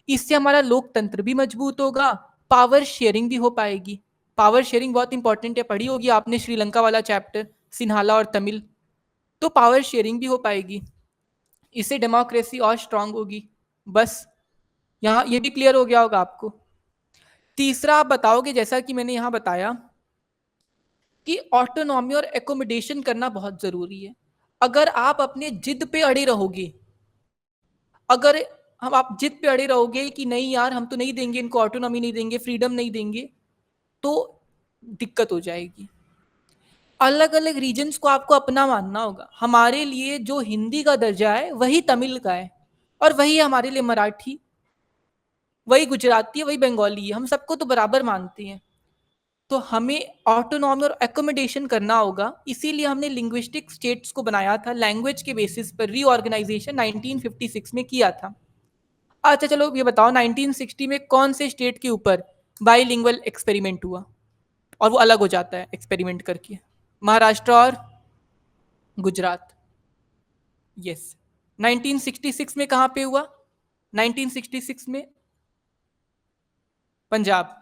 इससे हमारा लोकतंत्र भी मजबूत होगा, पावर शेयरिंग भी हो पाएगी। पावर शेयरिंग बहुत इंपॉर्टेंट है, पढ़ी होगी आपने श्रीलंका वाला चैप्टर, सिन्हाला और तमिल। तो पावर शेयरिंग भी हो पाएगी, इससे डेमोक्रेसी और स्ट्रांग होगी। बस यहाँ ये भी क्लियर हो गया होगा आपको। तीसरा, आप बताओगे जैसा कि मैंने यहाँ बताया कि ऑटोनॉमी और एकोमोडेशन करना बहुत जरूरी है। अगर आप अपने जिद पे अड़े रहोगे, अगर हम आप जिद पे अड़े रहोगे कि नहीं यार हम तो नहीं देंगे इनको, ऑटोनॉमी नहीं देंगे, फ्रीडम नहीं देंगे, तो दिक्कत हो जाएगी। अलग अलग रीजन्स को आपको अपना मानना होगा। हमारे लिए जो हिंदी का दर्जा है वही तमिल का है, और वही हमारे लिए मराठी, वही गुजराती है, वही बंगाली है, हम सबको तो बराबर मानते हैं। तो हमें ऑटोनॉमी और एकोमोडेशन करना होगा। इसीलिए हमने लिंग्विस्टिक स्टेट्स को बनाया था, लैंग्वेज के बेसिस पर रीऑर्गेनाइजेशन 1956 में किया था। अच्छा चलो ये बताओ 1960 में कौन से स्टेट के ऊपर बाईलिंगुअल एक्सपेरिमेंट हुआ, और वो अलग हो जाता है एक्सपेरिमेंट करके, महाराष्ट्र और गुजरात। यस। 1966 में कहाँ पे हुआ, 1966 में पंजाब।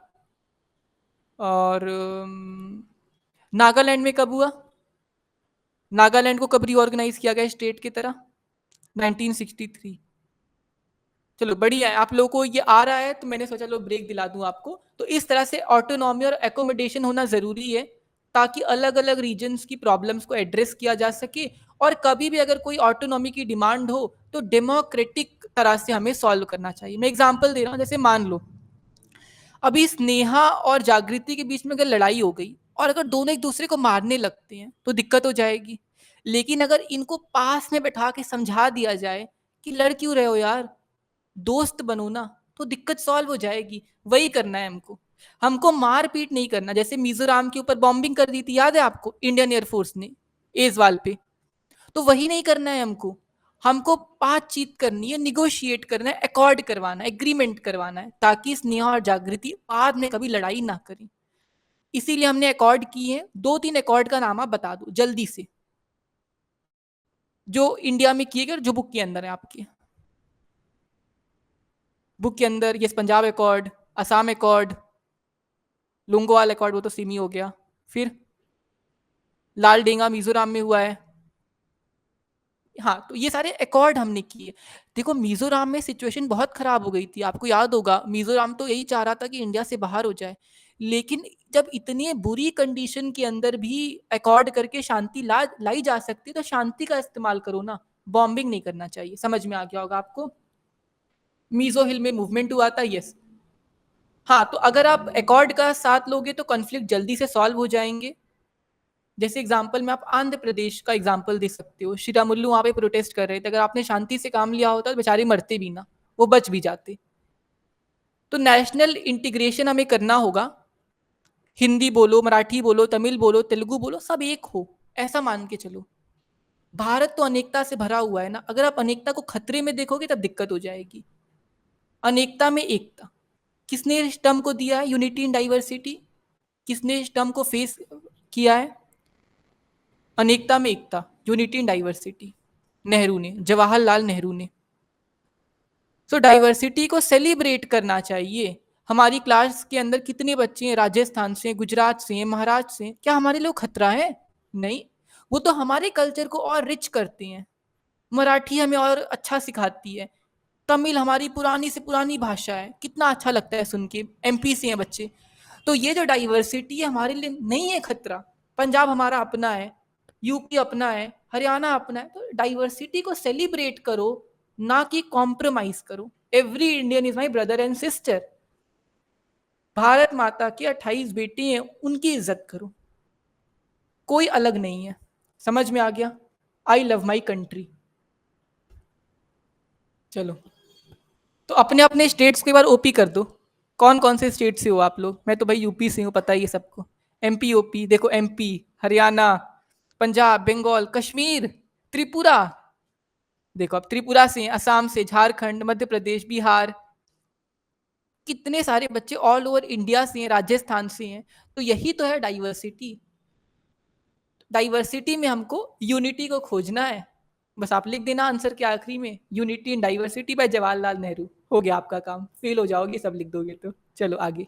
और नागालैंड में कब हुआ, नागालैंड को कब रीऑर्गेनाइज किया गया स्टेट की तरह, 1963। चलो बढ़िया है, आप लोगों को ये आ रहा है तो मैंने सोचा लो ब्रेक दिला दूं आपको। तो इस तरह से ऑटोनॉमी और एकोमोडेशन होना जरूरी है, ताकि अलग अलग रीजन्स की प्रॉब्लम्स को एड्रेस किया जा सके, और कभी भी अगर कोई ऑटोनॉमी की डिमांड हो तो डेमोक्रेटिक तरह से हमें सॉल्व करना चाहिए। मैं एग्जाम्पल दे रहा हूँ, जैसे मान लो अभी स्नेहा और जागृति के बीच में अगर लड़ाई हो गई और अगर दोनों एक दूसरे को मारने लगते हैं तो दिक्कत हो जाएगी। लेकिन अगर इनको पास में बैठा के समझा दिया जाए कि लड़ क्यों रहे हो यार, दोस्त बनो ना, तो दिक्कत सॉल्व हो जाएगी। वही करना है हमको, हमको मारपीट नहीं करना। जैसे मिजोरम के ऊपर बॉम्बिंग कर दी थी, याद है आपको, इंडियन एयरफोर्स ने एजवाल पे, तो वही नहीं करना है हमको। हमको बातचीत करनी है, निगोशिएट करना है, अकॉर्ड करवाना है, एग्रीमेंट करवाना है, ताकि स्नेहा और जागृति बाद में कभी लड़ाई ना करें। इसीलिए हमने अकॉर्ड किए हैं। 2-3 अकॉर्ड का नाम आप बता दो जल्दी से, जो इंडिया में किए गए और जो बुक के अंदर है आपके। बुक के अंदर ये Punjab accord, Assam accord, Longowal accord, वो तो सिमी हो गया। फिर लाल डेंगा मिजोरम में हुआ है। हाँ, तो ये सारे अकॉर्ड हमने किए। देखो मिजोरम में सिचुएशन बहुत खराब हो गई थी, आपको याद होगा, मिजोरम तो यही चाह रहा था कि इंडिया से बाहर हो जाए। लेकिन जब इतनी बुरी कंडीशन के अंदर भी अकॉर्ड करके शांति लाई जा सकती, तो शांति का इस्तेमाल करो ना, बॉम्बिंग नहीं करना चाहिए। समझ में आ गया होगा आपको। मीजो हिल में मूवमेंट हुआ था, यस। हाँ, तो अगर आप अकॉर्ड का साथ लोगे तो कॉन्फ्लिक्ट जल्दी से सॉल्व हो जाएंगे। जैसे एग्जाम्पल में आप आंध्र प्रदेश का एग्जाम्पल दे सकते हो, श्रीरामुल्लू वहां पे प्रोटेस्ट कर रहे थे, अगर आपने शांति से काम लिया होता तो बेचारे मरते भी ना, वो बच भी जाते। तो नेशनल इंटीग्रेशन हमें करना होगा। हिंदी बोलो, मराठी बोलो, तमिल बोलो, तेलुगु बोलो, सब एक हो, ऐसा मान के चलो। भारत तो अनेकता से भरा हुआ है ना, अगर आप अनेकता को खतरे में देखोगे तब दिक्कत हो जाएगी। अनेकता में एकता। किसने इस टर्म को दिया है, यूनिटी इन डाइवर्सिटी? किसने इस टर्म को फेस किया है? अनेकता में एकता, यूनिटी इन डाइवर्सिटी, नेहरू ने, जवाहरलाल नेहरू ने। सो डाइवर्सिटी को सेलिब्रेट करना चाहिए। हमारी क्लास के अंदर कितने बच्चे हैं राजस्थान से, गुजरात से, महाराष्ट्र से, क्या हमारे लोग खतरा है? नहीं, वो तो हमारे कल्चर को और रिच करते हैं। मराठी हमें और अच्छा सिखाती है, तमिल हमारी पुरानी से पुरानी भाषा है, कितना अच्छा लगता है सुन के, एमपी से हैं बच्चे। तो ये जो डाइवर्सिटी है हमारे लिए नहीं है खतरा। पंजाब हमारा अपना है, यूपी अपना है, हरियाणा अपना है। तो डाइवर्सिटी को सेलिब्रेट करो, ना कि कॉम्प्रोमाइज करो। Every Indian is my brother and sister. Bharat माता के 28 बेटे हैं, उनकी इज्जत करो, कोई अलग नहीं है। समझ में आ गया? I love my country. चलो, तो अपने अपने स्टेट्स के बार ओपी कर दो। कौन कौन से स्टेट से हो आप लोग? मैं तो भाई यूपी से हूँ, पता ही है सबको। एमपी, ओपी, देखो एमपी, हरियाणा, पंजाब, बंगाल, कश्मीर, त्रिपुरा। देखो अब त्रिपुरा से, असम से, झारखंड, मध्य प्रदेश, बिहार, कितने सारे बच्चे ऑल ओवर इंडिया से हैं, राजस्थान से हैं। तो यही तो है डाइवर्सिटी। डाइवर्सिटी में हमको यूनिटी को खोजना है। बस आप लिख देना आंसर के आखिरी में, unity in diversity by Jawaharlal Nehru. हो गया आपका काम, फेल हो जाओगे सब लिख दोगे तो। चलो आगे।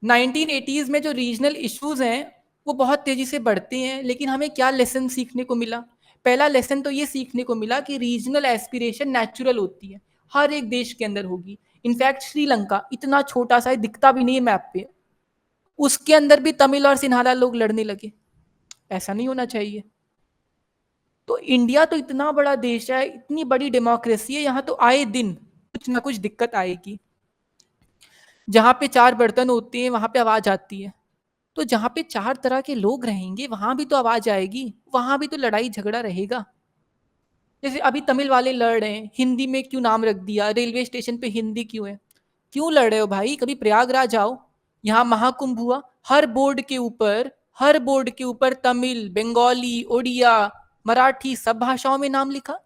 1980s में जो रीजनल इश्यूज हैं वो बहुत तेजी से बढ़ते हैं, लेकिन हमें क्या लेसन सीखने को मिला? पहला लेसन तो ये सीखने को मिला कि रीजनल एस्पिरेशन नेचुरल होती है, हर एक देश के अंदर होगी। इनफैक्ट श्रीलंका इतना छोटा सा है, दिखता भी नहीं है मैप पे, उसके अंदर भी तमिल और सिन्हाला लोग लड़ने लगे। ऐसा नहीं होना चाहिए। तो इंडिया तो इतना बड़ा देश है, इतनी बड़ी डेमोक्रेसी है, यहाँ तो आए दिन कुछ ना कुछ दिक्कत आएगी। जहाँ पे चार बर्तन होते हैं वहां पे आवाज आती है, तो जहाँ पे चार तरह के लोग रहेंगे वहां भी तो आवाज आएगी, वहां भी तो लड़ाई झगड़ा रहेगा। जैसे अभी तमिल वाले लड़ रहे हैं, हिंदी में क्यों नाम रख दिया, रेलवे स्टेशन पे हिंदी क्यों है? क्यों लड़ रहे हो भाई? कभी प्रयागराज आओ, यहाँ महाकुंभ हुआ, हर बोर्ड के ऊपर, हर बोर्ड के ऊपर तमिल, बंगाली, ओडिया, मराठी सब भाषाओं में नाम लिखा।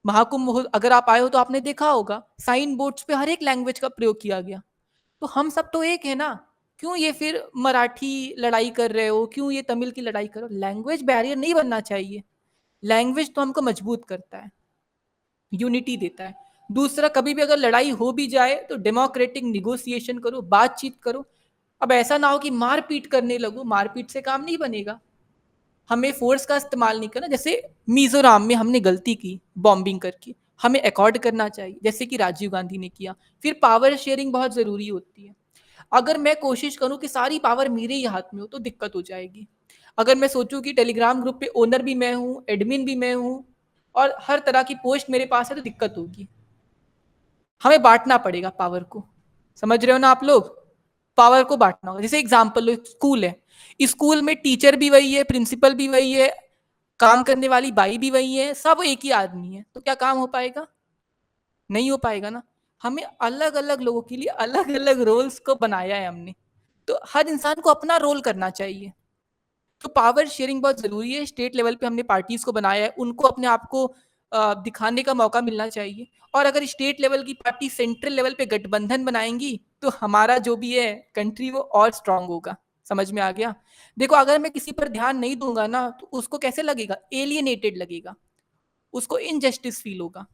महाकुंभ अगर आप आए हो तो आपने देखा होगा, साइन बोर्ड्स पे हर एक लैंग्वेज का प्रयोग किया गया। तो हम सब तो एक है ना। क्यों ये फिर मराठी लड़ाई कर रहे हो, क्यों ये तमिल की लड़ाई करो? लैंग्वेज बैरियर नहीं बनना चाहिए। लैंग्वेज तो हमको मजबूत करता है, यूनिटी देता है। दूसरा, कभी भी अगर लड़ाई हो भी जाए तो डेमोक्रेटिक निगोसिएशन करो, बातचीत करो। अब ऐसा ना हो कि मारपीट करने लगो, मारपीट से काम नहीं बनेगा। हमें फोर्स का इस्तेमाल नहीं करना। जैसे मिजोरम में हमने गलती की बॉम्बिंग करके, हमें अकॉर्ड करना चाहिए जैसे कि राजीव गांधी ने किया। फिर पावर शेयरिंग बहुत जरूरी होती है। अगर मैं कोशिश करूं कि सारी पावर मेरे ही हाथ में हो तो दिक्कत हो जाएगी। अगर मैं सोचूं कि टेलीग्राम ग्रुप पे ओनर भी मैं हूं, एडमिन भी मैं हूं, और हर तरह की पोस्ट मेरे पास है, तो दिक्कत होगी। हमें बांटना पड़ेगा पावर को। समझ रहे हो ना आप लोग? पावर को बांटना होगा। जैसे एग्जाम्पल लो, स्कूल है, स्कूल में टीचर भी वही है, प्रिंसिपल भी वही है, काम करने वाली बाई भी वही है, सब एक ही आदमी है, तो क्या काम हो पाएगा? नहीं हो पाएगा ना। हमें अलग अलग लोगों के लिए अलग अलग रोल्स को बनाया है हमने, तो हर इंसान को अपना रोल करना चाहिए। तो पावर शेयरिंग बहुत जरूरी है। स्टेट लेवल पे हमने पार्टीज को बनाया है, उनको अपने आप को दिखाने का मौका मिलना चाहिए। और अगर स्टेट लेवल की पार्टी सेंट्रल लेवल पे गठबंधन बनाएंगी तो हमारा जो भी है कंट्री वो और स्ट्रांग होगा। समझ में आ गया? देखो, अगर मैं किसी पर ध्यान नहीं दूंगा ना तो उसको कैसे लगेगा? एलियनेटेड लगेगा, उसको इनजस्टिस फील होगा।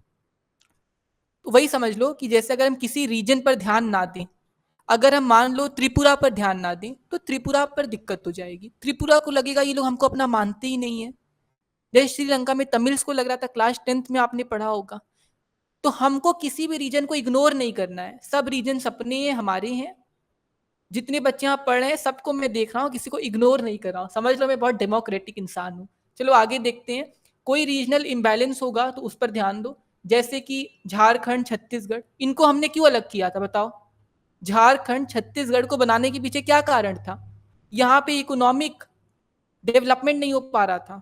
तो वही समझ लो कि जैसे अगर हम किसी रीजन पर ध्यान ना दें, अगर हम मान लो त्रिपुरा पर ध्यान ना दें तो त्रिपुरा पर दिक्कत हो जाएगी। त्रिपुरा को लगेगा ये लोग हमको अपना मानते ही नहीं है। जैसे श्रीलंका में तमिल्स को लग रहा था, क्लास 10th में आपने पढ़ा होगा। तो हमको किसी भी रीजन को इग्नोर नहीं करना है, सब रीजन अपने हैं, हमारे हैं। जितने बच्चे यहाँ पढ़ रहे हैं सबको मैं देख रहा हूँ, किसी को इग्नोर नहीं कर रहा हूँ। समझ लो मैं बहुत डेमोक्रेटिक इंसान हूँ। चलो आगे देखते हैं। कोई रीजनल इम्बैलेंस होगा तो उस पर ध्यान दो। जैसे कि झारखंड, छत्तीसगढ़, इनको हमने क्यों अलग किया था बताओ? झारखंड छत्तीसगढ़ को बनाने के पीछे क्या कारण था? यहाँ पे इकोनॉमिक डेवलपमेंट नहीं हो पा रहा था।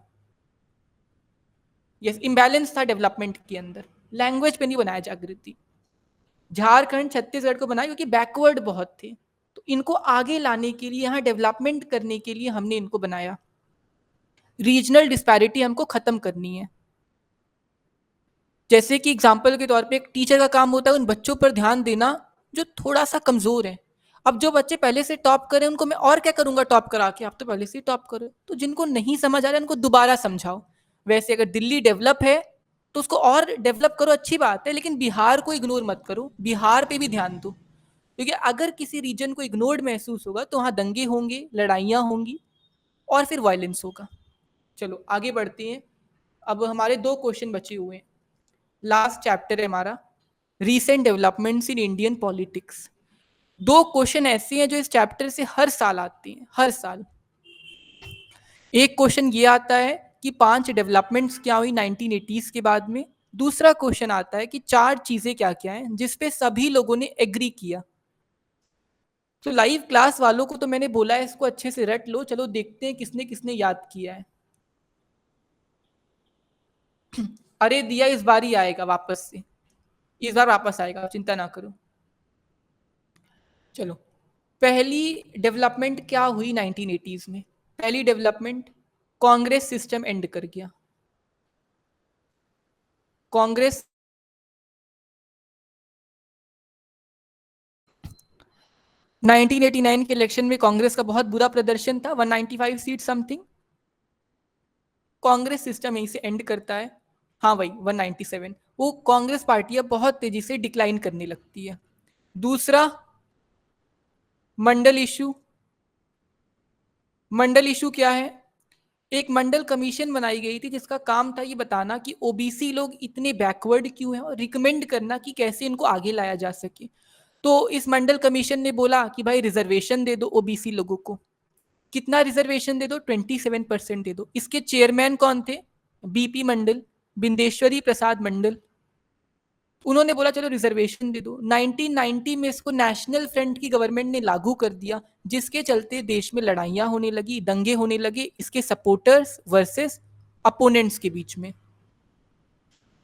यस, इम्बैलेंस था डेवलपमेंट के अंदर। लैंग्वेज पे नहीं बनाया जागृति। झारखंड छत्तीसगढ़ को बनाया क्योंकि बैकवर्ड बहुत थे, तो इनको आगे लाने के लिए, यहाँ डेवलपमेंट करने के लिए हमने इनको बनाया। रीजनल डिस्पैरिटी हमको खत्म करनी है। जैसे कि एग्जाम्पल के तौर पे एक टीचर का काम होता है उन बच्चों पर ध्यान देना जो थोड़ा सा कमजोर है। अब जो बच्चे पहले से टॉप करें उनको मैं और क्या करूंगा टॉप करा के, आप तो पहले से ही टॉप करो। तो जिनको नहीं समझ आ रहा है उनको दोबारा समझाओ। वैसे अगर दिल्ली डेवलप है तो उसको और डेवलप करो, अच्छी बात है, लेकिन बिहार को इग्नोर मत करो, बिहार पे भी ध्यान दो। क्योंकि अगर किसी रीजन को इग्नोर्ड महसूस होगा तो वहां दंगे होंगे, लड़ाइयां होंगी और फिर वायलेंस होगा। चलो आगे बढ़ते हैं। अब हमारे 2 क्वेश्चन बचे हुए हैं। लास्ट चैप्टर है हमारा, recent developments in Indian politics. 2 question ऐसे हैं जो इस चैप्टर से हर साल आते हैं, हर साल। एक क्वेश्चन ये आता है कि 5 डेवलपमेंट्स क्या हुई 1980s के बाद में। दूसरा क्वेश्चन आता है कि 4 चीजें क्या क्या हैं जिसपे सभी लोगों ने एग्री किया। तो लाइव क्लास वालों को तो मैंने बोला है इसको अच्छे से रट लो। चलो देखते हैं किसने किसने याद किया है। अरे दिया इस बार ही आएगा वापस से, इस बार वापस आएगा, चिंता ना करो। चलो, पहली डेवलपमेंट क्या हुई 1980s में? पहली डेवलपमेंट, कांग्रेस सिस्टम एंड कर गया। कांग्रेस 1989 के इलेक्शन में कांग्रेस का बहुत बुरा प्रदर्शन था, 195 सीट समथिंग। कांग्रेस सिस्टम यहीं से एंड करता है। हाँ भाई 197। वो कांग्रेस पार्टी अब बहुत तेजी से डिक्लाइन करने लगती है। दूसरा, मंडल इशू। मंडल इशू क्या है? एक मंडल कमीशन बनाई गई थी जिसका काम था ये बताना कि ओबीसी लोग इतने बैकवर्ड क्यों हैं और रिकमेंड करना कि कैसे इनको आगे लाया जा सके। तो इस मंडल कमीशन ने बोला कि भाई रिजर्वेशन दे दो ओबीसी लोगों को। कितना रिजर्वेशन दे दो? 27% दे दो। इसके चेयरमैन कौन थे? बीपी मंडल, बिंदेश्वरी प्रसाद मंडल। उन्होंने बोला चलो रिजर्वेशन दे दो। 1990 में इसको नेशनल फ्रंट की गवर्नमेंट ने लागू कर दिया, जिसके चलते देश में लड़ाइयां होने लगी, दंगे होने लगे इसके सपोर्टर्स वर्सेस अपोनेंट्स के बीच में।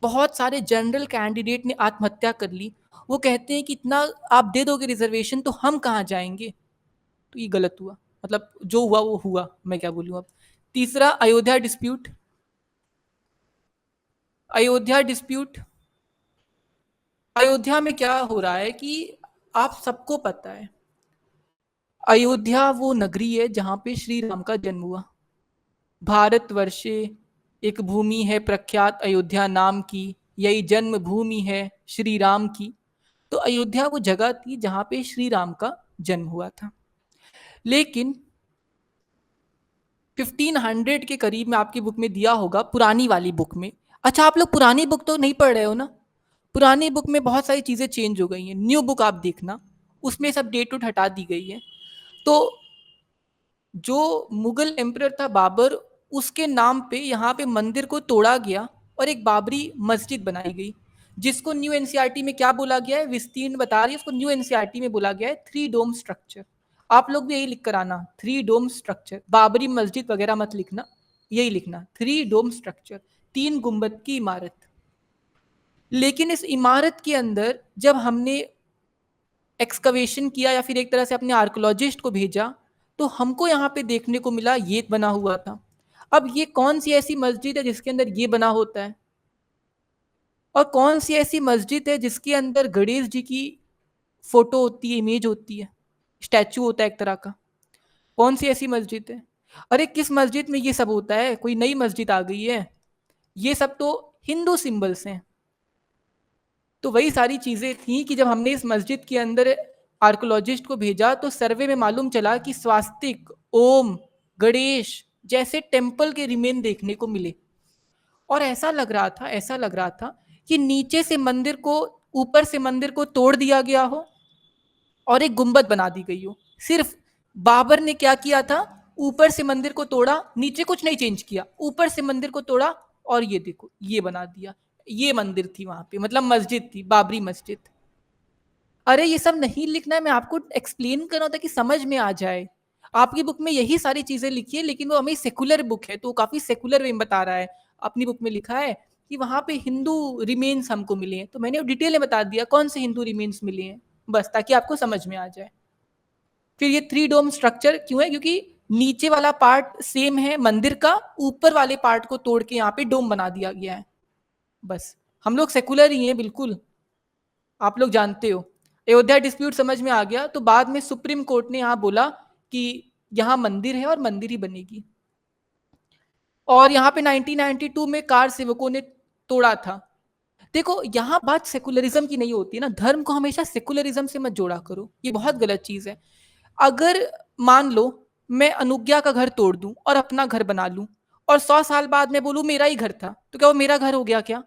बहुत सारे जनरल कैंडिडेट ने आत्महत्या कर ली। वो कहते हैं कि इतना आप दे दोगे रिजर्वेशन तो हम कहाँ जाएंगे। तो ये गलत हुआ, मतलब जो हुआ वो हुआ, मैं क्या बोलूं अब। तीसरा, अयोध्या डिस्प्यूट। अयोध्या डिस्प्यूट, अयोध्या में क्या हो रहा है कि आप सबको पता है अयोध्या वो नगरी है जहां पे श्री राम का जन्म हुआ। भारतवर्षे एक भूमि है प्रख्यात अयोध्या नाम की, यही जन्म भूमि है श्री राम की। तो अयोध्या वो जगह थी जहां पे श्री राम का जन्म हुआ था। लेकिन 1500 के करीब में आपकी बुक में दिया होगा, पुरानी वाली बुक में। अच्छा आप लोग पुरानी बुक तो नहीं पढ़ रहे हो ना? पुरानी बुक में बहुत सारी चीजें चेंज हो गई हैं। न्यू बुक आप देखना, उसमें सब डेट उट हटा दी गई है। तो जो मुगल एम्परर था बाबर, उसके नाम पे यहाँ पे मंदिर को तोड़ा गया और एक बाबरी मस्जिद बनाई गई, जिसको न्यू एनसीईआरटी में क्या बोला गया है, विस्तीर्ण बता रही है उसको, न्यू एनसीईआरटी में बोला गया है 3 डोम स्ट्रक्चर। आप लोग भी यही लिख कर आना, 3 डोम स्ट्रक्चर। बाबरी मस्जिद वगैरह मत लिखना, यही लिखना 3 डोम स्ट्रक्चर, 3 गुंबद की इमारत। लेकिन इस इमारत के अंदर जब हमने एक्सकवेशन किया या फिर एक तरह से अपने आर्कोलॉजिस्ट को भेजा, तो हमको यहाँ पे देखने को मिला ये बना हुआ था। अब ये कौन सी ऐसी मस्जिद है जिसके अंदर ये बना होता है? और कौन सी ऐसी मस्जिद है जिसके अंदर गणेश जी की फोटो होती है, इमेज होती है, स्टैचू होता है एक तरह का? कौन सी ऐसी मस्जिद है? अरे किस मस्जिद में ये सब होता है? कोई नई मस्जिद आ गई है? ये सब तो हिंदू सिंबल्स हैं। तो वही सारी चीजें थी कि जब हमने इस मस्जिद के अंदर आर्कोलॉजिस्ट को भेजा तो सर्वे में मालूम चला कि स्वास्तिक, ओम, गणेश जैसे टेम्पल के रिमेन देखने को मिले। और ऐसा लग रहा था, ऐसा लग रहा था कि नीचे से मंदिर को, ऊपर से मंदिर को तोड़ दिया गया हो और एक गुंबद बना दी गई हो। सिर्फ बाबर ने क्या किया था, ऊपर से मंदिर को तोड़ा, नीचे कुछ नहीं चेंज किया, ऊपर से मंदिर को तोड़ा और ये देखो ये बना दिया। ये मंदिर थी वहां पे, मतलब मस्जिद थी, बाबरी मस्जिद। अरे ये सब नहीं लिखना है, मैं आपको एक्सप्लेन कर रहा था कि समझ में आ जाए। आपकी बुक में यही सारी चीजें लिखी है, लेकिन वो हमें सेकुलर बुक है तो काफी सेकुलर वे में बता रहा है। अपनी बुक में लिखा है कि वहां पे हिंदू रिमेन्स हमको मिले हैं, तो मैंने डिटेल में बता दिया कौन से हिंदू रिमेन्स मिले हैं, बस ताकि आपको समझ में आ जाए। फिर ये 3 डोम स्ट्रक्चर क्यों है? क्योंकि नीचे वाला पार्ट सेम है मंदिर का, ऊपर वाले पार्ट को तोड़ के यहाँ पे डोम बना दिया गया है, बस। हम लोग सेकुलर ही हैं बिल्कुल, आप लोग जानते हो। अयोध्या डिस्प्यूट समझ में आ गया, तो बाद में सुप्रीम कोर्ट ने यहाँ बोला कि यहाँ मंदिर है और मंदिर ही बनेगी। और यहाँ पे 1992 में कार सेवकों ने तोड़ा था। देखो यहाँ बात सेकुलरिज्म की नहीं होती है ना, धर्म को हमेशा सेकुलरिज्म से मत जोड़ा करो, ये बहुत गलत चीज है। अगर मान लो मैं अनुज्ञा का घर तोड़ दूं और अपना घर बना लूं, और 100 साल बाद मैं बोलूं मेरा ही घर था, तो क्या वो मेरा घर हो गया क्या?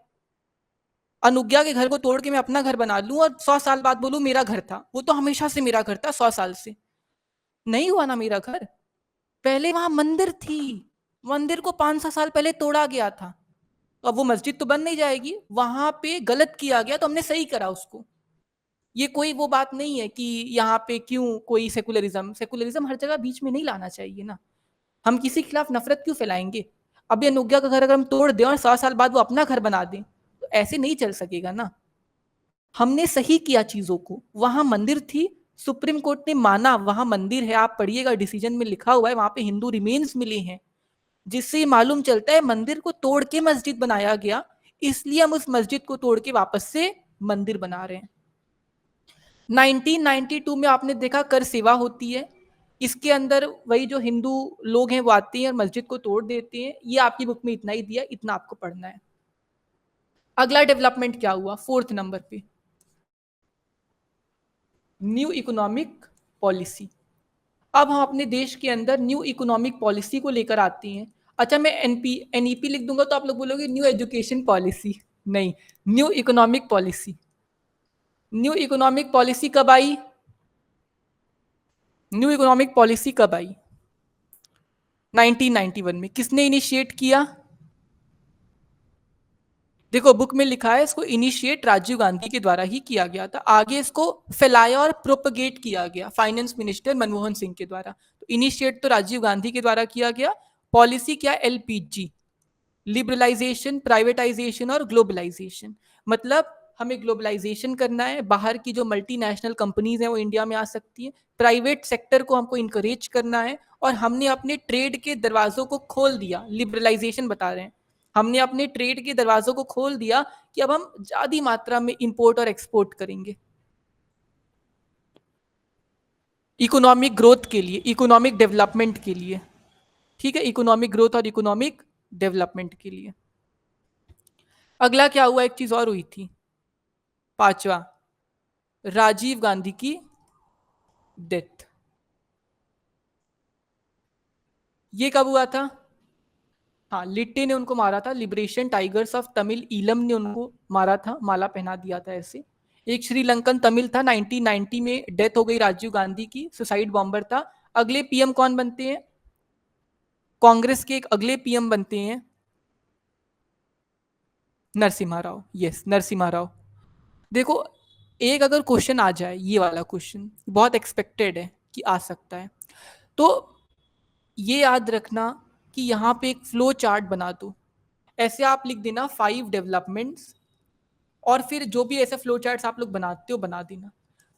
अनुज्ञा के घर को तोड़ के मैं अपना घर बना लूं और 100 साल बाद बोलूं मेरा घर था, वो तो हमेशा से मेरा घर था, 100 साल से नहीं हुआ ना मेरा घर। पहले वहां मंदिर थी, मंदिर को 500 साल पहले तोड़ा गया था, तो अब वो मस्जिद तो बन नहीं जाएगी, वहां पे गलत किया गया तो हमने सही करा उसको। ये कोई वो बात नहीं है कि यहाँ पे क्यों कोई सेकुलरिज्म, सेकुलरिज्म हर जगह बीच में नहीं लाना चाहिए ना। हम किसी के खिलाफ नफरत क्यों फैलाएंगे? अभी अनुज्ञा का घर अगर हम तोड़ दें और 100 साल बाद वो अपना घर बना दें, तो ऐसे नहीं चल सकेगा ना। हमने सही किया चीजों को, वहां मंदिर थी, सुप्रीम कोर्ट ने माना वहां मंदिर है, आप पढ़िएगा डिसीजन में लिखा हुआ है वहां पे हिंदू रिमेन्स मिले हैं, जिससे मालूम चलता है मंदिर को तोड़ के मस्जिद बनाया गया, इसलिए हम उस मस्जिद को तोड़ के वापस से मंदिर बना रहे हैं। 1992 में आपने देखा कर सेवा होती है, इसके अंदर वही जो हिंदू लोग हैं वो आते हैं और मस्जिद को तोड़ देते हैं। ये आपकी बुक में इतना ही दिया, इतना आपको पढ़ना है। अगला डेवलपमेंट क्या हुआ 4th नंबर पे, न्यू इकोनॉमिक पॉलिसी। अब हम अपने देश के अंदर न्यू इकोनॉमिक पॉलिसी को लेकर आते हैं। अच्छा मैं एनईपी लिख दूंगा तो आप लोग बोलोगे न्यू एजुकेशन पॉलिसी, नहीं, new economic policy. New economic policy कब आई? न्यू इकोनॉमिक पॉलिसी कब आई? 1991 में। किसने इनिशिएट किया? देखो बुक में लिखा है इसको इनिशिएट राजीव गांधी के द्वारा ही किया गया था, आगे इसको फैलाया और प्रोपगेट किया गया फाइनेंस मिनिस्टर मनमोहन सिंह के द्वारा। तो इनिशिएट तो राजीव गांधी के द्वारा किया गया। पॉलिसी क्या? एलपीजी, लिबरलाइजेशन, प्राइवेटाइजेशन और ग्लोबलाइजेशन। मतलब हमें ग्लोबलाइजेशन करना है, बाहर की जो मल्टीनेशनल कंपनीज हैं वो इंडिया में आ सकती हैं, प्राइवेट सेक्टर को हमको इंकरेज करना है, और हमने अपने ट्रेड के दरवाजों को खोल दिया, लिबरलाइजेशन बता रहे हैं, हमने अपने ट्रेड के दरवाजों को खोल दिया कि अब हम ज्यादा मात्रा में इंपोर्ट और एक्सपोर्ट करेंगे इकोनॉमिक ग्रोथ के लिए, इकोनॉमिक डेवलपमेंट के लिए। ठीक है, इकोनॉमिक ग्रोथ और इकोनॉमिक डेवलपमेंट के लिए। अगला क्या हुआ? एक चीज और हुई थी, 5वां, राजीव गांधी की डेथ। ये कब हुआ था? हाँ, लिट्टे ने उनको मारा था, liberation tigers of Tamil Eelam ने उनको मारा था, माला पहना दिया था ऐसे। एक श्रीलंकन तमिल था, 1990 में डेथ हो गई राजीव गांधी की, सुसाइड बॉम्बर था। अगले पीएम कौन बनते हैं? कांग्रेस के एक अगले पीएम बनते हैं नरसिम्हा राव। यस, नरसिम्हा राव। देखो एक अगर क्वेश्चन आ जाए, ये वाला क्वेश्चन बहुत एक्सपेक्टेड है कि आ सकता है, तो ये याद रखना कि यहाँ पे एक फ्लो चार्ट बना दो। ऐसे आप लिख देना 5 डेवलपमेंट्स, और फिर जो भी ऐसे फ्लो चार्ट्स आप लोग बनाते हो बना देना,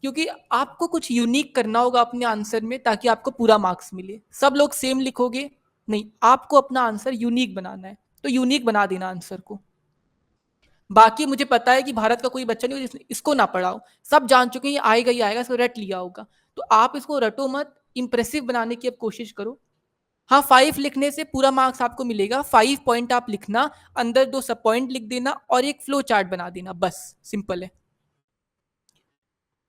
क्योंकि आपको कुछ यूनिक करना होगा अपने आंसर में ताकि आपको पूरा मार्क्स मिले। सब लोग सेम लिखोगे नहीं, आपको अपना आंसर यूनिक बनाना है, तो यूनिक बना देना आंसर को। बाकी मुझे पता है कि भारत का कोई बच्चा नहीं इसको ना पढ़ाओ, सब जान चुके हैं ये आएगा ही आएगा, इसको रट लिया होगा, तो आप इसको रटो मत, इंप्रेसिव बनाने की अब कोशिश करो। हाँ, 5 लिखने से पूरा मार्क्स आपको मिलेगा, 5 पॉइंट आप लिखना, अंदर 2 सब पॉइंट लिख देना और एक फ्लो चार्ट बना देना, बस सिंपल है।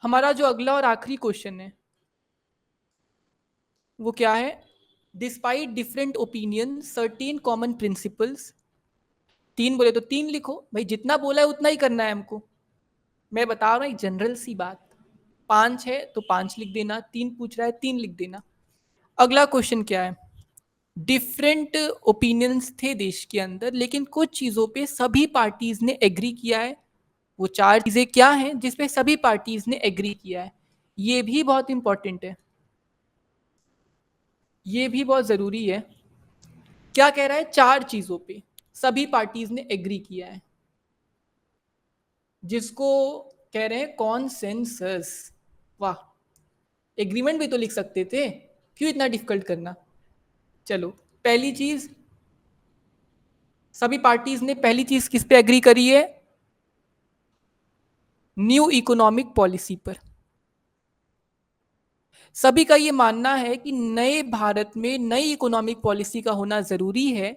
हमारा जो अगला और आखिरी क्वेश्चन है वो क्या है? Despite different opinion certain common principles. 3 बोले तो 3 लिखो भाई, जितना बोला है उतना ही करना है हमको, मैं बता रहा हूँ एक जनरल सी बात। 5 है तो 5 लिख देना, 3 पूछ रहा है 3 लिख देना। अगला क्वेश्चन क्या है? डिफरेंट ओपिनियंस थे देश के अंदर, लेकिन कुछ चीजों पे सभी पार्टीज ने एग्री किया है। वो 4 चीजें क्या हैं जिसपे सभी पार्टीज ने एग्री किया है? ये भी बहुत इंपॉर्टेंट है, ये भी बहुत जरूरी है। क्या कह रहा है? 4 चीजों पे सभी पार्टीज ने एग्री किया है, जिसको कह रहे हैं कॉन्सेंसस। वाह, एग्रीमेंट भी तो लिख सकते थे, क्यों इतना डिफिकल्ट करना। चलो, पहली चीज, सभी पार्टीज ने पहली चीज किस पे एग्री करी है? न्यू इकोनॉमिक पॉलिसी पर। सभी का ये मानना है कि नए भारत में नई इकोनॉमिक पॉलिसी का होना ज़रूरी है,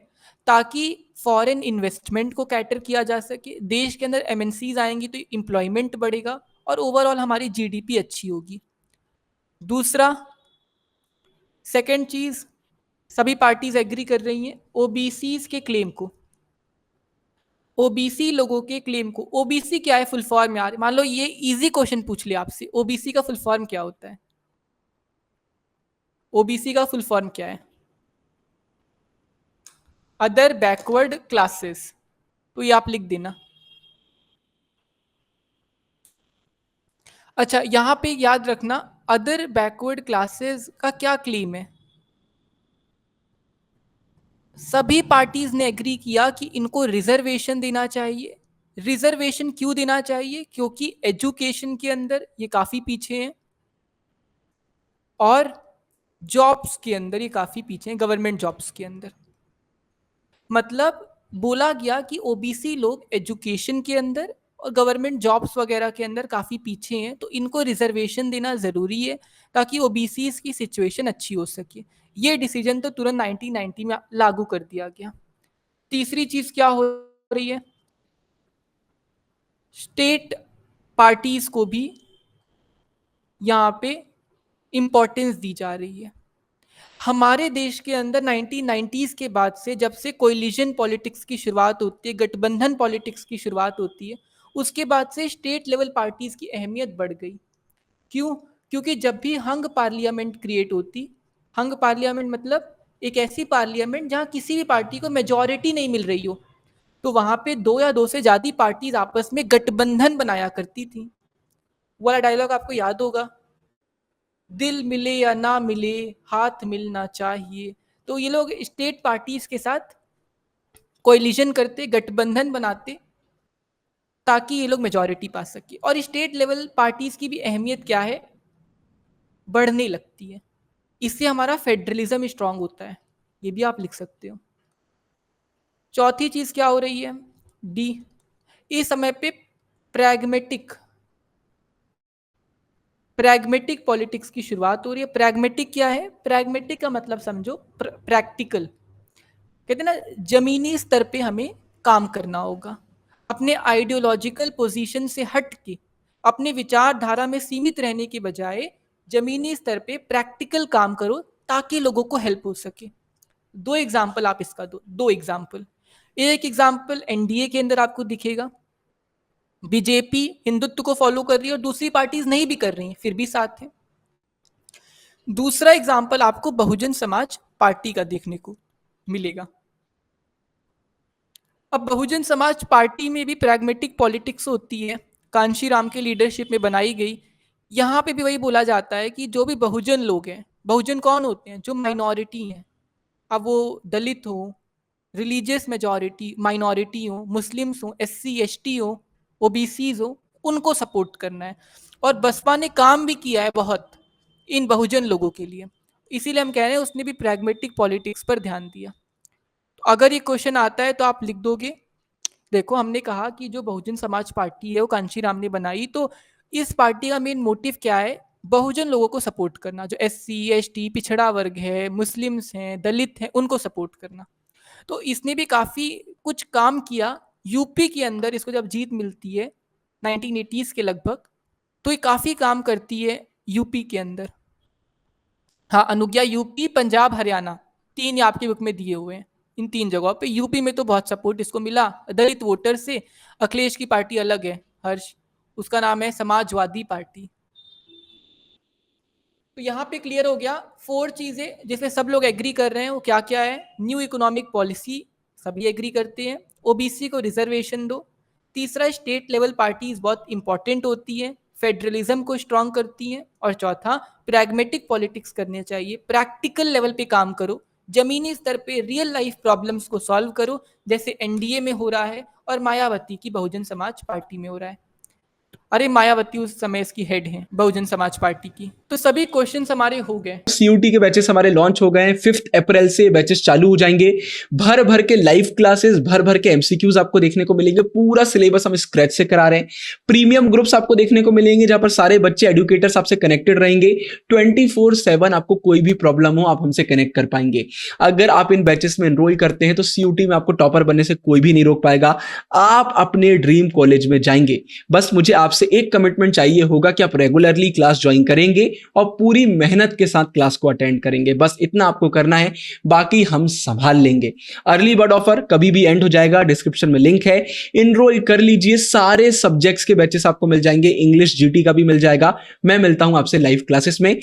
ताकि फॉरेन इन्वेस्टमेंट को कैटर किया जा सके, देश के अंदर एमएनसीज आएंगी तो एम्प्लॉयमेंट बढ़ेगा और ओवरऑल हमारी जीडीपी अच्छी होगी। दूसरा, सेकंड चीज़, सभी पार्टीज एग्री कर रही हैं ओबीसीज के क्लेम को, ओबीसी लोगों के क्लेम को। ओबीसी क्या है फुल फॉर्म यार, मान लो ये इजी क्वेश्चन पूछ लिया आपसे, ओबीसी का फुल फॉर्म क्या होता है? ओबीसी का फुल फॉर्म क्या है? Other backward classes. तो ये आप लिख देना। अच्छा, यहां पे याद रखना, अदर बैकवर्ड क्लासेस का क्या क्लेम है? सभी पार्टीज ने एग्री किया कि इनको रिजर्वेशन देना चाहिए। रिजर्वेशन क्यों देना चाहिए? क्योंकि एजुकेशन के अंदर ये काफी पीछे हैं और जॉब्स के अंदर ये काफी पीछे हैं, गवर्नमेंट जॉब्स के अंदर। मतलब बोला गया कि ओबीसी लोग एजुकेशन के अंदर और गवर्नमेंट जॉब्स वगैरह के अंदर काफ़ी पीछे हैं, तो इनको रिजर्वेशन देना ज़रूरी है ताकि ओबीसी की सिचुएशन अच्छी हो सके। ये डिसीजन तो तुरंत 1990 में लागू कर दिया गया। तीसरी चीज़ क्या हो रही है? स्टेट पार्टीज को भी यहाँ पे इम्पोर्टेंस दी जा रही है। हमारे देश के अंदर 1990s के बाद से, जब से कोलिशन पॉलिटिक्स की शुरुआत होती है, गठबंधन पॉलिटिक्स की शुरुआत होती है, उसके बाद से स्टेट लेवल पार्टीज की अहमियत बढ़ गई। क्यों? क्योंकि जब भी हंग पार्लियामेंट क्रिएट होती, हंग पार्लियामेंट मतलब एक ऐसी पार्लियामेंट जहां किसी भी पार्टी को मेजॉरिटी नहीं मिल रही हो, तो वहां पे दो या दो से ज्यादा पार्टीज आपस में गठबंधन बनाया करती थी। वो वाला डायलॉग आपको याद होगा, दिल मिले या ना मिले हाथ मिलना चाहिए। तो ये लोग स्टेट पार्टीज के साथ कोलिशन करते, गठबंधन बनाते, ताकि ये लोग मेजॉरिटी पा सके। और स्टेट लेवल पार्टीज की भी अहमियत क्या है, बढ़ने लगती है। इससे हमारा फेडरलिज्म स्ट्रांग होता है, ये भी आप लिख सकते हो। चौथी चीज क्या हो रही है? डी, इस समय पे प्रैग्मेटिक प्रैग्मेटिक पॉलिटिक्स की शुरुआत हो रही है। प्रैग्मेटिक क्या है? प्रैग्मेटिक का मतलब समझो प्रैक्टिकल। कहते ना, जमीनी स्तर पे हमें काम करना होगा, अपने आइडियोलॉजिकल पोजीशन से हट के, अपने विचारधारा में सीमित रहने के बजाय जमीनी स्तर पे प्रैक्टिकल काम करो ताकि लोगों को हेल्प हो सके। दो एग्जाम्पल आप इसका दो, दो एग्जाम्पल। एक एग्जाम्पल एनडीए के अंदर आपको दिखेगा, बीजेपी हिंदुत्व को फॉलो कर रही है और दूसरी पार्टीज नहीं भी कर रही हैं, फिर भी साथ है। दूसरा एग्जाम्पल आपको बहुजन समाज पार्टी का देखने को मिलेगा। अब बहुजन समाज पार्टी में भी प्रैग्मेटिक पॉलिटिक्स होती है, कांशीराम के लीडरशिप में बनाई गई। यहाँ पे भी वही बोला जाता है कि जो भी बहुजन लोग हैं, बहुजन कौन होते हैं? जो माइनॉरिटी हैं, अब वो दलित हो, रिलीजियस मेजॉरिटी माइनॉरिटी हो, मुस्लिम्स हो, एससी एसटी हो, ओबीसीज हो, उनको सपोर्ट करना है। और बसपा ने काम भी किया है बहुत इन बहुजन लोगों के लिए, इसीलिए हम कह रहे हैं उसने भी प्रैग्मेटिक पॉलिटिक्स पर ध्यान दिया। तो अगर ये क्वेश्चन आता है तो आप लिख दोगे, देखो हमने कहा कि जो बहुजन समाज पार्टी है वो कांशीराम ने बनाई, तो इस पार्टी का मेन मोटिव क्या है? बहुजन लोगों को सपोर्ट करना, जो एससी एसटी पिछड़ा वर्ग है, मुस्लिम्स हैं, दलित हैं, उनको सपोर्ट करना। तो इसने भी काफी कुछ काम किया। यूपी के अंदर इसको जब जीत मिलती है 1980s के लगभग, तो ये काफी काम करती है यूपी के अंदर। हाँ, अनुज्ञा यूपी, पंजाब, हरियाणा, तीन ये आपकी बुक में दिए हुए हैं। इन तीन जगहों पे यूपी में तो बहुत सपोर्ट इसको मिला दलित वोटर से। अखिलेश की पार्टी अलग है, हर्ष, उसका नाम है समाजवादी पार्टी। तो यहाँ पे क्लियर हो गया 4 चीजें जिसमें सब लोग एग्री कर रहे हैं। वो क्या क्या है? न्यू इकोनॉमिक पॉलिसी, सभी एग्री करते हैं। ओबीसी को रिजर्वेशन दो। तीसरा, स्टेट लेवल पार्टीज बहुत इंपॉर्टेंट होती है, फेडरलिज्म को स्ट्रांग करती हैं। और चौथा, प्रैग्मेटिक पॉलिटिक्स करने चाहिए, प्रैक्टिकल लेवल पे काम करो, जमीनी स्तर पे रियल लाइफ प्रॉब्लम्स को सॉल्व करो, जैसे एनडीए में हो रहा है और मायावती की बहुजन समाज पार्टी में हो रहा है। अरे मायावती उस समय इसकी हेड हैं बहुजन समाज पार्टी की। तो सभी क्वेश्चंस हमारे हो गए। सीयूटी के बैचेस हमारे लॉन्च हो गए हैं। 5 अप्रैल से बैचेस चालू हो जाएंगे। भर भर के लाइव क्लासेस, भर भर के एमसीक्यूज आपको देखने को मिलेंगे। पूरा सिलेबस हम स्क्रैच से करा रहे हैं। प्रीमियम ग्रुप्स आपको देखने को मिलेंगे जहां पर सारे बच्चे एडुकेटर्स आपसे कनेक्टेड रहेंगे। 24/7 आपको कोई भी प्रॉब्लम हो आप हमसे कनेक्ट कर पाएंगे। अगर आप इन बैचेस में एनरोल करते हैं तो सीयूटी में आपको टॉपर बनने से कोई भी नहीं रोक पाएगा। आप अपने ड्रीम कॉलेज में जाएंगे। बस मुझे आपसे एक कमिटमेंट चाहिए होगा कि आप रेगुलरली क्लास ज्वाइन करेंगे और पूरी मेहनत के साथ क्लास को अटेंड करेंगे। बस इतना आपको करना है, बाकी हम संभाल लेंगे। अर्ली बर्ड ऑफर कभी भी एंड हो जाएगा। डिस्क्रिप्शन में लिंक है, इनरोल कर लीजिए। सारे सब्जेक्ट्स के बैचेस आपको मिल जाएंगे। इंग्लिश जीटी का भी मिल जाएगा। मैं मिलता हूं आपसे लाइव क्लासेस में।